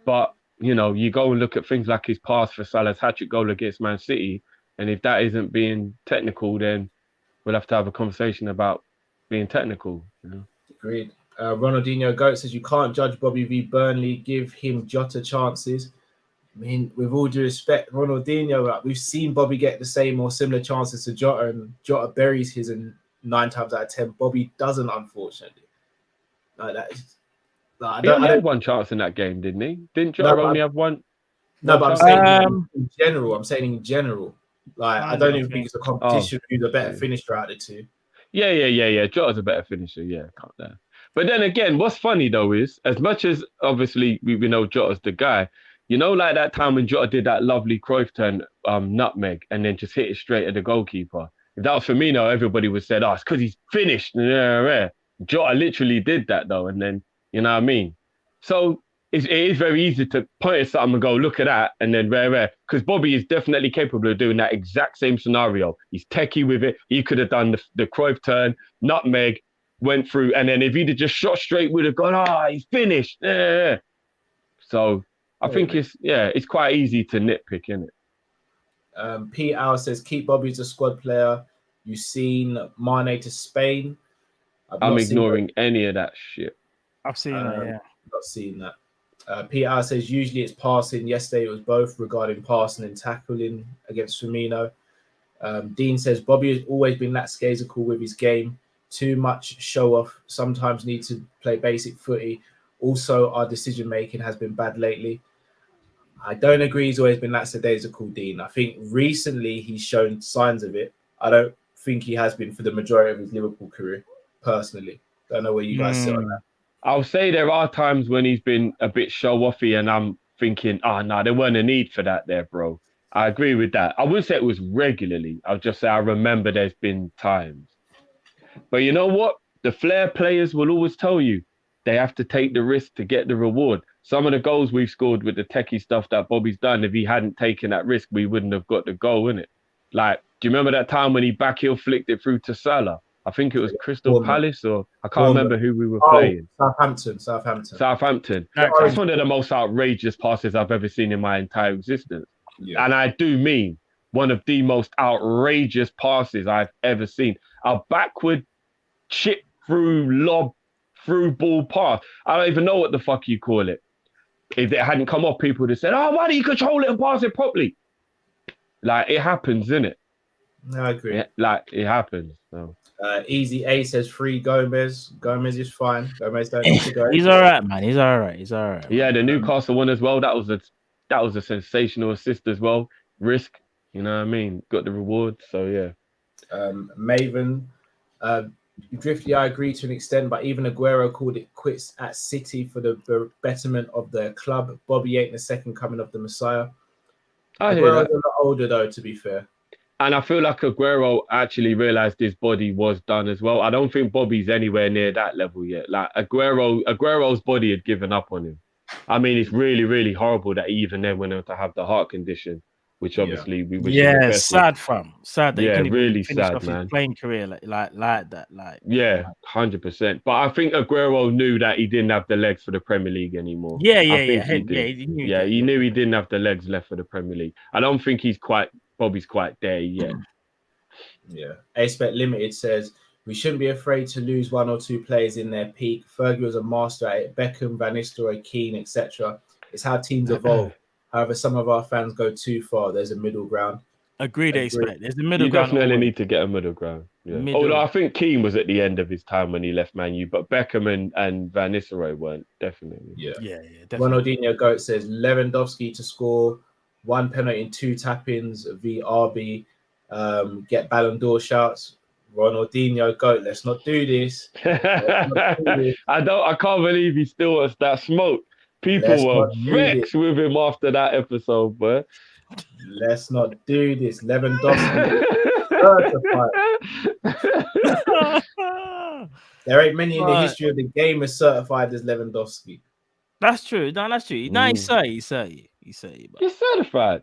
but you know, you go and look at things like his pass for Salah's hat-trick goal against Man City, and if that isn't being technical, then we'll have to have a conversation about being technical. You know? Agreed. Ronaldinho Goat says you can't judge Bobby v Burnley. Give him Jota chances. I mean, with all due respect, Ronaldinho, we've seen Bobby get the same or similar chances to Jota, and Jota buries his and 9 times out of 10, Bobby doesn't, unfortunately. Like that. He only had one chance in that game, didn't he? Didn't Jota only have one? No, but I'm saying in general. Like, I don't even think it's a competition who's a better finisher out of the two. Yeah. Jota's a better finisher. Yeah, can't there. But then again, what's funny though is, as much as obviously we know Jota's the guy, you know, like that time when Jota did that lovely Cruyff turn nutmeg and then just hit it straight at the goalkeeper. If that was Firmino, everybody would have said, it's because he's finished. Yeah. Jota literally did that, though. And then, you know what I mean? So it is very easy to point at something and go, look at that. And then rare. Because Bobby is definitely capable of doing that exact same scenario. He's techie with it. He could have done the Cruyff turn, nutmeg, went through. And then if he'd have just shot straight, would have gone, he's finished. Yeah. So I think it's quite easy to nitpick, isn't it? Pete Hour says keep Bobby as a squad player. You've seen Mane to Spain. I'm ignoring any of that shit. I've seen that. Yeah, not seen that. Peter says usually it's passing. Yesterday it was both regarding passing and tackling against Firmino. Dean says Bobby has always been lackadaisical with his game. Too much show off. Sometimes need to play basic footy. Also, our decision making has been bad lately. I don't agree. He's always been lackadaisical, Dean. I think recently he's shown signs of it. I don't think he has been for the majority of his Liverpool career. Personally, don't know where you guys sit on that. I'll say there are times when he's been a bit show-offy, and I'm thinking, no, there weren't a need for that there, bro. I agree with that. I wouldn't say it was regularly. I'll just say I remember there's been times. But you know what? The flair players will always tell you they have to take the risk to get the reward. Some of the goals we've scored with the techie stuff that Bobby's done, if he hadn't taken that risk, we wouldn't have got the goal, innit? Like, do you remember that time when he backheel flicked it through to Salah? I think it was Crystal Palace, or I can't remember who we were playing. Southampton. That's one of the most outrageous passes I've ever seen in my entire existence. Yeah. And I do mean one of the most outrageous passes I've ever seen. A backward chip through lob through ball pass. I don't even know what the fuck you call it. If it hadn't come off, people would have said, why don't you control it and pass it properly? Like, it happens, innit? No, I agree. It happens. So. Easy A says free Gomez. Gomez is fine. Gomez don't need to go. He's all right, man. He's all right. Yeah, the Newcastle one as well. That was a sensational assist as well. Risk, you know what I mean? Got the reward. So yeah. Maven, Drifty, I agree to an extent, but even Aguero called it quits at City for the betterment of their club. Bobby ain't the second coming of the Messiah. Aguero's a lot older though, to be fair. And I feel like Aguero actually realised his body was done as well. I don't think Bobby's anywhere near that level yet. Like Aguero's body had given up on him. I mean, it's really, really horrible that he even then went on to have the heart condition, which obviously we wish. Yeah, sad fam. Sad that yeah, he really finish sad, off man. His playing career like that. Yeah, 100%. But I think Aguero knew that he didn't have the legs for the Premier League anymore. Yeah. He knew he didn't have the legs left for the Premier League. I don't think Bobby's quite there yet. Yeah. Aspect Limited says we shouldn't be afraid to lose one or two players in their peak. Fergie was a master at it. Beckham, Van Nistelrooy, Keane, etc. It's how teams evolve. However, some of our fans go too far. There's a middle ground. Agreed, Aspect. There's a middle ground. You definitely need to get a middle ground. Yeah. Although I think Keane was at the end of his time when he left Man U, but Beckham and Van Nistelrooy weren't, definitely. Yeah, definitely. Ronaldinho Goat says Lewandowski to score 1 penalty in 2 tap-ins via RB, get Ballon d'Or shouts. Ronaldinho Goat, let's not do this. I can't believe he still wants that smoke. People were vexed with him after that episode, but let's not do this. Lewandowski. There ain't many in the history of the game as certified as Lewandowski. That's true. No, that's true. No, he's certified. He's certified.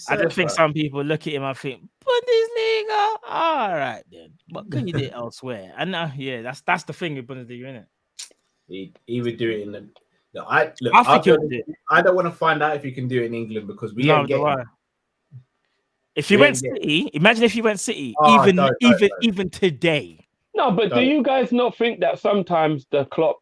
I just think some people look at him and think, Bundesliga, all right then. But can you do it elsewhere? And that's the thing with Bundesliga, isn't it? He would do it in the. I don't want to find out if you can do it in England because we ain't getting. If you went City, imagine if you went City, even today. No, but do you guys not think that sometimes the Klopp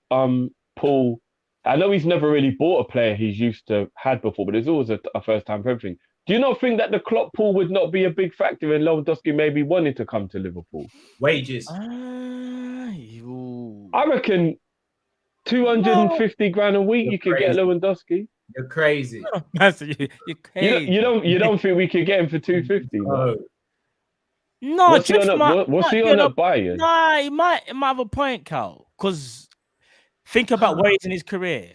pool? I know he's never really bought a player he's used to had before, but there's always a first time for everything. Do you not think that the Klopp pool would not be a big factor in Lewandowski maybe wanting to come to Liverpool? Wages. I reckon 250 grand a week you could get Lewandowski. You're crazy. You're crazy. You don't think we could get him for 250? No. What's he on at Bayern? Nah, he might have a point, Cal. Because think about wages in his career.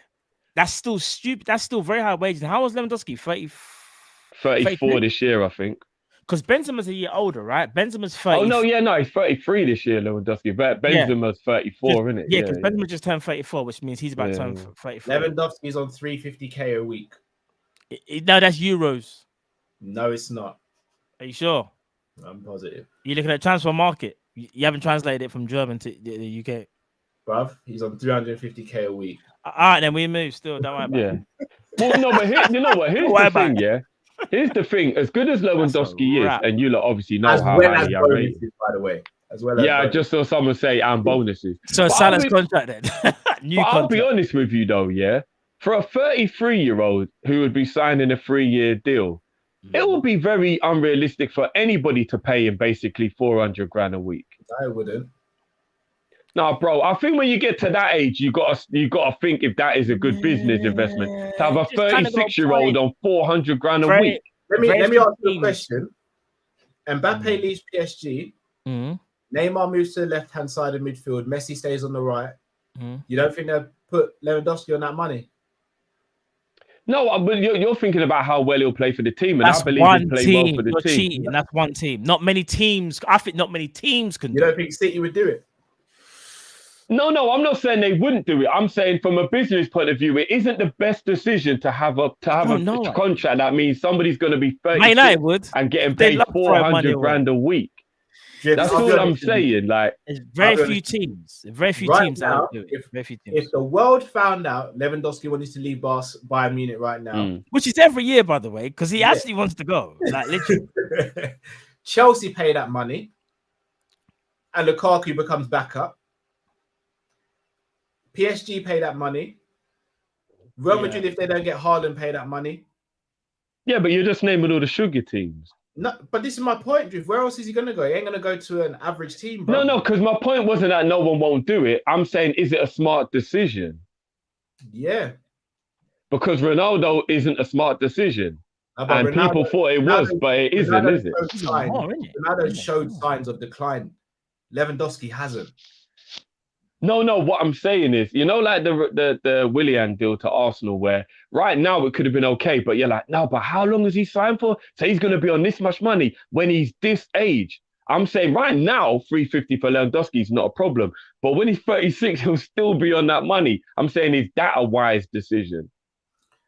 That's still stupid. That's still very high wages. How was Lewandowski? 34 this year, I think. Because Benzema's a year older, right? Benzema's 30. Oh, no, he's 33 this year, Lewandowski. But Benzema's 34, isn't it? Yeah, because Benzema just turned 34, which means he's about to turn 34. Lewandowski's on 350k a week. No, that's euros. No, it's not. Are you sure? I'm positive. You're looking at transfer market. You haven't translated it from German to the UK. Bruv, he's on 350k a week. All right, then we move still. Don't worry about it. Well, no, but you know what? Here's the thing, yeah? Here's the thing. As good as Lewandowski is, and you lot obviously know how highly I rate him. By the way. As well as I just saw someone say and bonuses. So Salah's contract then. I'll be honest with you though, yeah. For a 33-year-old who would be signing a 3-year deal, it would be very unrealistic for anybody to pay him basically 400 grand a week. I wouldn't. No, bro. I think when you get to that age, you gotta think if that is a good business investment to have a 36-year-old on 400 grand a week. Let me ask you a question. Mbappé leaves PSG. Neymar moves to the left-hand side of midfield. Messi stays on the right. You don't think they'll put Lewandowski on that money? No, but you're thinking about how well he'll play for the team, and That's I believe he'll play well for the team. Cheating. That's one team. Not many teams. I think not many teams can. You don't think City would do it? No, I'm not saying they wouldn't do it. I'm saying from a business point of view, it isn't the best decision to have a contract that means somebody's going to be 30 and getting paid 400 grand a week. Yeah, that's all I'm saying. Like, there's very few teams. Very few teams that do it. Very few teams. If the world found out Lewandowski wanted to leave Bayern Munich right now, which is every year, by the way, because he actually wants to go. Like literally, Chelsea pay that money, and Lukaku becomes backup. PSG pay that money. Real Madrid, if they don't get Haaland, pay that money. Yeah, but you're just naming all the sugar teams. No, but this is my point, Drift. Where else is he going to go? He ain't going to go to an average team, bro. No, because my point wasn't that no one won't do it. I'm saying, is it a smart decision? Yeah. Because Ronaldo isn't a smart decision. And people thought it was, but it isn't, is it? Ronaldo showed signs of decline. Lewandowski hasn't. No, what I'm saying is, you know, like the Willian deal to Arsenal, where right now it could have been okay, but you're like, no, but how long has he signed for? So he's going to be on this much money when he's this age. I'm saying right now, 350 for Lewandowski is not a problem. But when he's 36, he'll still be on that money. I'm saying, is that a wise decision?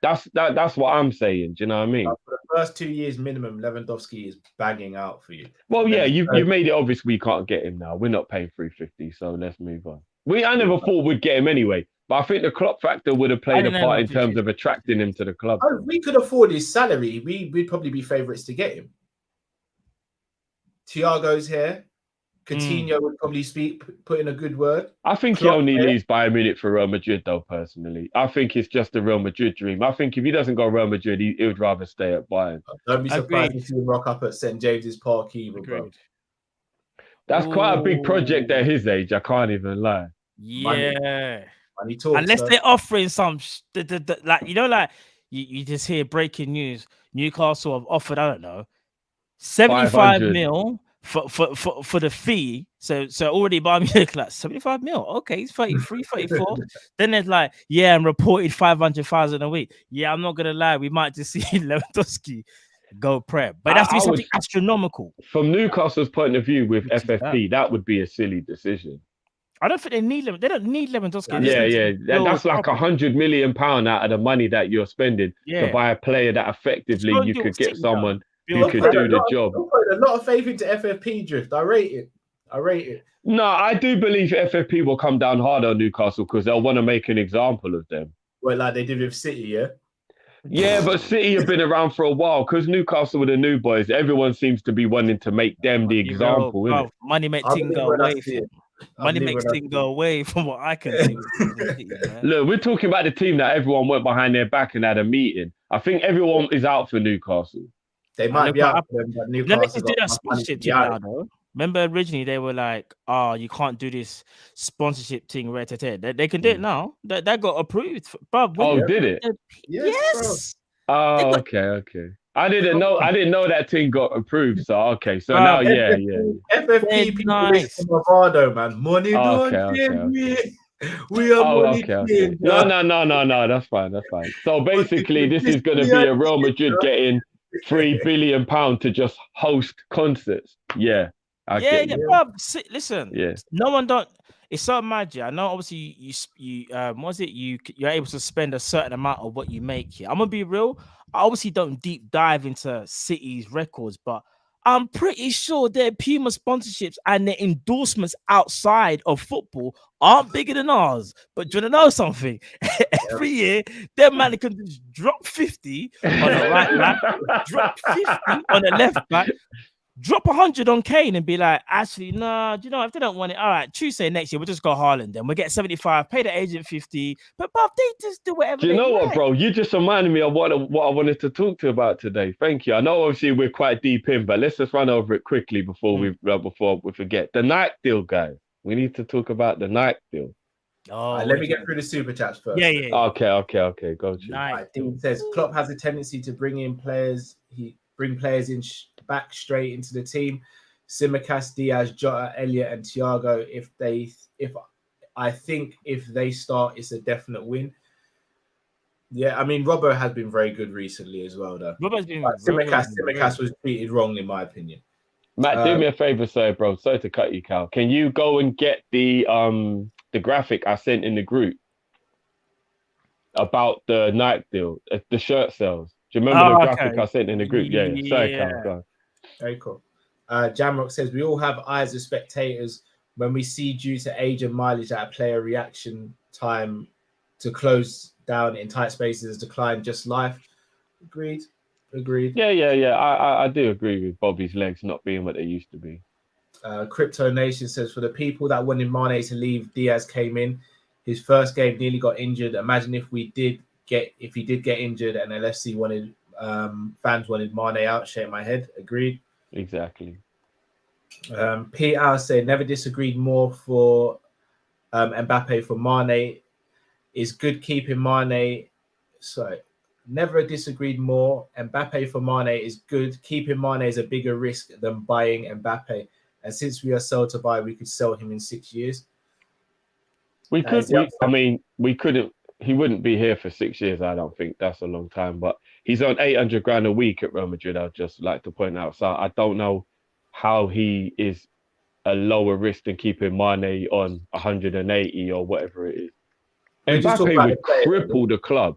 That's what I'm saying. Do you know what I mean? For the first 2 years minimum, Lewandowski is bagging out for you. Well, yeah, you've made it obvious we can't get him now. We're not paying 350, so let's move on. I never thought we'd get him anyway, but I think the Klopp factor would have played a part in terms of attracting him to the club. Oh, if we could afford his salary, we'd probably be favourites to get him. Thiago's here. Coutinho would probably put in a good word. I think Klopp he only leaves Bayern Munich for Real Madrid, though, personally. I think it's just a Real Madrid dream. I think if he doesn't go Real Madrid, he would rather stay at Bayern. Don't be surprised to see him rock up at St. James's Park either, bro. That's quite a big project at his age. I can't even lie. Yeah. Money talks, unless they're offering some, like, you know, like you just hear breaking news. Newcastle have offered, I don't know, 75 mil for the fee. So already Bayern Munich like 75 mil. Okay, he's 33, 34. Then there's like, yeah, and reported 500,000 a week. Yeah, I'm not gonna lie, we might just see Lewandowski go prep, but it has to be something astronomical. From Newcastle's point of view, with FFP, that would be a silly decision. I don't think they need them. They don't need Lewandowski. Yeah. That's like £100 million out of the money that you're spending to buy a player that effectively you could get someone who could do the job. I put a lot of faith into FFP, Drift. I rate it. No, I do believe FFP will come down hard on Newcastle because they'll want to make an example of them. Well, like they did with City, yeah? Yeah, but City have been around for a while because Newcastle were the new boys. Everyone seems to be wanting to make them the example. Bro, money makes things go away. Money makes things go away from what I can see. Look, we're talking about the team that everyone went behind their back and had a meeting. I think everyone is out for Newcastle. They might be out for them, but Newcastle. Let me just do that sponsorship thing now, though. Remember originally they were like, "Oh, you can't do this sponsorship thing." They can do it now. That got approved, bro. Did it? Yes. Oh, okay. I didn't know that thing got approved. So okay, so now FFP people nice. Bravado, man. Money don't get me. We are money. Okay. No. That's fine. So basically, this is going to be a Real Madrid getting £3 billion to just host concerts. Yeah. Bro. Listen. Yeah. No one don't. It's so magic. I know. Obviously, you're able to spend a certain amount of what you make here. I'm gonna be real. I obviously don't deep dive into City's records, but I'm pretty sure their Puma sponsorships and their endorsements outside of football aren't bigger than ours. But do you want to know something? Every year, their man can just drop 50 on the right back, drop 50 on the left back. drop 100 on Kane and be like, actually, no, do you know, if they don't want it, all right, Tuesday next year, we'll just go Haaland then. We'll get 75, pay the agent 50. But they just do whatever Do you they know what, like. bro? You just reminded me of what I wanted to talk to you about today. Thank you. I know obviously we're quite deep in, but let's just run over it quickly before we forget. The Nike deal, guys. We need to talk about the Nike deal. Oh, Let me get through the super chats first. Yeah. Okay. Go to. Nice. He says Klopp has a tendency to bring players in back straight into the team. Simicast, Diaz, Jota, Elliott, and Thiago. If they start, it's a definite win. Yeah, I mean Robbo has been very good recently as well, though. Robbo's been Simicast was treated wrong in my opinion. Matt, do me a favor, sorry, bro. Sorry to cut you, Cal. Can you go and get the graphic I sent in the group about the Nike deal, the shirt sales? Do you remember the graphic I sent in the group? Yeah. Sorry, Cal. Go. Very cool. Jamrock says we all have eyes as spectators when we see due to age and mileage that a player reaction time to close down in tight spaces has declined. Just life. Agreed. Yeah. I do agree with Bobby's legs not being what they used to be. Crypto Nation says for the people that wanted Mane to leave, Diaz came in. His first game nearly got injured. Imagine if he did get injured and LFC wanted fans wanted Mane out. Shake my head. Agreed. Exactly. PR said never disagreed more for Mbappé for Mane. Is good keeping Mane. Sorry. Never disagreed more. Mbappé for Mane is good. Keeping Mane is a bigger risk than buying Mbappé. And since we are sold to buy, we could sell him in 6 years. We couldn't. He wouldn't be here for 6 years. I don't think that's a long time. But he's on 800 grand a week at Real Madrid. I'd just like to point out. So I don't know how he is a lower risk than keeping Mane on 180 or whatever it is. Mbappé would cripple the club.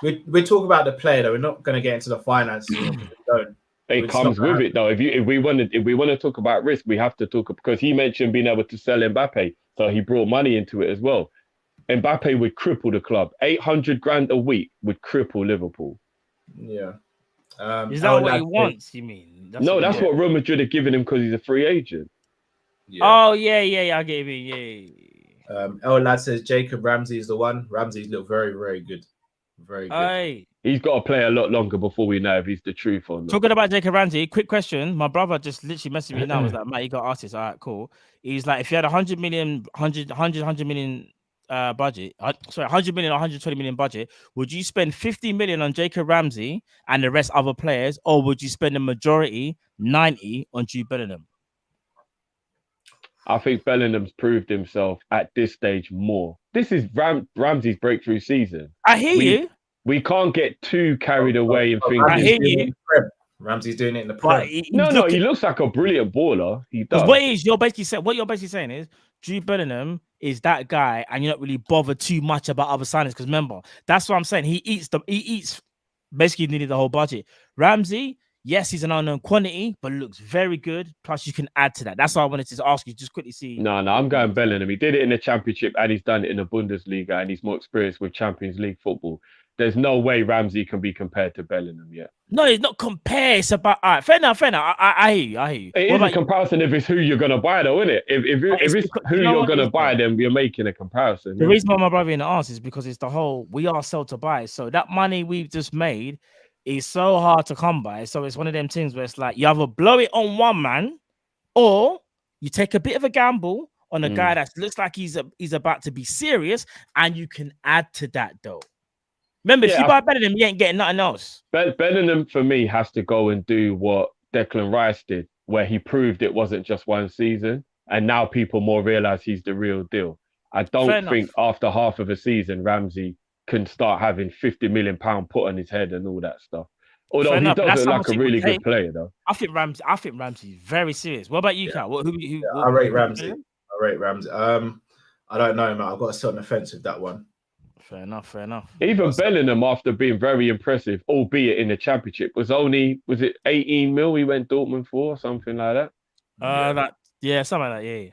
We're talking about the player, though. We're not going to get into the finances. It comes with it, though. If we want to talk about risk, we have to talk, because he mentioned being able to sell Mbappé, so he brought money into it as well. Mbappé would cripple the club. 800 grand a week would cripple Liverpool. Yeah. Is that what he wants? You mean? That's what Real Madrid are giving him because he's a free agent. Yeah. Oh yeah. I get it. Yeah. El Lad says Jacob Ramsey is the one. Ramsey's look very, very good. Very good. Aye. He's got to play a lot longer before we know if he's the truth or not. Talking about Jacob Ramsey, quick question. My brother just literally messaged me now. Was like, Matt, you got artists. All right, cool. He's like, if you had 100 million budget, 100 million or 120 million budget, would you spend 50 million on Jacob Ramsey and the rest other players, or would you spend the majority, 90, on Jude Bellingham? I think Bellingham's proved himself at this stage more. This is Ramsey's breakthrough season. I hear you. We can't get too carried away and think. I hear you. Ramsey's doing it in the Prem. No, he looks like a brilliant baller. He does. What you're basically saying is Jude Bellingham is that guy, and you're not really bothered too much about other signings. Because remember, that's what I'm saying. He eats basically nearly the whole budget. Ramsey, yes, he's an unknown quantity, but looks very good. Plus, you can add to that. That's why I wanted to ask you. Just quickly see. No, I'm going Bellingham. He did it in the Championship, and he's done it in the Bundesliga, and he's more experienced with Champions League football. There's no way Ramsey can be compared to Bellingham yet. No, it's not compared. It's about all right. Fair enough. I hear you. It is a comparison if it's who you're gonna buy, though, isn't it? If it's who you're gonna buy, then we're making a comparison. The reason why my brother in the answer is because it's the whole we are sold to buy. So that money we've just made is so hard to come by. So it's one of them things where it's like you either blow it on one man, or you take a bit of a gamble on a guy that looks like he's about to be serious, and you can add to that though. Remember, if you buy Bellingham, you ain't getting nothing else. Bellingham, for me, has to go and do what Declan Rice did, where he proved it wasn't just one season, and now people more realize he's the real deal. I don't think after half of a season, Ramsey can start having £50 million put on his head and all that stuff. Although he does look like a really good player, though. I think Ramsey's very serious. What about you, Cal? I rate Ramsey. I don't know, man. I've got to sit on the fence with that one. Fair enough. Even Bellingham, after being very impressive, albeit in the Championship, was it 18 mil he went Dortmund for, or something like that? Something like that, yeah.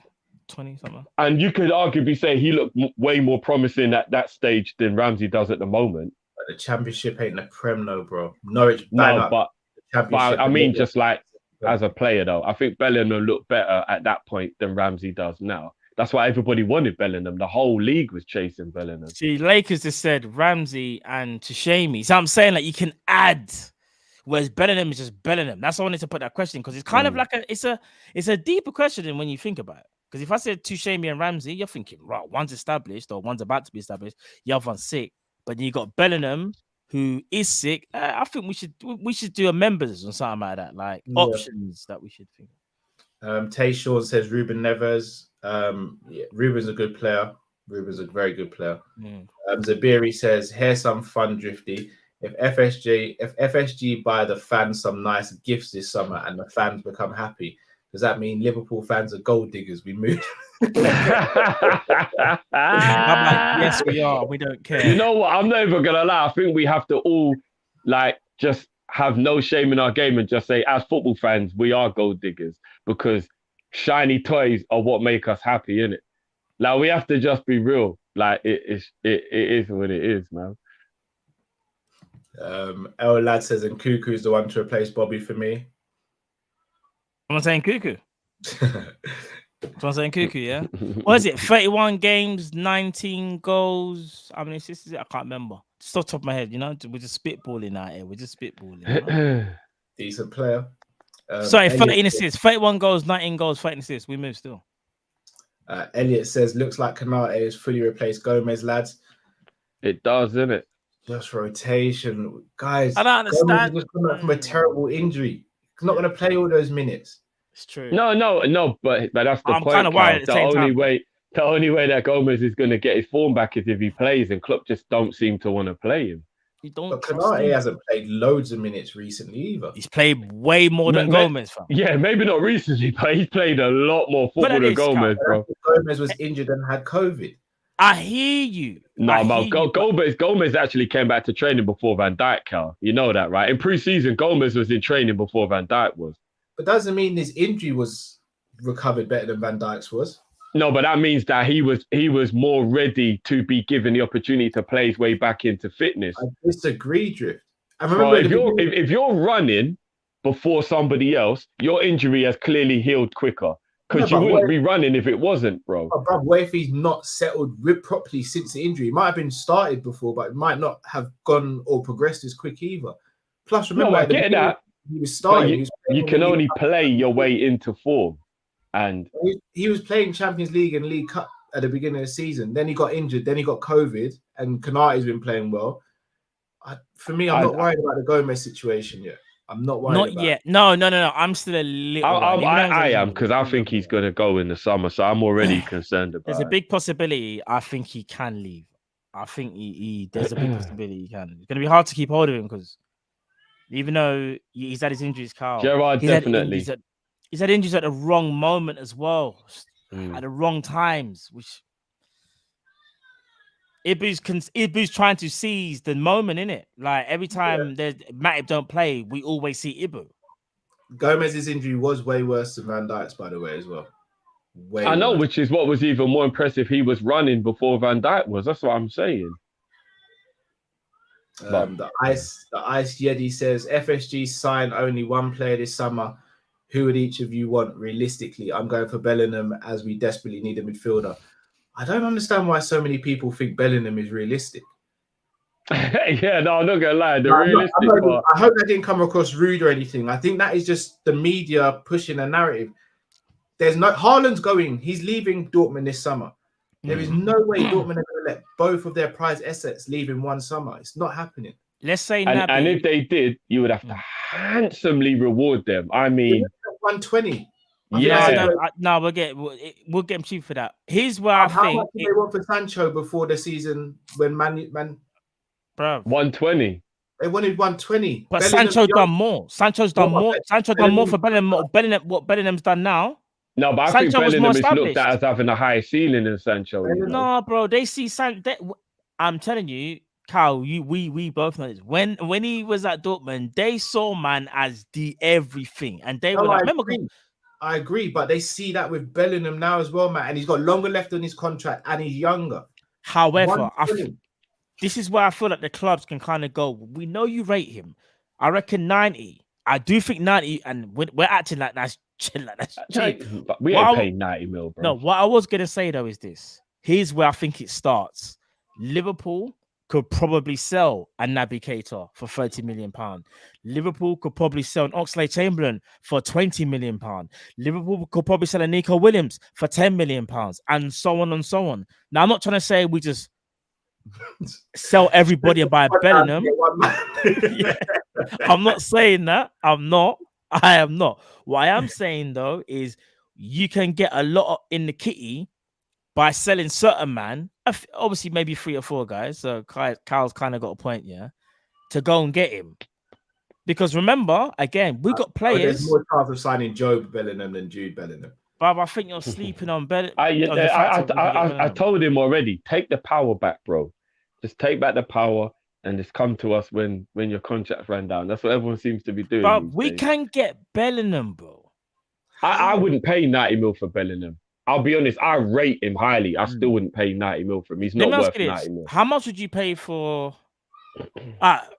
20 something. And you could arguably say he looked way more promising at that stage than Ramsey does at the moment. But the Championship ain't the Prem, no, bro. Norwich, but I mean, just like as a player, though. I think Bellingham looked better at that point than Ramsey does now. That's why everybody wanted Bellingham. The whole league was chasing Bellingham. See, Lakers just said Ramsey and Tushemi. So I'm saying like you can add, whereas Bellingham is just Bellingham. That's why I wanted to put that question because it's kind of like it's a deeper question than when you think about it. Because if I said Tushemi and Ramsey, you're thinking, right, one's established or one's about to be established, the other one's sick. But then you got Bellingham who is sick. I think we should do a members or something like that, like options that we should think. Tay Shaw says Ruben Neves. Ruben's a good player. Ruben's a very good player. Zabiri says, here's some fun, Drifty. If FSG buy the fans some nice gifts this summer and the fans become happy, does that mean Liverpool fans are gold diggers? We move. I'm like, yes, we are. We don't care. You know what? I'm not even gonna lie. I think we have to all like just have no shame in our game and just say, as football fans, we are gold diggers because shiny toys are what make us happy, innit? Like we have to just be real. Like it is what it is, man. El Lad says, and Cuckoo's the one to replace Bobby for me. I'm saying Cuckoo. I'm saying Cuckoo, yeah. What is it? 31 games, 19 goals. How many assists is it? I can't remember. Just off the top of my head, you know, we're just spitballing out here. We're just spitballing. You know? Decent player. Sorry, 13 assists, 31 goals, 19 goals, 13 assists. We move still. Elliot says, looks like Canate is fully replaced Gomez, lads. It does, isn't it? Just rotation. Guys, I don't understand. Gomez just come back from a terrible injury. He's not going to play all those minutes. It's true. No, but that's the I'm point. kind of worried at the same time. The only way that Gomez is going to get his form back is if he plays, and Klopp just don't seem to want to play him. You don't. But Canate hasn't played loads of minutes recently either. He's played way more than Gomez, fam. Yeah, maybe not recently, but he's played a lot more football than Gomez, bro. Gomez was injured and had COVID. I hear you. Gomez actually came back to training before Van Dijk, Cal. You know that, right? In pre-season, Gomez was in training before Van Dijk was. But doesn't mean his injury was recovered better than Van Dijk's was. No, but that means that he was more ready to be given the opportunity to play his way back into fitness. I disagree, Drift. I remember if you're running before somebody else, your injury has clearly healed quicker. Because you wouldn't be running if it wasn't, bro. But what if he's not settled properly since the injury? It might have been started before, but it might not have gone or progressed as quick either. Plus, remember, I get that. He was starting. You can only play your way into form. And he was playing Champions League and League Cup at the beginning of the season. Then he got injured. Then he got COVID. And Kanate's been playing well. For me, I'm not worried about the Gomez situation yet. I'm not worried. Not yet. No. I'm still a little. I am because I think he's going to go in the summer. So I'm already concerned about. There's a big possibility. I think he can leave. I think there's a big possibility he can. It's going to be hard to keep hold of him because even though he's had his injuries, Carl. Gerrard definitely. He's had injuries at the wrong moment as well, at the wrong times, which. Ibu's trying to seize the moment, innit? Like every time Matip don't play, we always see Ibu. Gomez's injury was way worse than Van Dijk's, by the way, as well. I know, which is what was even more impressive. He was running before Van Dijk was. That's what I'm saying. The Ice Yeti says FSG sign only one player this summer. Who would each of you want realistically? I'm going for Bellingham as we desperately need a midfielder. I don't understand why so many people think Bellingham is realistic. Yeah, no, I'm not gonna lie. The realistic part. I hope that didn't come across rude or anything. I think that is just the media pushing a narrative. There's no Haaland's going. He's leaving Dortmund this summer. There is no way Dortmund are going to let both of their prized assets leave in one summer. It's not happening. Let's say and if they did, you would have to handsomely reward them. I mean, 120. No, we'll get him cheap for that. Here's where how much did they want for Sancho before the season when man bro 120. They wanted 120. But Sancho's done more. Sancho's done more. Sancho's done more for Bellingham. What Bellingham's done now. No, but I think Bellingham is looked at as having a higher ceiling than Sancho. No, bro, they see I'm telling you, Kyle, we both know this. When he was at Dortmund, they saw man as the everything, and they were like, I agree, but they see that with Bellingham now as well, man. And he's got longer left on his contract, and he's younger. However, this is where I feel like the clubs can kind of go. We know you rate him. I reckon 90. I do think 90, and we're acting like that's chill, like that's cheap. But we What ain't I- paying 90 mil, bro. No, what I was gonna say though is this. Here's where I think it starts. Liverpool could probably sell a Naby Keita for £30 million. Liverpool could probably sell an Oxlade-Chamberlain for £20 million. Liverpool could probably sell a Nico Williams for £10 million, and so on and so on. Now, I'm not trying to say we just sell everybody and buy Bellingham. Yeah. I'm not saying that. I am not. What I am saying though is you can get a lot in the kitty by selling certain man, obviously maybe 3 or 4 guys. So Kyle's kind of got a point, yeah, to go and get him. Because remember, again, we've got players. There's more chance of signing Joe Bellingham than Jude Bellingham. But I think you're sleeping on Bellingham. I told him already, take the power back, bro. Just take back the power and just come to us when your contract ran down. That's what everyone seems to be doing. But we can get Bellingham, bro. I wouldn't pay 90 mil for Bellingham. I'll be honest, I rate him highly. I still wouldn't pay 90 mil for him. He's not worth 90 mil. How much would you pay for?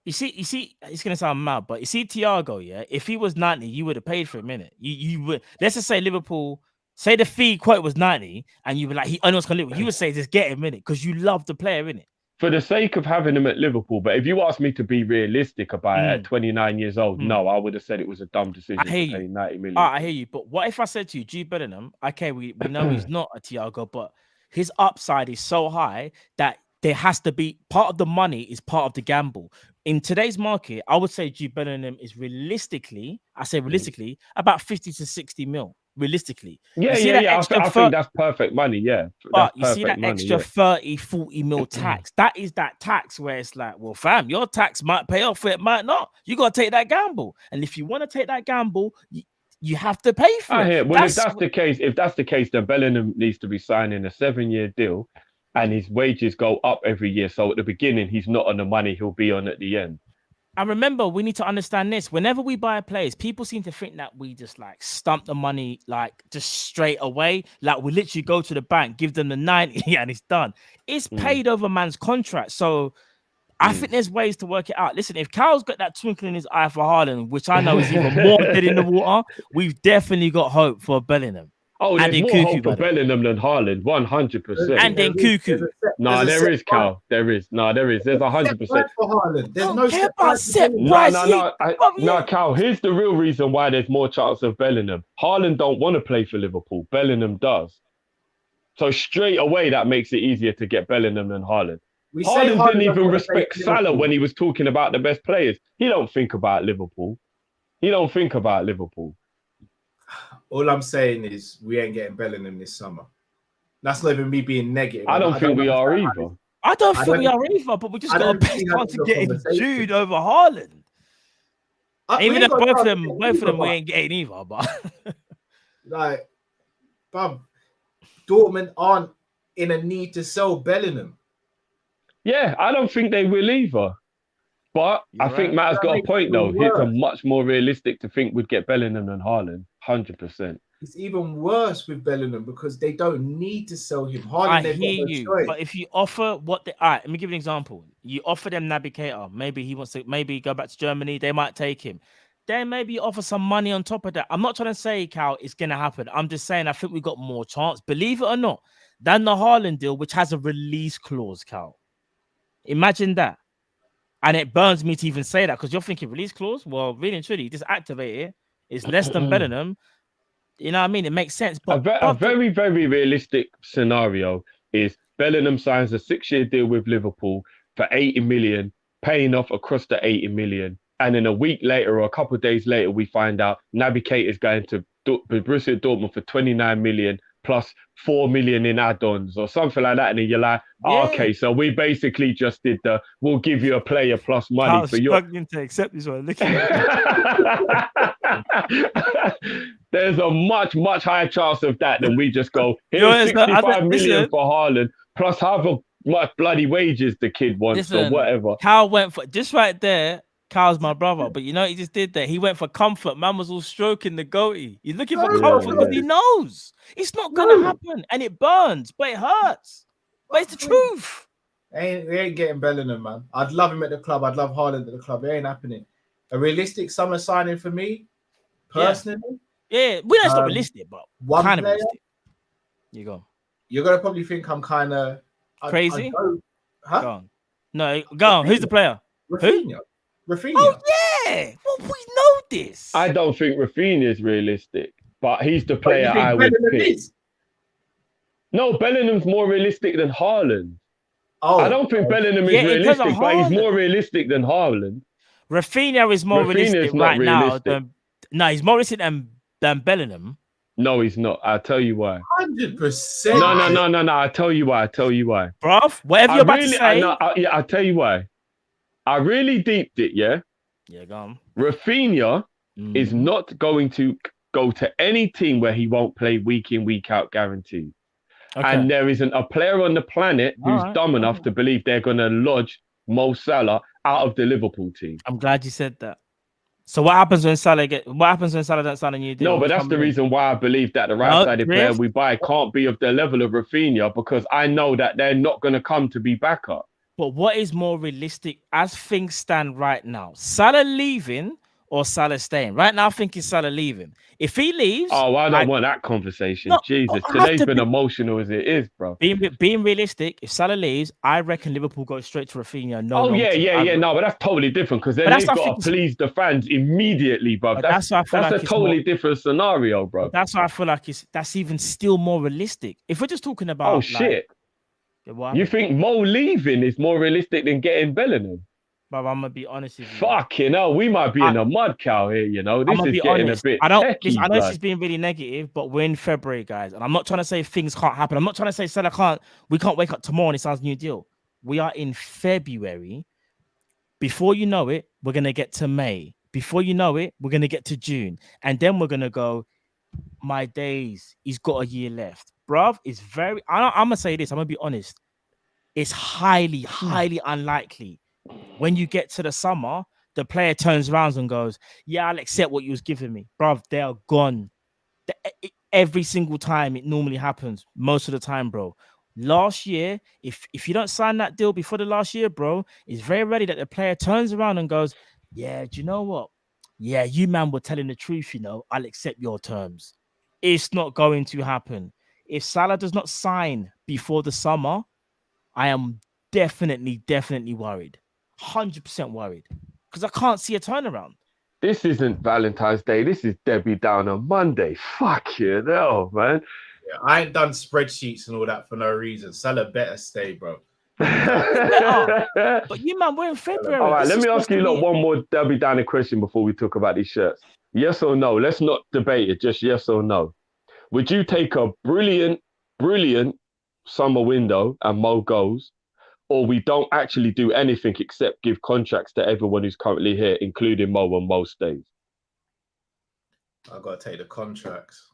You see, it's gonna sound mad, but you see, Thiago, yeah. If he was 90, you would have paid for him, innit? You would. Let's just say Liverpool. Say the fee quote was 90, and you were like, I know it's gonna live. You would say just get him in it because you love the player, innit? For the sake of having him at Liverpool, but if you ask me to be realistic about it at 29 years old, no, I would have said it was a dumb decision to pay 90 million. I hear you, but what if I said to you, Jude Bellingham, okay, we know he's not a Thiago, but his upside is so high that there has to be part of the money is part of the gamble. In today's market, I would say Jude Bellingham is realistically, about 50 to 60 mil. Realistically, I think that's perfect money. Yeah, but you see that extra 30, 40 mil tax. That is that tax where it's like, well, fam, your tax might pay off, it might not. You got to take that gamble, and if you want to take that gamble, you have to pay for it. Well, if that's the case, then Bellingham needs to be signing a 7-year deal, and his wages go up every year. So at the beginning, he's not on the money he'll be on at the end. And remember, we need to understand this. Whenever we buy players, people seem to think that we just like stump the money like just straight away. Like we literally go to the bank, give them the 90 and it's done. It's paid over man's contract. So I think there's ways to work it out. Listen, if Cal's got that twinkle in his eye for Haaland, which I know is even more dead in the water, we've definitely got hope for Bellingham. Oh, there's more hope for Bellingham than Haaland, 100%. And then Cuckoo. No, there is, Cal. There is. No, there is. There's 100%. For Haaland. There's no set price. No, Cal, here's the real reason why there's more chance of Bellingham. Haaland don't want to play for Liverpool. Bellingham does. So straight away, that makes it easier to get Bellingham than Haaland. Haaland didn't even respect Salah when he was talking about the best players. He don't think about Liverpool. All I'm saying is we ain't getting Bellingham this summer. That's not even me being negative. I don't think we are either. I don't think we are either, but we just got a best chance to get Jude over Haaland. Even though both of them we ain't getting either, but like, bruv, Dortmund aren't in a need to sell Bellingham. Yeah, I don't think they will either. But I think Matt has got a point though. It's a much more realistic to think we'd get Bellingham than Haaland. 100%. It's even worse with Bellingham because they don't need to sell him. Haaland, I hear you, but if you offer what they... All right, let me give you an example. You offer them Naby Keita. Maybe he wants to go back to Germany. They might take him. Then maybe you offer some money on top of that. I'm not trying to say, Cal, it's going to happen. I'm just saying I think we got more chance, believe it or not, than the Haaland deal, which has a release clause, Cal. Imagine that. And it burns me to even say that because you're thinking release clause? Well, really and truly, just activate it. It's less than Bellingham. You know what I mean? It makes sense. But a very, very realistic scenario is Bellingham signs a 6-year deal with Liverpool for 80 million, paying off across the 80 million. And then a week later or a couple of days later, we find out Naby Keita is going to Borussia Dortmund for 29 million plus 4 million in add-ons or something like that. And then you're like, okay, so we basically just did we'll give you a player plus money for your... struggling to accept this one. Look at There's a much, much higher chance of that than we just go, here's 65 million for Haaland plus however much bloody wages the kid wants or whatever. Cal went for... Just right there, Cal's my brother, but you know he just did that. He went for comfort. Man was all stroking the goatee. He's looking for comfort because he knows it's not gonna happen, and it burns, but it hurts. But it's the truth. We ain't getting Bellingham, man. I'd love him at the club. I'd love Haaland at the club. It ain't happening. A realistic summer signing for me, personally. Yeah, we know it's not realistic, but One kind of player. realistic. You go. You're gonna probably think I'm kind of Crazy? Huh? Go on. No, go on. Who's the player? Rafinha. Oh yeah. Well, we know this. I don't think Rafinha is realistic, but he's the player I would pick. No, Bellingham's more realistic than Haaland. Oh, I don't think Bellingham is realistic, but he's more realistic than Haaland. Rafinha is more realistic right now than he's more realistic than Bellingham. No, he's not. I'll tell you why. 100%. No. I'll tell you why. Bruv, whatever you're about to say. I'll tell you why. I really deeped it, yeah? Yeah, go on. Rafinha is not going to go to any team where he won't play week in, week out guaranteed. Okay. And there isn't a player on the planet who's dumb enough to believe they're going to lodge Mo Salah out of the Liverpool team. I'm glad you said that. So what happens when Salah don't sign a new deal? No, but that's the reason why I believe that the right-sided player we buy can't be of the level of Rafinha, because I know that they're not going to come to be backup. But what is more realistic as things stand right now? Salah leaving or Salah staying? Right now, I think it's Salah leaving. If he leaves... Oh, I don't want that conversation. No, Jesus, today's been emotional as it is, bro. Being realistic, if Salah leaves, I reckon Liverpool go straight to Rafinha. No, but that's totally different, because then they've got to please the fans immediately, bro. That's a totally different scenario, bro. That's why I feel like that's even still more realistic. If we're just talking about... Oh, shit. You think Mo leaving is more realistic than getting Bellingham? But I'm gonna be honest with you. Fucking hell, we might be in a mud cow here, you know. This is getting a bit. I know this is being really negative, but we're in February, guys, and I'm not trying to say things can't happen. I'm not trying to say Salah we can't wake up tomorrow and it sounds new deal. We are in February. Before you know it, we're gonna get to May. Before you know it, we're gonna get to June, and then we're gonna go. My days, he's got a year left, bruv. It's very. I'm gonna say this. I'm gonna be honest. It's highly unlikely. When you get to the summer, the player turns around and goes, yeah, I'll accept what you was giving me. Bruv, they are gone. Every single time it normally happens, most of the time, bro. Last year, if you don't sign that deal before the last year, bro, it's very rarely that the player turns around and goes, yeah, do you know what? Yeah, you man were telling the truth, you know, I'll accept your terms. It's not going to happen. If Salah does not sign before the summer, I am definitely worried. 100% worried, because I can't see a turnaround. This isn't Valentine's Day. This is Debbie Down on Monday. Fuck you, no, man. Yeah, I ain't done spreadsheets and all that for no reason. Salah better stay, bro. But you, man, we're in February. All right, let me ask you one more Debbie Downer question before we talk about these shirts. Yes or no? Let's not debate it. Just yes or no. Would you take a brilliant summer window and Mo goes, or we don't actually do anything except give contracts to everyone who's currently here, including Mo, and Mo stays? I've got to take the contracts.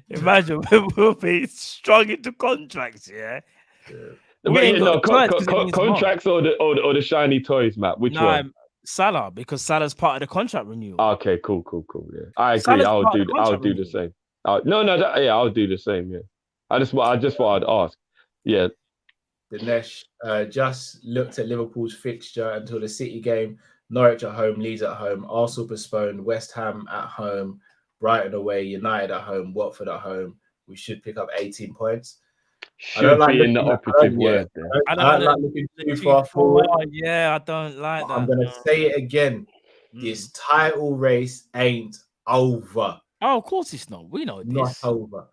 Imagine we'll be strung into contracts, yeah? Contracts or the shiny toys, Matt? Which one? Salah, because Salah's part of the contract renewal. Okay, cool. Yeah, I agree. I'll do the same. I'll do the same. Yeah, I just thought I'd ask. Yeah. Dinesh just looked at Liverpool's fixture until the City game. Norwich at home, Leeds at home, Arsenal postponed, West Ham at home, Brighton away, United at home, Watford at home. We should pick up 18 points. Should I don't be in the operative word. I don't like looking too far forward. Yeah, I don't like that. I'm going to say it again. This title race ain't over. Oh, of course it's not. We know this. Not over.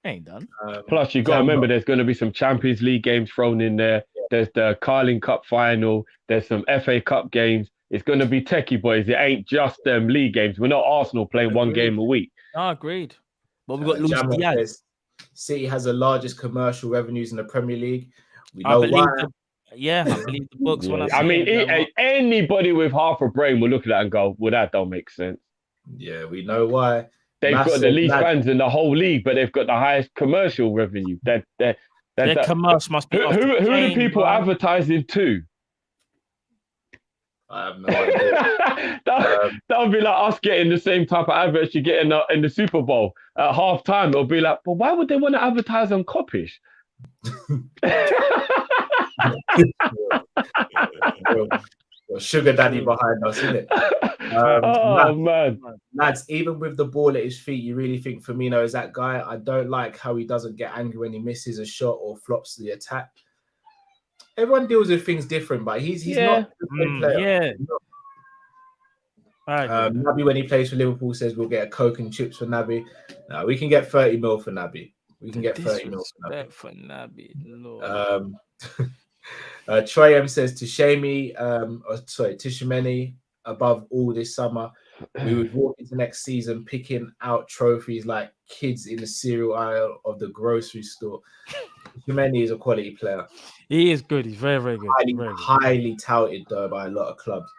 Ain't done. Plus, you got to remember, there's going to be some Champions League games thrown in there. Yeah. There's the Carling Cup final. There's some FA Cup games. It's going to be techie, boys. It ain't just them league games. We're not Arsenal playing one game a week. No, agreed. But we've got Luis Diaz. City has the largest commercial revenues in the Premier League. We know why. I believe the books. Yeah. Anybody with half a brain will look at that and go, well, that don't make sense. Yeah, we know why. They've got the least fans in the whole league, but they've got the highest commercial revenue. Their commercial must be. Who are the people advertising to? I have no idea. that would be like us getting the same type of adverts you get in the Super Bowl at half time. It'll be like, but why would they want to advertise on Kopish? sugar daddy behind us, isn't it? Oh man. Lads, even with the ball at his feet, you really think Firmino is that guy? I don't like how he doesn't get angry when he misses a shot or flops the attack. Everyone deals with things different, but he's not the same player. Naby, when he plays for Liverpool, says we'll get a Coke and chips for Naby. No, we can get 30 mil for Naby. We can get 30 mil for Naby. Troy M says to Tishimeni above all this summer, we would walk into next season picking out trophies like kids in the cereal aisle of the grocery store. Tishimeni is a quality player. He is good. He's very, very good. Highly touted though by a lot of clubs.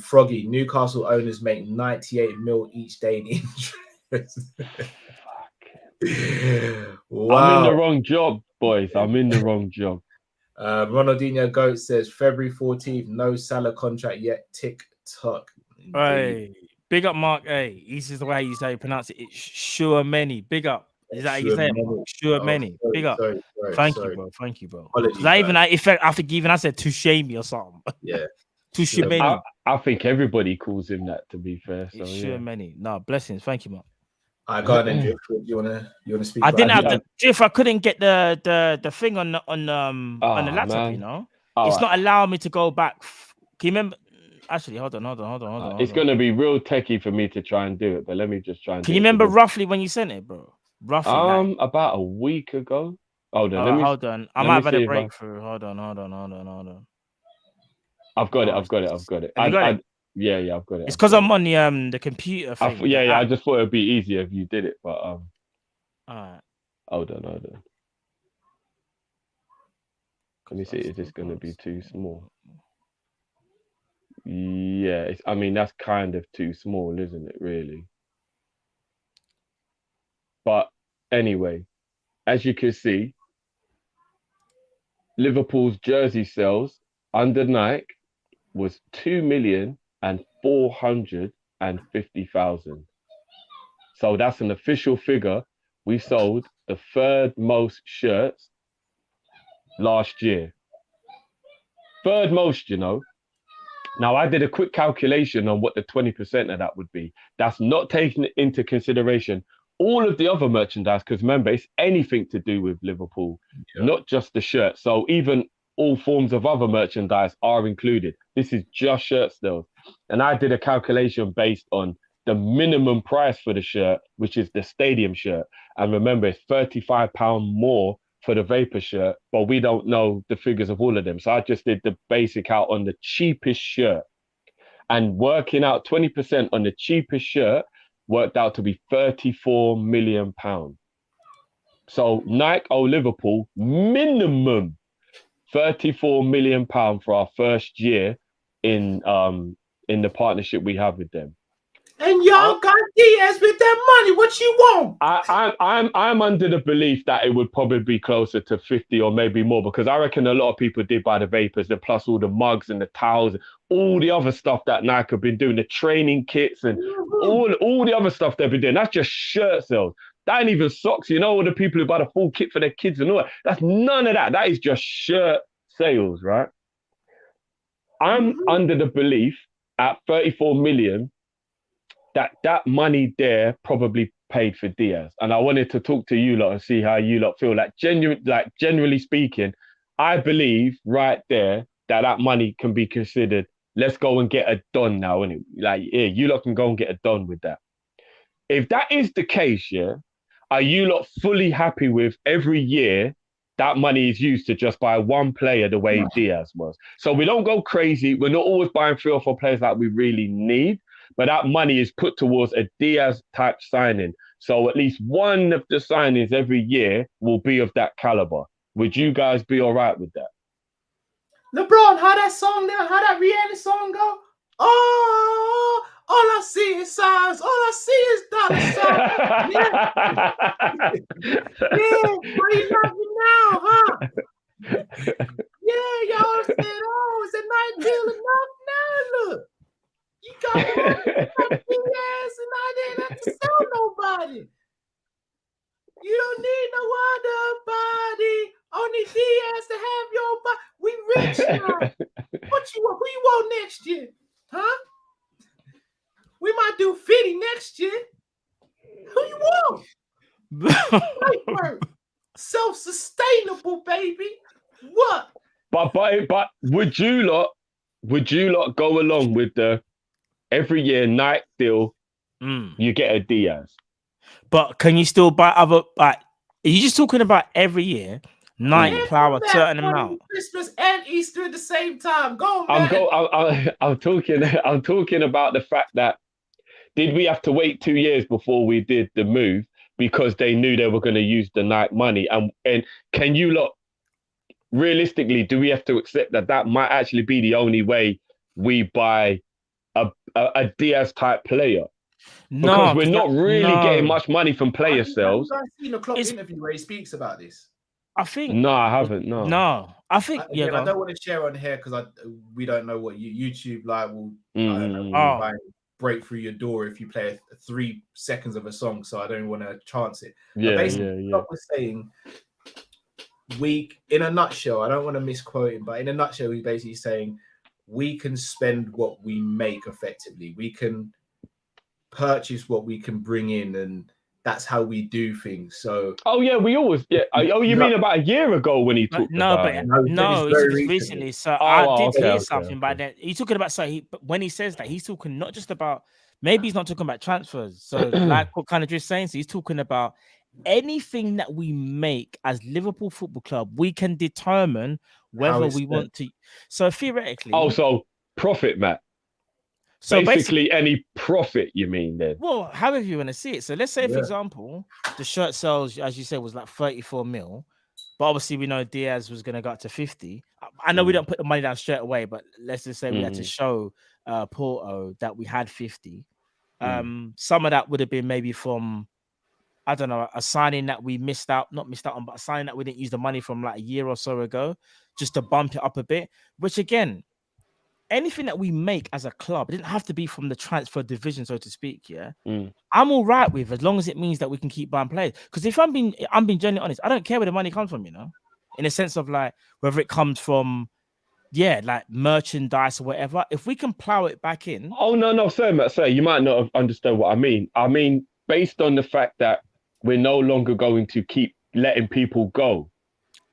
Froggy, Newcastle owners make 98 mil each day in interest. Wow. I'm in the wrong job, boys. I'm in the wrong job. Ronaldinho Goat says February 14th, no Salah contract yet. Tick tock. Hey, big up Mark A. This is the way you say pronounce it. It's sure many. Big up. Is that how you say it? Sure many. Big up. Thank you, bro. Thank you, bro. Apologies, I said to shame me or something. Yeah. Too many. I think everybody calls him that, to be fair. So, sure many. No, blessings. Thank you, Mark. I got then, Drift. You wanna speak? I didn't have the Drift. I couldn't get the thing on the laptop. Man. You know, it's not allowing me to go back. Can you remember? Actually, hold on. It's gonna be real techie for me to try and do it, but let me just try and. Can you remember roughly when you sent it, bro? Roughly. About a week ago. Hold on. Hold on. I might have had a breakthrough. Hold on. I've got it. You got it? Yeah, I've got it. It's because I'm on the computer thing. I just thought it'd be easier if you did it, but all right. Hold on. Let me see. Is this going to be too small? Yeah, that's kind of too small, isn't it? Really. But anyway, as you can see, Liverpool's jersey sales under Nike was 2,450,000. So that's an official figure. We sold the third most shirts last year. Third most, you know. Now, I did a quick calculation on what the 20% of that would be. That's not taking into consideration all of the other merchandise, because remember, it's anything to do with Liverpool, not just the shirt. So even all forms of other merchandise are included. This is just shirt sales. And I did a calculation based on the minimum price for the shirt, which is the stadium shirt. And remember, it's £35 more for the Vapor shirt, but we don't know the figures of all of them. So I just did the basic out on the cheapest shirt. And working out 20% on the cheapest shirt worked out to be £34 million. So Nike owe Liverpool minimum £34 million for our first year in the partnership we have with them. And y'all got Diaz with that money. What you want? I'm under the belief that it would probably be closer to 50 or maybe more, because I reckon a lot of people did buy the Vapors, and plus all the mugs and the towels, all the other stuff that Nike have been doing, the training kits and all the other stuff they've been doing. That's just shirt sales. That ain't even socks. You know, all the people who buy the full kit for their kids and all that. That's none of that. That is just shirt sales, right? I'm under the belief at 34 million that money there probably paid for Diaz. And I wanted to talk to you lot and see how you lot feel. Generally speaking, I believe right there that money can be considered, let's go and get a done now, innit? You lot can go and get a done with that. If that is the case, are you lot fully happy with every year that money is used to just buy one player the way Diaz was? So we don't go crazy. We're not always buying 3 or 4 players that we really need, but that money is put towards a Diaz-type signing. So at least one of the signings every year will be of that caliber. Would you guys be all right with that? LeBron, how that Rihanna song go? Oh, all I see is signs. All I see is dollar signs. Yeah, why you laughing now, huh? Yeah, y'all said, oh, is a night deal enough now? Look, you got Diaz, and I didn't have to sell nobody. You don't need no other body. Only Diaz to have your body. We rich now. What you want? Who you want next year? Huh? We might do 50 next year. Who you want? Right, bro. Self-sustainable, baby. What? But would you lot go along with the every year night deal? You get a Diaz. But can you still buy other? Like, are you just talking about every year? Night plow a certain amount. Christmas and Easter at the same time. Go on, man. I'm talking about the fact that did we have to wait 2 years before we did the move because they knew they were going to use the night money? And can you lot realistically, do we have to accept that might actually be the only way we buy a Diaz type player? Because we're not really getting much money from player sales. Have you seen a Klopp interview where he speaks about this? I think no, I haven't. No, I think I don't want to share on here because we don't know what YouTube will break through your door if you play 3 seconds of a song. So I don't want to chance it. Yeah, but basically, Klopp was saying, in a nutshell, I don't want to misquote him, but in a nutshell, he's basically saying we can spend what we make effectively. We can purchase what we can bring in, and that's how we do things. So we always you mean about a year ago when he talked about it? No, it's recently. So I did hear something by that. He's talking about when he says that, he's talking not just about, maybe he's not talking about transfers. So like what kind of just saying, so he's talking about anything that we make as Liverpool Football Club, we can determine whether we want to. So theoretically, so profit, Matt. So basically, any profit, you mean then? Well, however you want to see it. So let's say, for example, the shirt sales, as you said, was like 34 mil, but obviously we know Diaz was going to go up to 50. I know we don't put the money down straight away, but let's just say we had to show Porto that we had 50. Some of that would have been maybe from, I don't know, a signing that we not missed out on, but a signing that we didn't use the money from like a year or so ago, just to bump it up a bit, which again, anything that we make as a club, it didn't have to be from the transfer division, so to speak. Yeah, I'm all right with, as long as it means that we can keep buying players. Because if I'm being genuinely honest, I don't care where the money comes from. In a sense of like whether it comes from, like merchandise or whatever. If we can plow it back in. Oh no, sir, you might not have understood what I mean. I mean, based on the fact that we're no longer going to keep letting people go,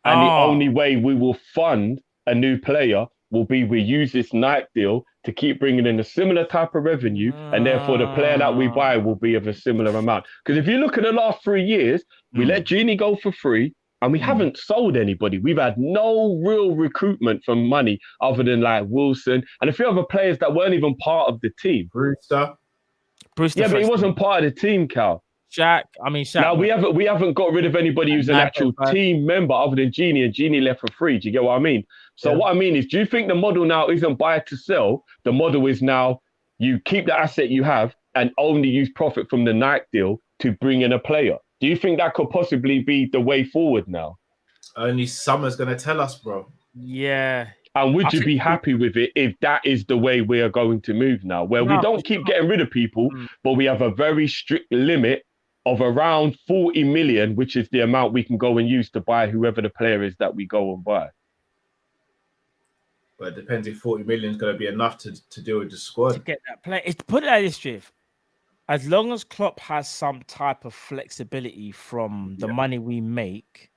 and the only way we will fund a new player will be we use this night deal to keep bringing in a similar type of revenue, and therefore the player that we buy will be of a similar amount. Because if you look at the last 3 years, we let Genie go for free, and we haven't sold anybody. We've had no real recruitment for money other than like Wilson and a few other players that weren't even part of the team. Brewster. Yeah, but he wasn't part of the team, Cal. Shaq. Now we haven't got rid of anybody who's an actual team member other than Genie, and Genie left for free. Do you get what I mean? So what I mean is, do you think the model now isn't buy to sell? The model is now you keep the asset you have and only use profit from the night deal to bring in a player. Do you think that could possibly be the way forward now? Only summer's going to tell us, bro. Yeah. And would you be happy with it if that is the way we are going to move now, where we don't keep getting rid of people, but we have a very strict limit of around 40 million, which is the amount we can go and use to buy whoever the player is that we go and buy? But it depends if 40 million is going to be enough to deal with the squad. To get that play. Put it like this, Drift. As long as Klopp has some type of flexibility from the money we make,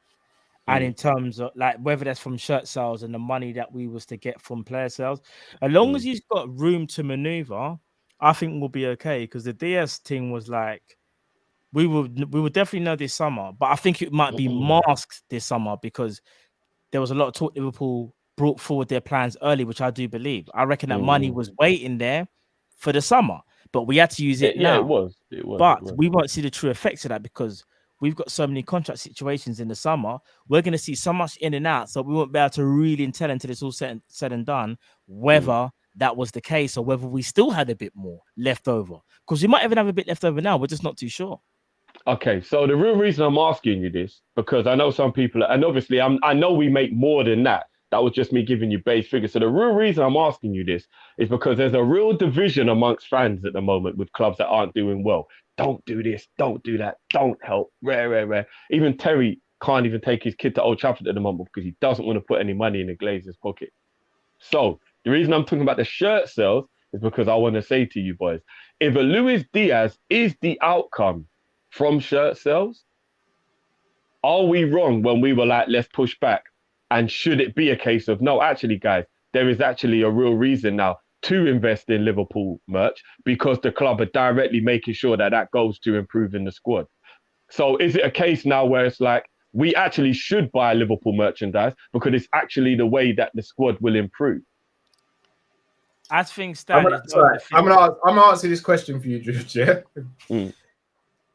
and in terms of like whether that's from shirt sales and the money that we was to get from player sales, as long as he's got room to maneuver, I think we'll be okay. Because the DS thing was like, we will definitely know this summer, but I think it might be masked this summer because there was a lot of talk. Liverpool brought forward their plans early, which I do believe. I reckon that money was waiting there for the summer, but we had to use it now. Yeah, it was. But we won't see the true effects of that because we've got so many contract situations in the summer. We're going to see so much in and out, so we won't be able to really tell until it's all said and done whether that was the case or whether we still had a bit more left over. Because we might even have a bit left over now. We're just not too sure. Okay, so the real reason I'm asking you this, because I know some people, and obviously I know we make more than that. That was just me giving you base figures. So the real reason I'm asking you this is because there's a real division amongst fans at the moment with clubs that aren't doing well. Don't do this, don't do that, don't help, rare. Even Terry can't even take his kid to Old Trafford at the moment because he doesn't want to put any money in the Glazers' pocket. So The reason I'm talking about the shirt sales is because I want to say to you boys, if a Luis Diaz is the outcome from shirt sales, are we wrong when we were like, let's push back? And should it be a case of, no, actually, guys, there is actually a real reason now to invest in Liverpool merch because the club are directly making sure that that goes to improving the squad. So is it a case now where it's like, we actually should buy Liverpool merchandise because it's actually the way that the squad will improve? As things stand, I'm gonna answer this question for you, Drift. Yeah,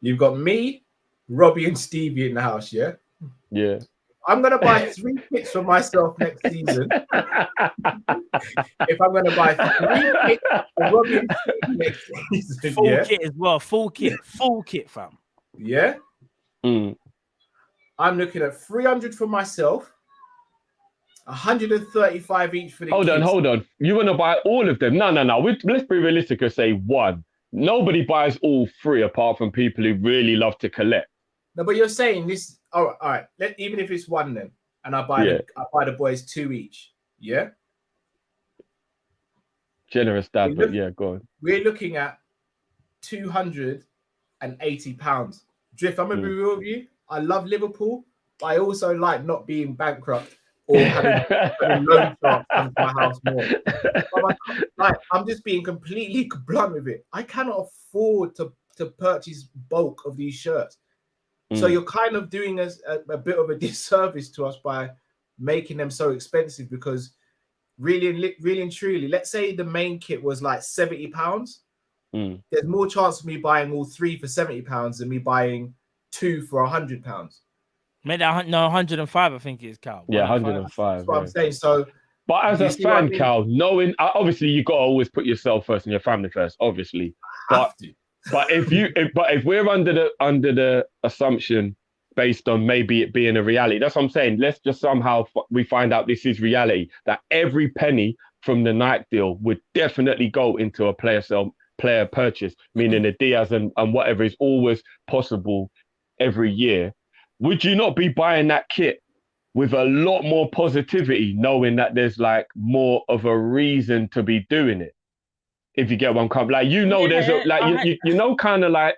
You've got me, Robbie, and Stevie in the house. Yeah, yeah. I'm gonna buy 3 kits for myself next season. If I'm gonna buy 3 kits for Robbie and Stevie next season, full kit as well, full kit, fam. Yeah. I'm looking at 300 for myself, 135 each for the kids. Hold on. You want to buy all of them? No. Let's be realistic and say one. Nobody buys all 3 apart from people who really love to collect. No, but you're saying this. All right. Even if it's 1 then, and I buy the boys 2 each. Yeah. Generous dad, but yeah, go on. We're looking at £280. Drift, I'm gonna be real with you. I love Liverpool, but I also like not being bankrupt or having loan sharks come to my house more. I'm just being completely blunt with it. I cannot afford to purchase bulk of these shirts. So you're kind of doing us a bit of a disservice to us by making them so expensive, because really and truly, let's say the main kit was like £70. There's more chance of me buying all 3 for £70 than me buying 2 for £100. Maybe 105, I think it is, Cal. Yeah, 105. That's what I'm saying. So, but as a fan, Cal, knowing obviously you got to always put yourself first and your family first, obviously. But if we're under the assumption based on maybe it being a reality, that's what I'm saying. Let's just somehow we find out this is reality, that every penny from the Nike deal would definitely go into a player purchase, meaning the Diaz and whatever is always possible every year. Would you not be buying that kit with a lot more positivity, knowing that there's like more of a reason to be doing it? If you get what I'm coming, like, there's you know, kind of like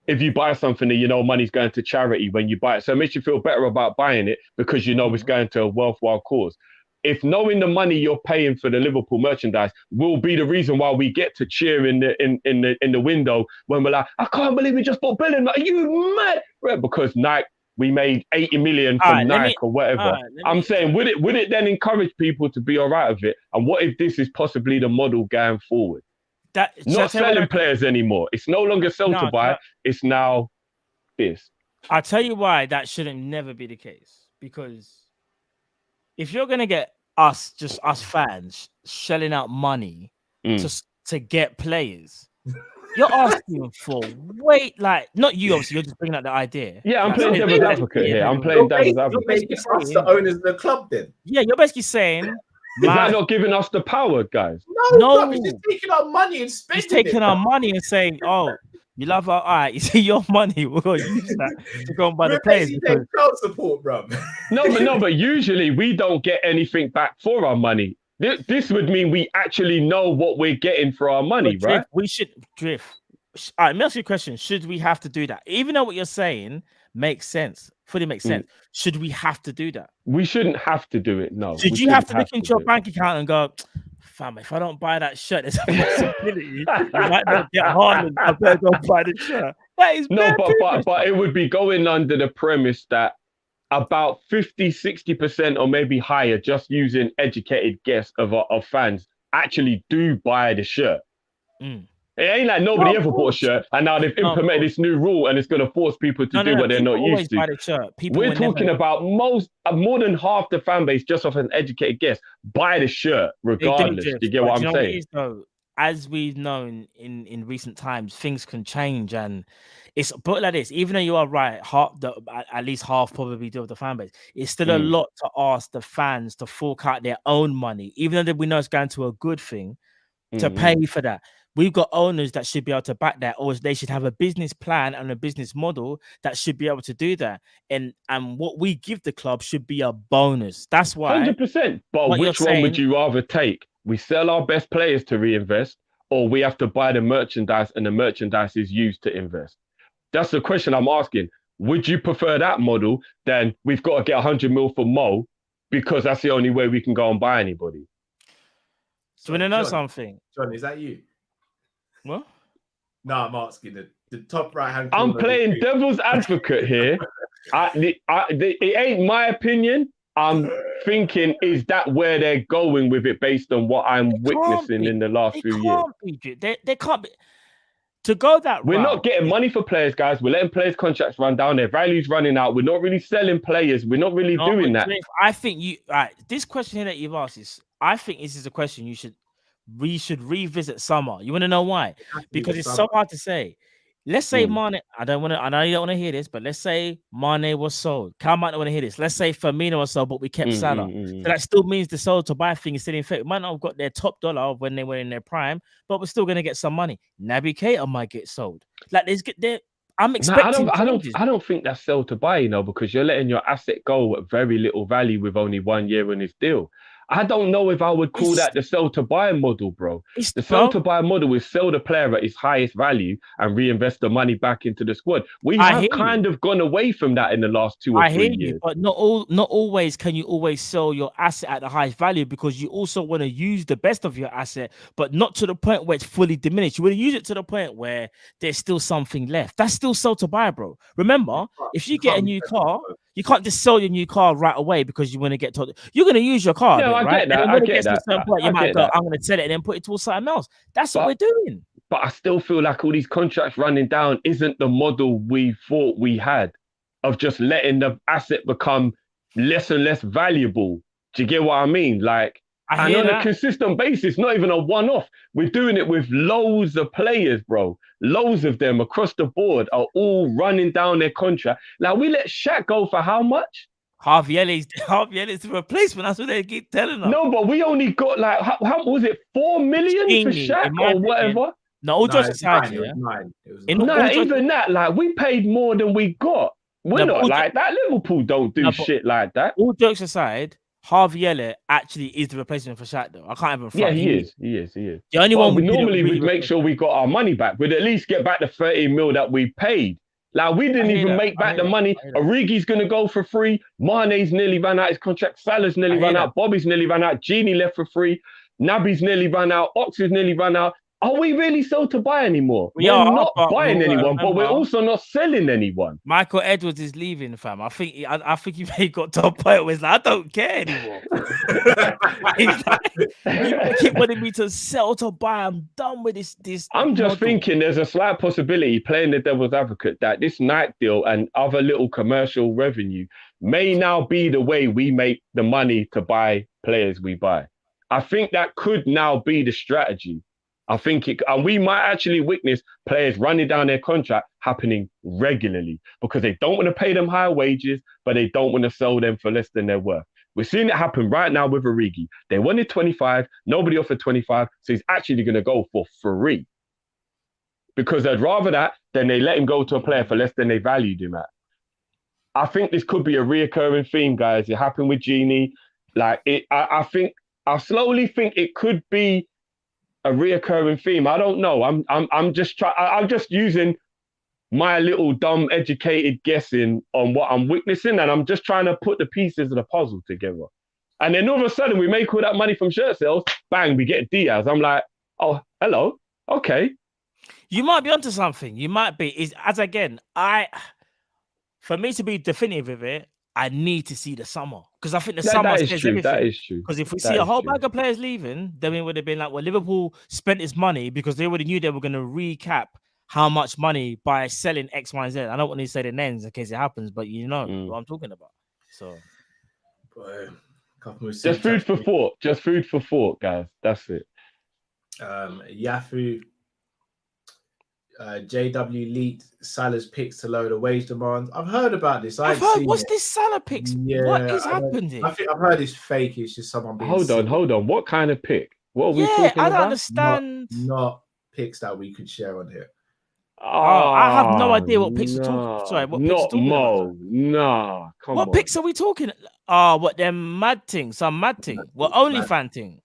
if you buy something that you know money's going to charity when you buy it, so it makes you feel better about buying it because you know it's going to a worthwhile cause. If knowing the money you're paying for the Liverpool merchandise will be the reason why we get to cheer in the window when we're like, I can't believe we just bought Billion, are you mad? Right, because Nike, we made 80 million from Nike or whatever. I'm saying, would it then encourage people to be all right with it? And what if this is possibly the model going forward? Not selling players anymore. It's no longer sell to buy. It's now this. I'll tell you why that shouldn't never be the case. Because if you're going to get us fans shelling out money to get players, you're asking for not you, obviously, you're just bringing out the idea. Yeah, I'm playing devil's advocate here. I'm playing devil's advocate. You're basically us, the owners of the club, then. Yeah, you're basically saying, is that not giving us the power, guys? No. He's just taking our money and spending it. He's taking our money and saying, oh, you love our eye. You see your money. We're going to use that to go and buy the players. Because... crowd support, bro. No, but usually we don't get anything back for our money. This would mean we actually know what we're getting for our money, right? We should, Drift. All right, let me ask you a question. Should we have to do that? Even though what you're saying makes sense, fully makes sense. Should we have to do that? We shouldn't have to do it, no. Did you have to look into your bank account and go, fam, if I don't buy that shirt, there's a possibility you might not get hard and I better go buy the shirt. That is but it would be going under the premise that about 50-60% or maybe higher, just using educated guess of fans, actually do buy the shirt. It ain't like nobody ever bought a shirt, and now they've implemented this new rule, and it's going to force people to do what they're not used to. Buy the shirt. We're talking about more than half the fan base, just off an educated guess, buy the shirt regardless. Do you get what I'm saying? As we've known in recent times, things can change, and it's but like this. Even though you are right, at least half probably do with the fan base. It's still a lot to ask the fans to fork out their own money, even though we know it's going to a good thing, to pay for that. We've got owners that should be able to back that, or they should have a business plan and a business model that should be able to do that. And what we give the club should be a bonus. That's why 100%. But which one would you rather take? we sell our best players to reinvest, or we have to buy the merchandise and the merchandise is used to invest? That's the question I'm asking. Would you prefer that model than we've got to get 100 mil for Mo because that's the only way we can go and buy anybody? So you want to know something? John, is that you? What? No, I'm asking the top right hand. I'm playing devil's advocate here. It ain't my opinion. I'm thinking, is that where they're going with it based on what I'm witnessing in the last few years? They can't be. To go that We're route, not getting money for players, guys. We're letting players' contracts run down. Their value's running out. We're not really selling players. We're not really doing that. I think this question here that you've asked is, I think this is a question we should revisit summer. You want to know why? Because it's so hard to say. Let's say Mane, I know you don't want to hear this, but let's say Mane was sold. Cal might not want to hear this. Let's say Firmino was sold, but we kept Salah. So that still means the sold to buy thing is still in effect. We might not have got their top dollar when they were in their prime, but we're still going to get some money. Naby Keita might get sold. Like I'm expecting. I don't think that's sell to buy, because you're letting your asset go at very little value with only 1 year in his deal. I don't know if I would call that the sell to buy model, bro. The sell to buy model is sell the player at his highest value and reinvest the money back into the squad. We have kind of gone away from that in the last 2 or 3 years. You, but not always can you always sell your asset at the highest value, because you also want to use the best of your asset, but not to the point where it's fully diminished. You want to use it to the point where there's still something left. That's still sell to buy, bro. Remember, if you get a new car, you can't just sell your new car right away because you want to get told. You're going to use your car. No, I get that. I get that. You might go, I'm going to sell it and then put it towards something else. That's what we're doing. But I still feel like all these contracts running down isn't the model we thought we had of just letting the asset become less and less valuable. Do you get what I mean? Like, and on a consistent basis, not even a one-off. We're doing it with loads of players, bro. Loads of them across the board are all running down their contract. Like, we let Shaq go for how much? Harvey Elliott's the replacement. That's what they keep telling us. No, but we only got like, how was it, 4 million for Shaq or whatever? No, all jokes aside, even that, like, we paid more than we got. We're not like that. Liverpool don't do shit like that. All jokes aside, Harvey Elliott actually is the replacement for Shaq, though. I can't even front. Yeah, he is. The only one we'd make sure we got our money back. We'd at least get back the 30 mil that we paid. Like, we didn't even make back the money. Origi's going to go for free. Mane's nearly ran out his contract. Salah's nearly ran out. Bobby's nearly ran out. Genie left for free. Naby's nearly run out. Ox is nearly run out. Are we really sold to buy anymore? We're not buying anyone, but we're also not selling anyone. Michael Edwards is leaving, fam. I think he may got to a point where he's like, I don't care anymore. He's like, you keep wanting me to sell to buy. I'm done with this. I'm just thinking there's a slight possibility, playing the devil's advocate, that this Nike deal and other little commercial revenue may now be the way we make the money to buy players we buy. I think that could now be the strategy. I think and we might actually witness players running down their contract happening regularly because they don't want to pay them higher wages, but they don't want to sell them for less than their worth. We're seeing it happen right now with Origi. They wanted 25, nobody offered 25, so he's actually going to go for free because they'd rather that than they let him go to a player for less than they valued him at. I think this could be a reoccurring theme, guys. It happened with Genie. Like, I slowly think it could be a reoccurring theme. I don't know. I'm just using my little dumb educated guessing on what I'm witnessing, and I'm just trying to put the pieces of the puzzle together. And then all of a sudden we make all that money from shirt sales, bang, we get Diaz. I'm like, oh, hello, okay. You might be onto something. You might be. For me to be definitive with it, I need to see the summer, because I think the summer says everything. That is true. Because if we see a whole bag of players leaving, then it would have been like, well, Liverpool spent its money because they already knew they were going to recap how much money by selling X, Y, and Z. I don't want to say the names in case it happens, but you know what I'm talking about. So, just food for thought. Just food for thought, guys. That's it. Yafu. JW leaked Salah's picks to lower the wage demands. I've heard about this. I've heard. What's this Salah picks? Yeah, what is happening? I've heard it's fake. It's just someone being. Hold on. What kind of pick? What are we talking about? I don't understand. Not picks that we could share on here. I have no idea what picks we're talking. Sorry, what picks not Mo. Nah, come on. What picks are we talking? What them mad thing? Some mad thing? What OnlyFans thing?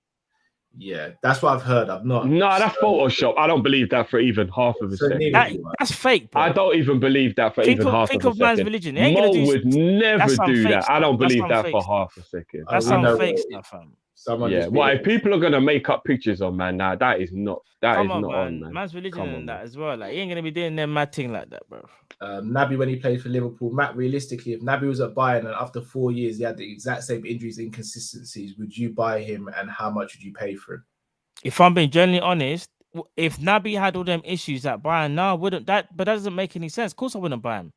Yeah, that's what I've heard. I've not. No, that's Photoshop. I don't believe that for even half of a So second. neither do I. That's fake, bro. I don't even believe that for even half think of a of man's second. religion. He ain't Mo gonna do. would never That's some do fake that. stuff. I don't That's believe some that fake for stuff. half a second. That's we some know fake it. stuff, fam. Someone Yeah, just why? really- If people are gonna make up pictures on man now, that is not. That Come is on, not man. on, man. Man's religion Come on, and man. that as well. Like, he ain't gonna be doing them mad thing like that, bro. Naby, when he played for Liverpool, Matt, realistically, if Naby was at Bayern and after 4 years he had the exact same injuries, inconsistencies, would you buy him and how much would you pay for him? If I'm being genuinely honest, if Naby had all them issues at Bayern, no, I wouldn't. But that doesn't make any sense. Of course, I wouldn't buy him.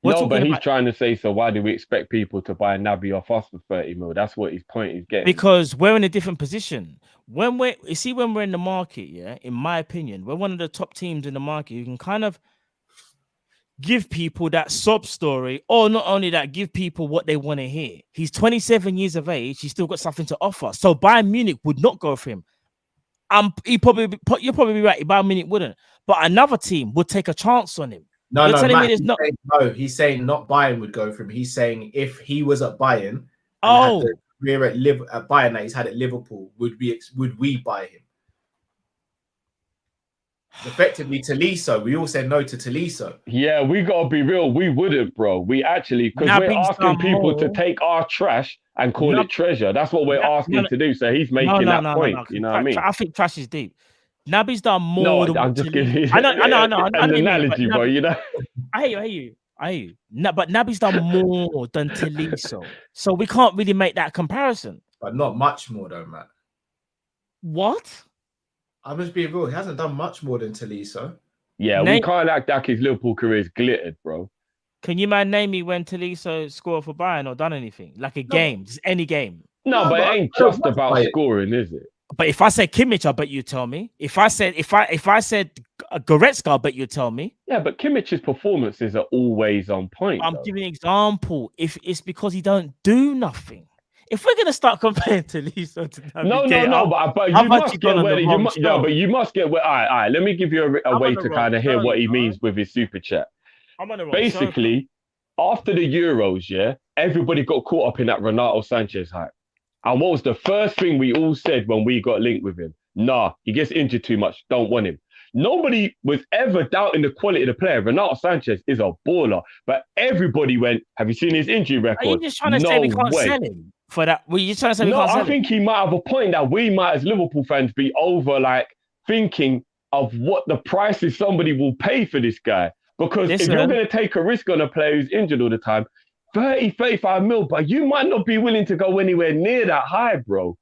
We're No, but talking he's about trying to say, so why do we expect people to buy Naby off us for 30 mil? That's what his point is getting. because we're in a different position. When we're in the market, yeah, in my opinion, we're one of the top teams in the market. You can kind of give people that sob story, or not only that, give people what they want to hear. He's 27 years of age. He's still got something to offer. So Bayern Munich would not go for him. You're probably right. Bayern Munich wouldn't, but another team would take a chance on him. No, You're no, telling me Matt, there's he's not- saying, no, he's saying not Bayern would go for him. He's saying if he was at Bayern and Oh. had the career at Bayern that he's had at Liverpool, would we buy him? Effectively, Tolisso. We all said no to Tolisso. Yeah, we gotta be real. We wouldn't, bro. We actually, because we're Naby's asking done people to more. take our trash and call No- it treasure. That's what we're asking to do. So he's making that point. You know what I mean? I think trash is deep. Naby's done more. No, than I'm what just Tolisso- giving you I know. an I know what you mean, but analogy, bro. Naby- You know? I hear you. No, but Naby's done more than Tolisso, so we can't really make that comparison. But not much more, though, Matt. What? I'm just being real. He hasn't done much more than Tolisso. Yeah, Name- we can't act like his Liverpool career's glittered, bro. Can you name me when Tolisso scored for Bayern or done anything like a game, just any game? No, No, but it but ain't I don't just watch about Bayern. scoring, is it? But if I said Kimmich, I bet you tell me. If I said Goretzka, I bet you tell me. Yeah, but Kimmich's performances are always on point. I'm though. giving an example. If it's because he don't do nothing. If we're gonna start comparing Tolisso to Naby No, Keita, but you I've must actually get gone on where the you wrong must. show. No, but you must get where. All right. Let me give you a I'm way on the to wrong kind of hear show, what he you know? means with his super chat. I'm on the wrong show, bro. Basically, after the Euros, yeah, everybody got caught up in that Renato Sanchez hype. And what was the first thing we all said when we got linked with him? Nah, he gets injured too much. Don't want him. Nobody was ever doubting the quality of the player. Renato Sanchez is a baller, but everybody went, have you seen his injury record? Are you just trying to say we can't sell him for that? Were you trying to say we No, can't sell I him? think he might have a point that we might, as Liverpool fans, be over like thinking of what the prices somebody will pay for this guy. Because if Listen. you're going to take a risk on a player who's injured all the time, 30, 35 mil, but you might not be willing to go anywhere near that high, bro.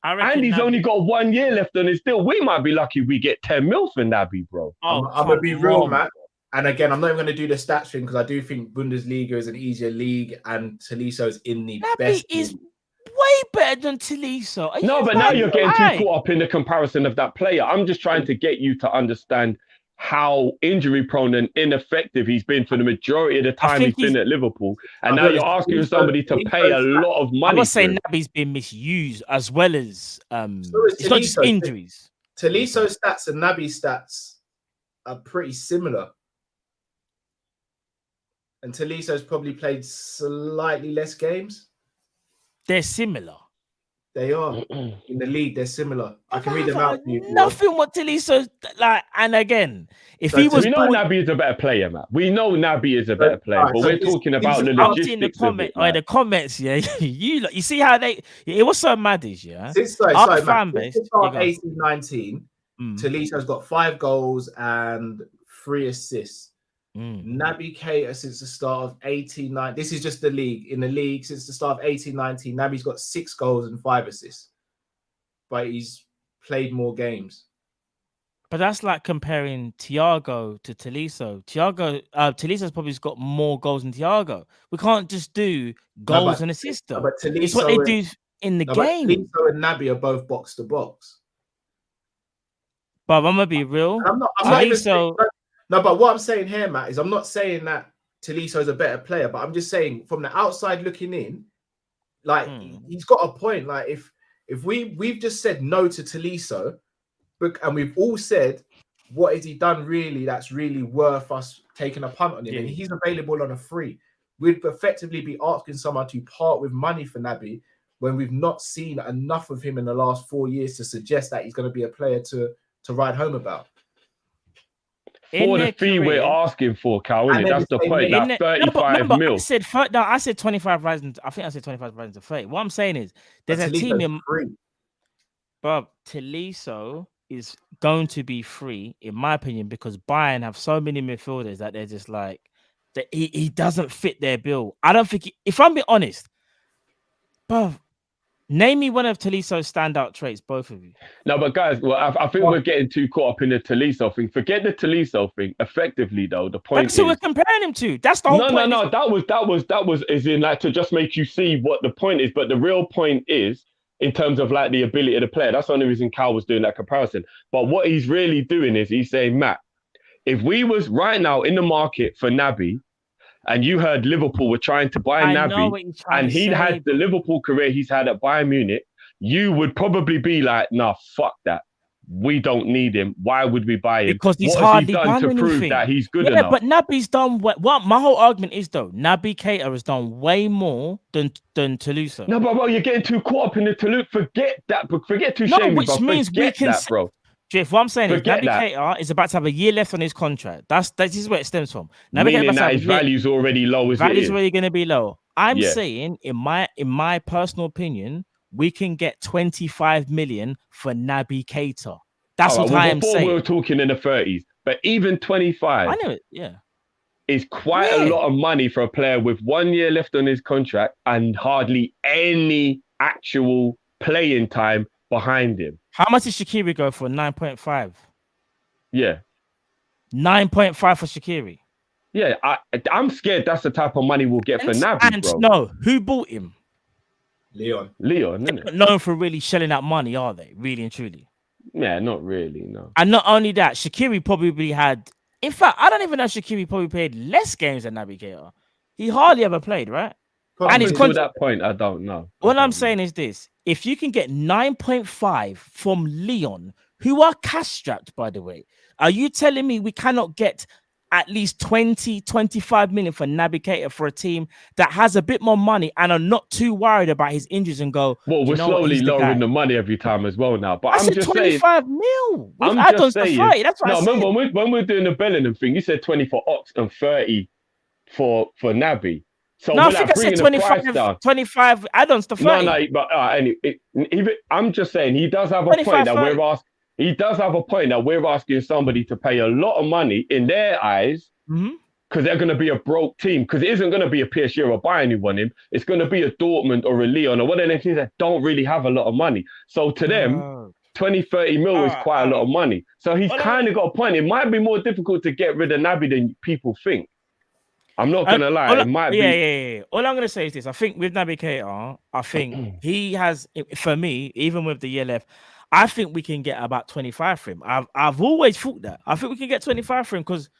I reckon And he's Naby- only got 1 year left on his deal. We might be lucky we get 10 mil for Naby, bro. Oh, I'm gonna be real, come on. Matt. And again, I'm not even going to do the stats thing because I do think Bundesliga is an easier league and Toliso's in the Naby best. is league. way better than Tolisso. Are No, you but now mad? you're getting Why? too caught up in the comparison of that player. I'm just trying to get you to understand how injury prone and ineffective he's been for the majority of the time he's think been at Liverpool. And I've now you're noticed asking somebody to pay a lot of I'm money. not for saying him. Naby's been misused as well as So is it's not just Tolisso. injuries. Toliso's stats and Naby's stats are pretty similar. And Toliso's probably played slightly less games. They're similar. They are in the league. They're similar. I can read them out. For you if you want. Nothing what Tolisso like. And again, if So he was We know born, Naby is a better player, Matt. We know Naby is a better player, alright, but so we're is- talking is- about the I've seen the logistics of comment it. or in the Like. comments. Yeah, you see how they. It was so mad, yeah. Since Our Matt, fan since base- the start of you go. 18-19, Mm, Toliso's got 5 goals and 3 assists. mm. Naby Keita since the start of 18-19. This is just the league. In the league, since the start of 18-19, Naby's got 6 goals and 5 assists. But he's played more games. But that's like comparing Thiago to Tolisso. Tolisso's probably got more goals than Thiago. We can't just do goals but- and assists. No, Though. but It's what they Tolisso do in the no, but game. Tolisso and Naby are both box to box. But I'm gonna be real. And I'm not even Tolisso- saying, no, but what I'm saying here, Matt, is I'm not saying that Tolisso is a better player, but I'm just saying from the outside looking in, like he's got a point. Like if we've just said no to Tolisso, and we've all said what has he done really that's really worth us taking a punt on him, and he's available on a free, we'd effectively be asking someone to part with money for Naby when we've not seen enough of him in the last 4 years to suggest that he's going to be a player to write home about. For the fee we're asking for, Cal, innit? That's the point. That 35 mil. I said 25 rising. I think I said 25 rising to 30. What I'm saying is there's a team in free. But Tolisso is going to be free, in my opinion, because Bayern have so many midfielders that they're just like that he doesn't fit their bill. I don't think if I'm being honest, bruv, name me one of Tolisso's standout traits, both of you. No, but guys, well, I think we're getting too caught up in the Tolisso thing. Forget the Tolisso thing. Effectively, though, the point That's who we're comparing him to. That's the whole point. No. That was is in like to just make you see what the point is. But the real point is in terms of like the ability of the player. That's the only reason Cal was doing that comparison. But what he's really doing is he's saying, Matt, if we was right now in the market for Naby, and you heard Liverpool were trying to buy Naby, and he had the Liverpool career he's had at Bayern Munich, you would probably be like, nah, fuck that. We don't need him. Why would we buy him? Because he's hardly done to anything. Prove that he's good enough. But Naby's done what my whole argument is though. Naby Keita has done way more than Tolisso. No, but bro, you're getting too caught up in the Toulouse. Forget that. Forget Touché. Which means we can that, bro. Jeff, what I'm saying is Naby Keita is about to have a year left on his contract. This is where it stems from. Meaning that his value's already low. Value's already going to be low. I'm saying, in my personal opinion, we can get 25 million for Naby Keita. That's what I am saying. Before we were talking in the 30s, but even 25. I know it. Yeah, is quite a lot of money for a player with 1 year left on his contract and hardly any actual playing time behind him. How much did Shaqiri go for? 9.5. Yeah. 9.5 for Shaqiri. Yeah, I'm scared that's the type of money we'll get for Naby, bro. No, who bought him? Leon, isn't it? Known for really shelling out money, are they? Really and truly. Yeah, not really, no. And not only that, Shaqiri probably had... In fact, I don't even know Shaqiri probably played less games than Naby Keita. He hardly ever played, right? And to that point, I don't know. What I'm saying is this. If you can get 9.5 from Leon, who are cash-strapped, by the way, are you telling me we cannot get at least 20, 25 million for Naby Keita for a team that has a bit more money and are not too worried about his injuries and go, well, we're slowly lowering the money every time as well now. But I'm just 25 saying, mil. I'm just saying. That's what remember when we're doing the Bellingham thing, you said 20 for Ox and 30 for Naby. So no, I think I said 25 add-ons to 30. No, but anyway, I'm just saying he does have a point that we're asking. He does have a point that we're asking somebody to pay a lot of money in their eyes because they're going to be a broke team. Because it isn't going to be a PSG or a Bayern who want him. It's going to be a Dortmund or a Lyon or one of them teams that don't really have a lot of money. So to them, 20, 30 mil is quite a lot of money. So he's kind of got a point. It might be more difficult to get rid of Naby than people think. I'm not going to lie. It might be. Yeah. All I'm going to say is this. I think with Naby Keita, I think he has, for me, even with the year left, I think we can get about 25 for him. I've always thought that. I think we can get 25 for him because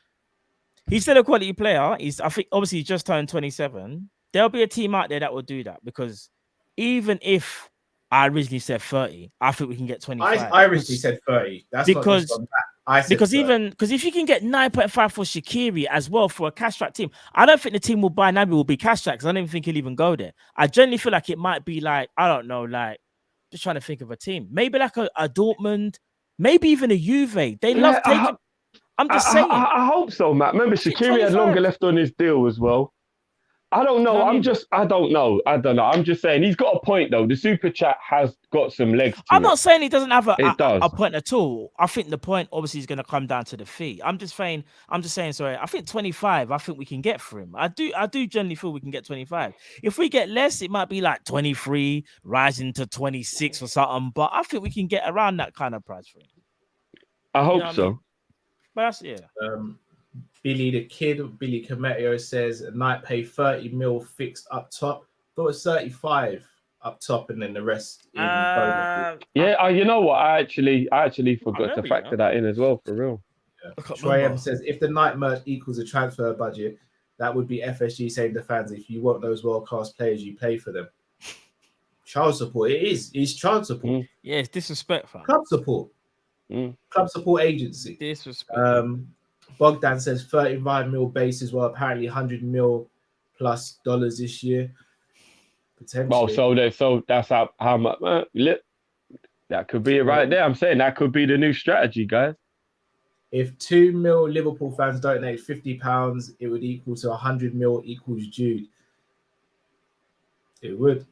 he's still a quality player. I think obviously he just turned 27. There'll be a team out there that will do that because even if I originally said 30, I think we can get 25. I originally said 30. That's because not just on that. I said because 30. because if you can get 9.5 for Shaqiri as well for a cash track team, I don't think the team will buy Naby will be cash track because I don't even think he'll even go there. I generally feel like it might be like, I don't know, like just trying to think of a team. Maybe like a Dortmund, maybe even a Juve. They love taking. I'm just saying. I hope so, Matt. Remember, Shaqiri had longer left on his deal as well. I don't know. I don't know. I'm just saying he's got a point though. The super chat has got some legs to I'm not saying he doesn't have a point at all. I think the point obviously is going to come down to the fee. I'm just saying, sorry. I think 25, I think we can get for him. I do generally feel we can get 25. If we get less, it might be like 23, rising to 26 or something. But I think we can get around that kind of price for him. I hope so. I mean? But that's Billy the Kid, Billy Cametio says a night pay 30 mil fixed up top. Thought it was 35 up top and then the rest in bonus. Yeah, you know what? I actually forgot to factor that in as well, for real. Yeah. Troy M says if the night merch equals a transfer budget, that would be FSG saying to fans, if you want those world-class players, you pay for them. Child support, it is. It's child support. Yeah, it's disrespect, fam. Club support. Club support agency. Disrespect. Bogdan says 35 mil base as well, apparently 100 mil plus dollars this year. Potentially. So that's how much. That could be it right there. I'm saying that could be the new strategy, guys. If 2 mil Liverpool fans donate £50, it would equal to 100 mil equals Jude. It would.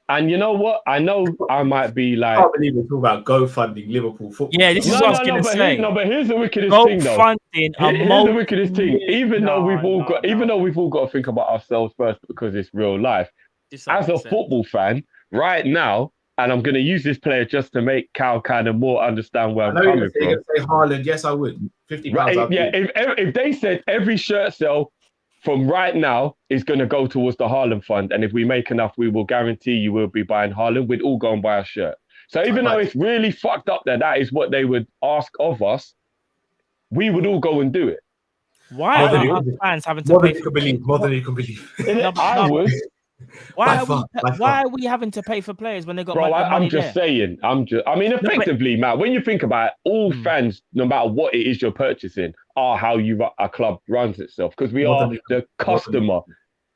And you know what? I know I might be like. I can't believe we're talking about GoFunding Liverpool football. Yeah, this is what I was going to say. But here's the wickedest Go thing, though. Funding here's the wickedest thing. Even though we've all got to think about ourselves first because it's real life. As a football fan, right now, and I'm going to use this player just to make Cal kind of more understand where I'm coming from. Say Haaland, yes, I would. £50. Right, yeah, if they said every shirt sale from right now is going to go towards the Haaland fund, and if we make enough, we will guarantee you will be buying Haaland, we'd all go and buy a shirt. So even though it's really fucked up that is what they would ask of us, we would all go and do it. Why are fans having to pay for players? More than you can believe. I would. Why are we having to pay for players when they got money? I'm just saying. I mean, effectively, Matt, when you think about it, all fans, no matter what it is you're purchasing, are how a club runs itself. Because we are the customer.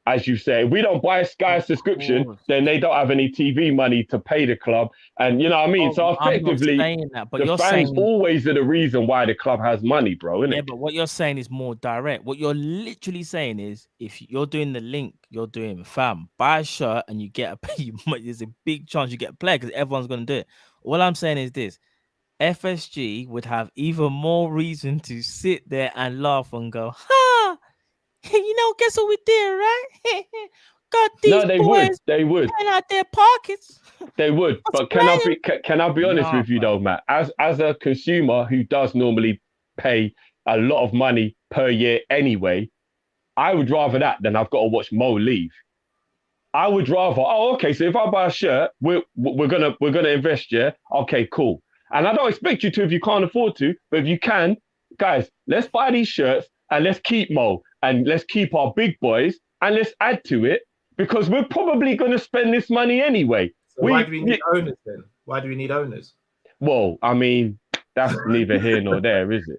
As you say, we don't buy a Sky subscription, then they don't have any TV money to pay the club. And you know what I mean? So effectively, the fans always are the reason why the club has money, bro, isn't it? Yeah, but what you're saying is more direct. What you're literally saying is, if you're doing the link, you're doing fam, buy a shirt and you get there's a big chance you get a player because everyone's going to do it. All I'm saying is this. FSG would have even more reason to sit there and laugh and go, ha! You know, guess what we did, right? Got these boys. They would. Out their pockets. They would. But can I be honest with you though, Matt? As a consumer who does normally pay a lot of money per year anyway, I would rather that than I've got to watch Mo leave. I would rather. Oh, okay. So if I buy a shirt, we're gonna invest. Yeah. Okay. Cool. And I don't expect you to if you can't afford to, but if you can, guys, let's buy these shirts and let's keep Mo. And let's keep our big boys and let's add to it because we're probably going to spend this money anyway. So why do we need owners then? Why do we need owners? Well, I mean, that's neither here nor there, is it?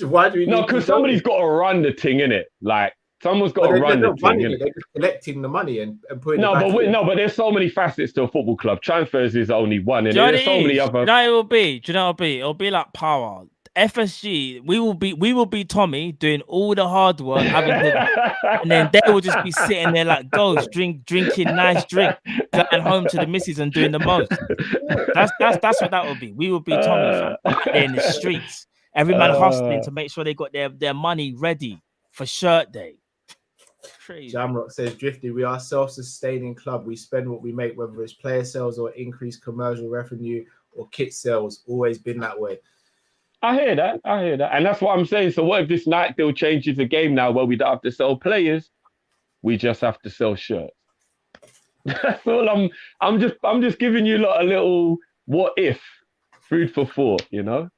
Why do we need No, because somebody's got to run the thing, innit? Like, someone's got to run the thing, innit? They're just collecting the money and putting it back in. No, but there's so many facets to a football club. Transfers is only one, and there's so many other... Do you know what it'll be? It'll be like power. FSG, we will be Tommy doing all the hard work, and then they will just be sitting there like ghosts, drinking nice drink, going home to the missus and doing the most. That's what that will be. We will be Tommy in the streets, every man hustling to make sure they got their money ready for shirt day. Crazy. Jamrock says, Drifty, we are a self-sustaining club. We spend what we make, whether it's player sales or increased commercial revenue or kit sales. Always been that way. I hear that. And that's what I'm saying. So what if this night deal changes the game now where we don't have to sell players? We just have to sell shirts. That's all I'm just giving you a little what if, food for thought, you know?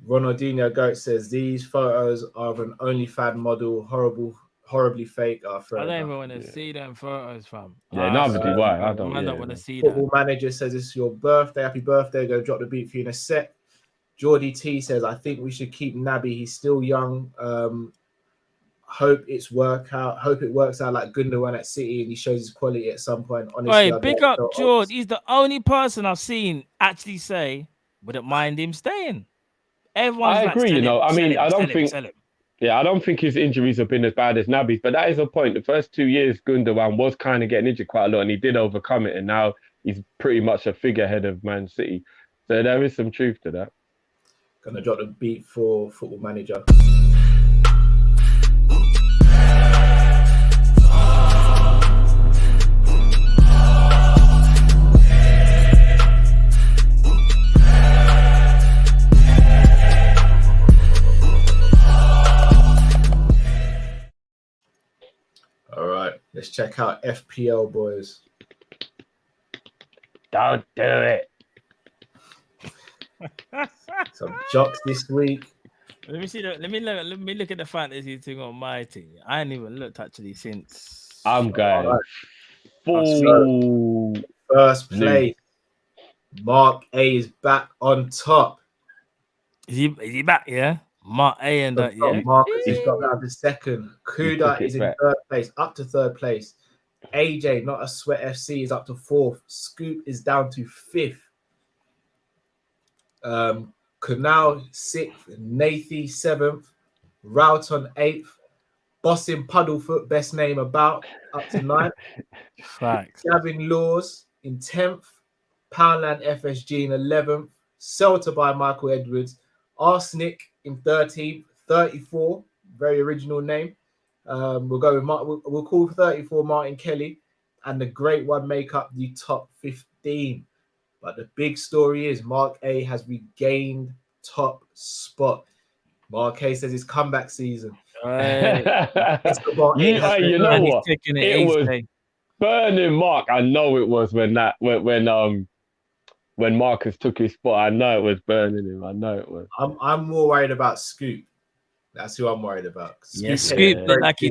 Ronaldinho Goat says, these photos are of an OnlyFans model, horribly fake. I don't even want to see them photos, fam. Yeah, neither do I. I don't want to see Football Manager says, it's your birthday. Happy birthday. Going to drop the beat for you in a sec. Geordie T says, I think we should keep Naby. He's still young. Hope it works out like Gundogan at City and he shows his quality at some point. Honestly, big up George. He's the only person I've seen actually say wouldn't mind him staying. Everyone's I agree, you know. I mean, I don't think his injuries have been as bad as Naby's, but that is a point. The first 2 years, Gundogan was kind of getting injured quite a lot and he did overcome it. And now he's pretty much a figurehead of Man City. So there is some truth to that. Gonna drop the beat for Football Manager. All right, let's check out FPL, boys. Don't do it. Some jocks this week. Let me see. Let me look at the fantasy thing on my team. I ain't even looked actually since. I'm going full first place. Mark A is back on top. Is he back? Yeah. Mark A and that. Yeah. Marcus is got down to second. Kuda is in third place, up to third place. AJ, not a sweat FC, is up to 4th. Scoop is down to 5th. Canal 6th. Nathy 7th. Routon 8th. Boston Puddlefoot, best name about, up to 9th. Facts. Gavin Laws in 10th. Poundland FSG in 11th. Celta by Michael Edwards. Arsenic in 13th. 34, very original name. We'll go with we'll call 34 Martin Kelly, and the great one make up the top 15. But the big story is Mark A has regained top spot. Mark A says it's comeback season. You know what? It was burning Mark. I know it was when Marcus took his spot. I know it was burning him. I know it was. I'm more worried about Scoop. That's who I'm worried about. Scoop looked like he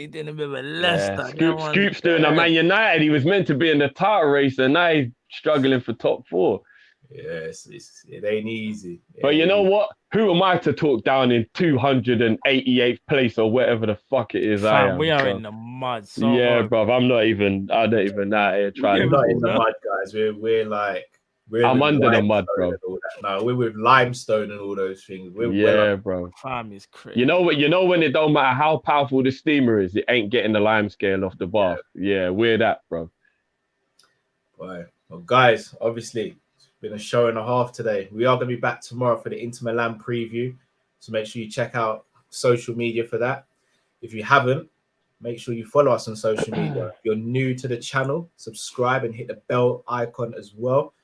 didn't remember Leicester. Scoop's doing a Man United. He was meant to be in the title race, and now he's struggling for top 4. Yes, it ain't easy. But you know what? Who am I to talk down in 288th place or whatever the fuck it is? Fam, we are in the mud. So yeah, hard. bro. I'm not even out here trying. We're not in the mud, guys. I'm under the mud, bro. No, we're with limestone and all those things. Bro. Fam is crazy. You know when it don't matter how powerful the steamer is, it ain't getting the lime scale off the bath. Yeah, we're that, bro. Right. Well, guys, obviously it's been a show and a half today. We are going to be back tomorrow for the Inter Milan preview, so make sure you check out social media for that. If you haven't, make sure you follow us on social media. If you're new to the channel, subscribe and hit the bell icon as well.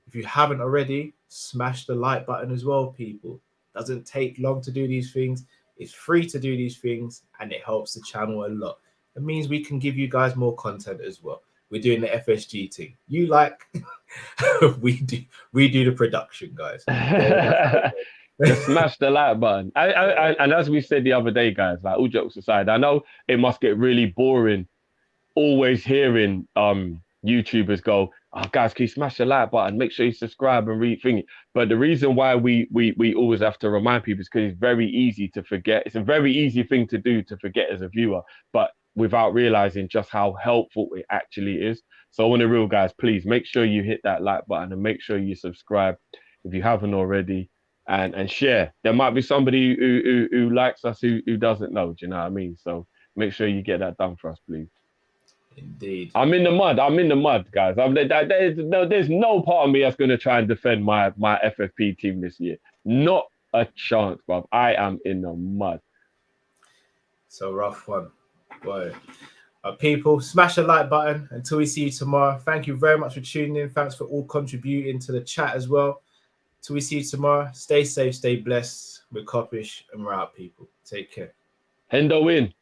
If you haven't already, smash the like button as well, people. Doesn't take long to do these things. It's free to do these things, and it helps the channel a lot. It means we can give you guys more content as well. We're doing the FSG thing. You like, we do the production, guys. Just smash the like button. And as we said the other day, guys, like all jokes aside, I know it must get really boring always hearing YouTubers go, "Oh, guys, can you smash the like button? Make sure you subscribe and rethink it." But the reason why we always have to remind people is because it's very easy to forget. It's a very easy thing to do to forget as a viewer, but without realizing just how helpful it actually is. So on the real, guys, please make sure you hit that like button and make sure you subscribe if you haven't already, and share. There might be somebody who likes us who doesn't know. Do you know what I mean? So make sure you get that done for us, please. Indeed. I'm in the mud, guys. There's no part of me that's going to try and defend my FFP team this year. Not a chance, bruv. I am in the mud. It's a rough one. Boy. People, smash the like button until we see you tomorrow. Thank you very much for tuning in. Thanks for all contributing to the chat as well. Till we see you tomorrow. Stay safe, stay blessed. We're Kop-Ish and we're out, people. Take care. Hendo win.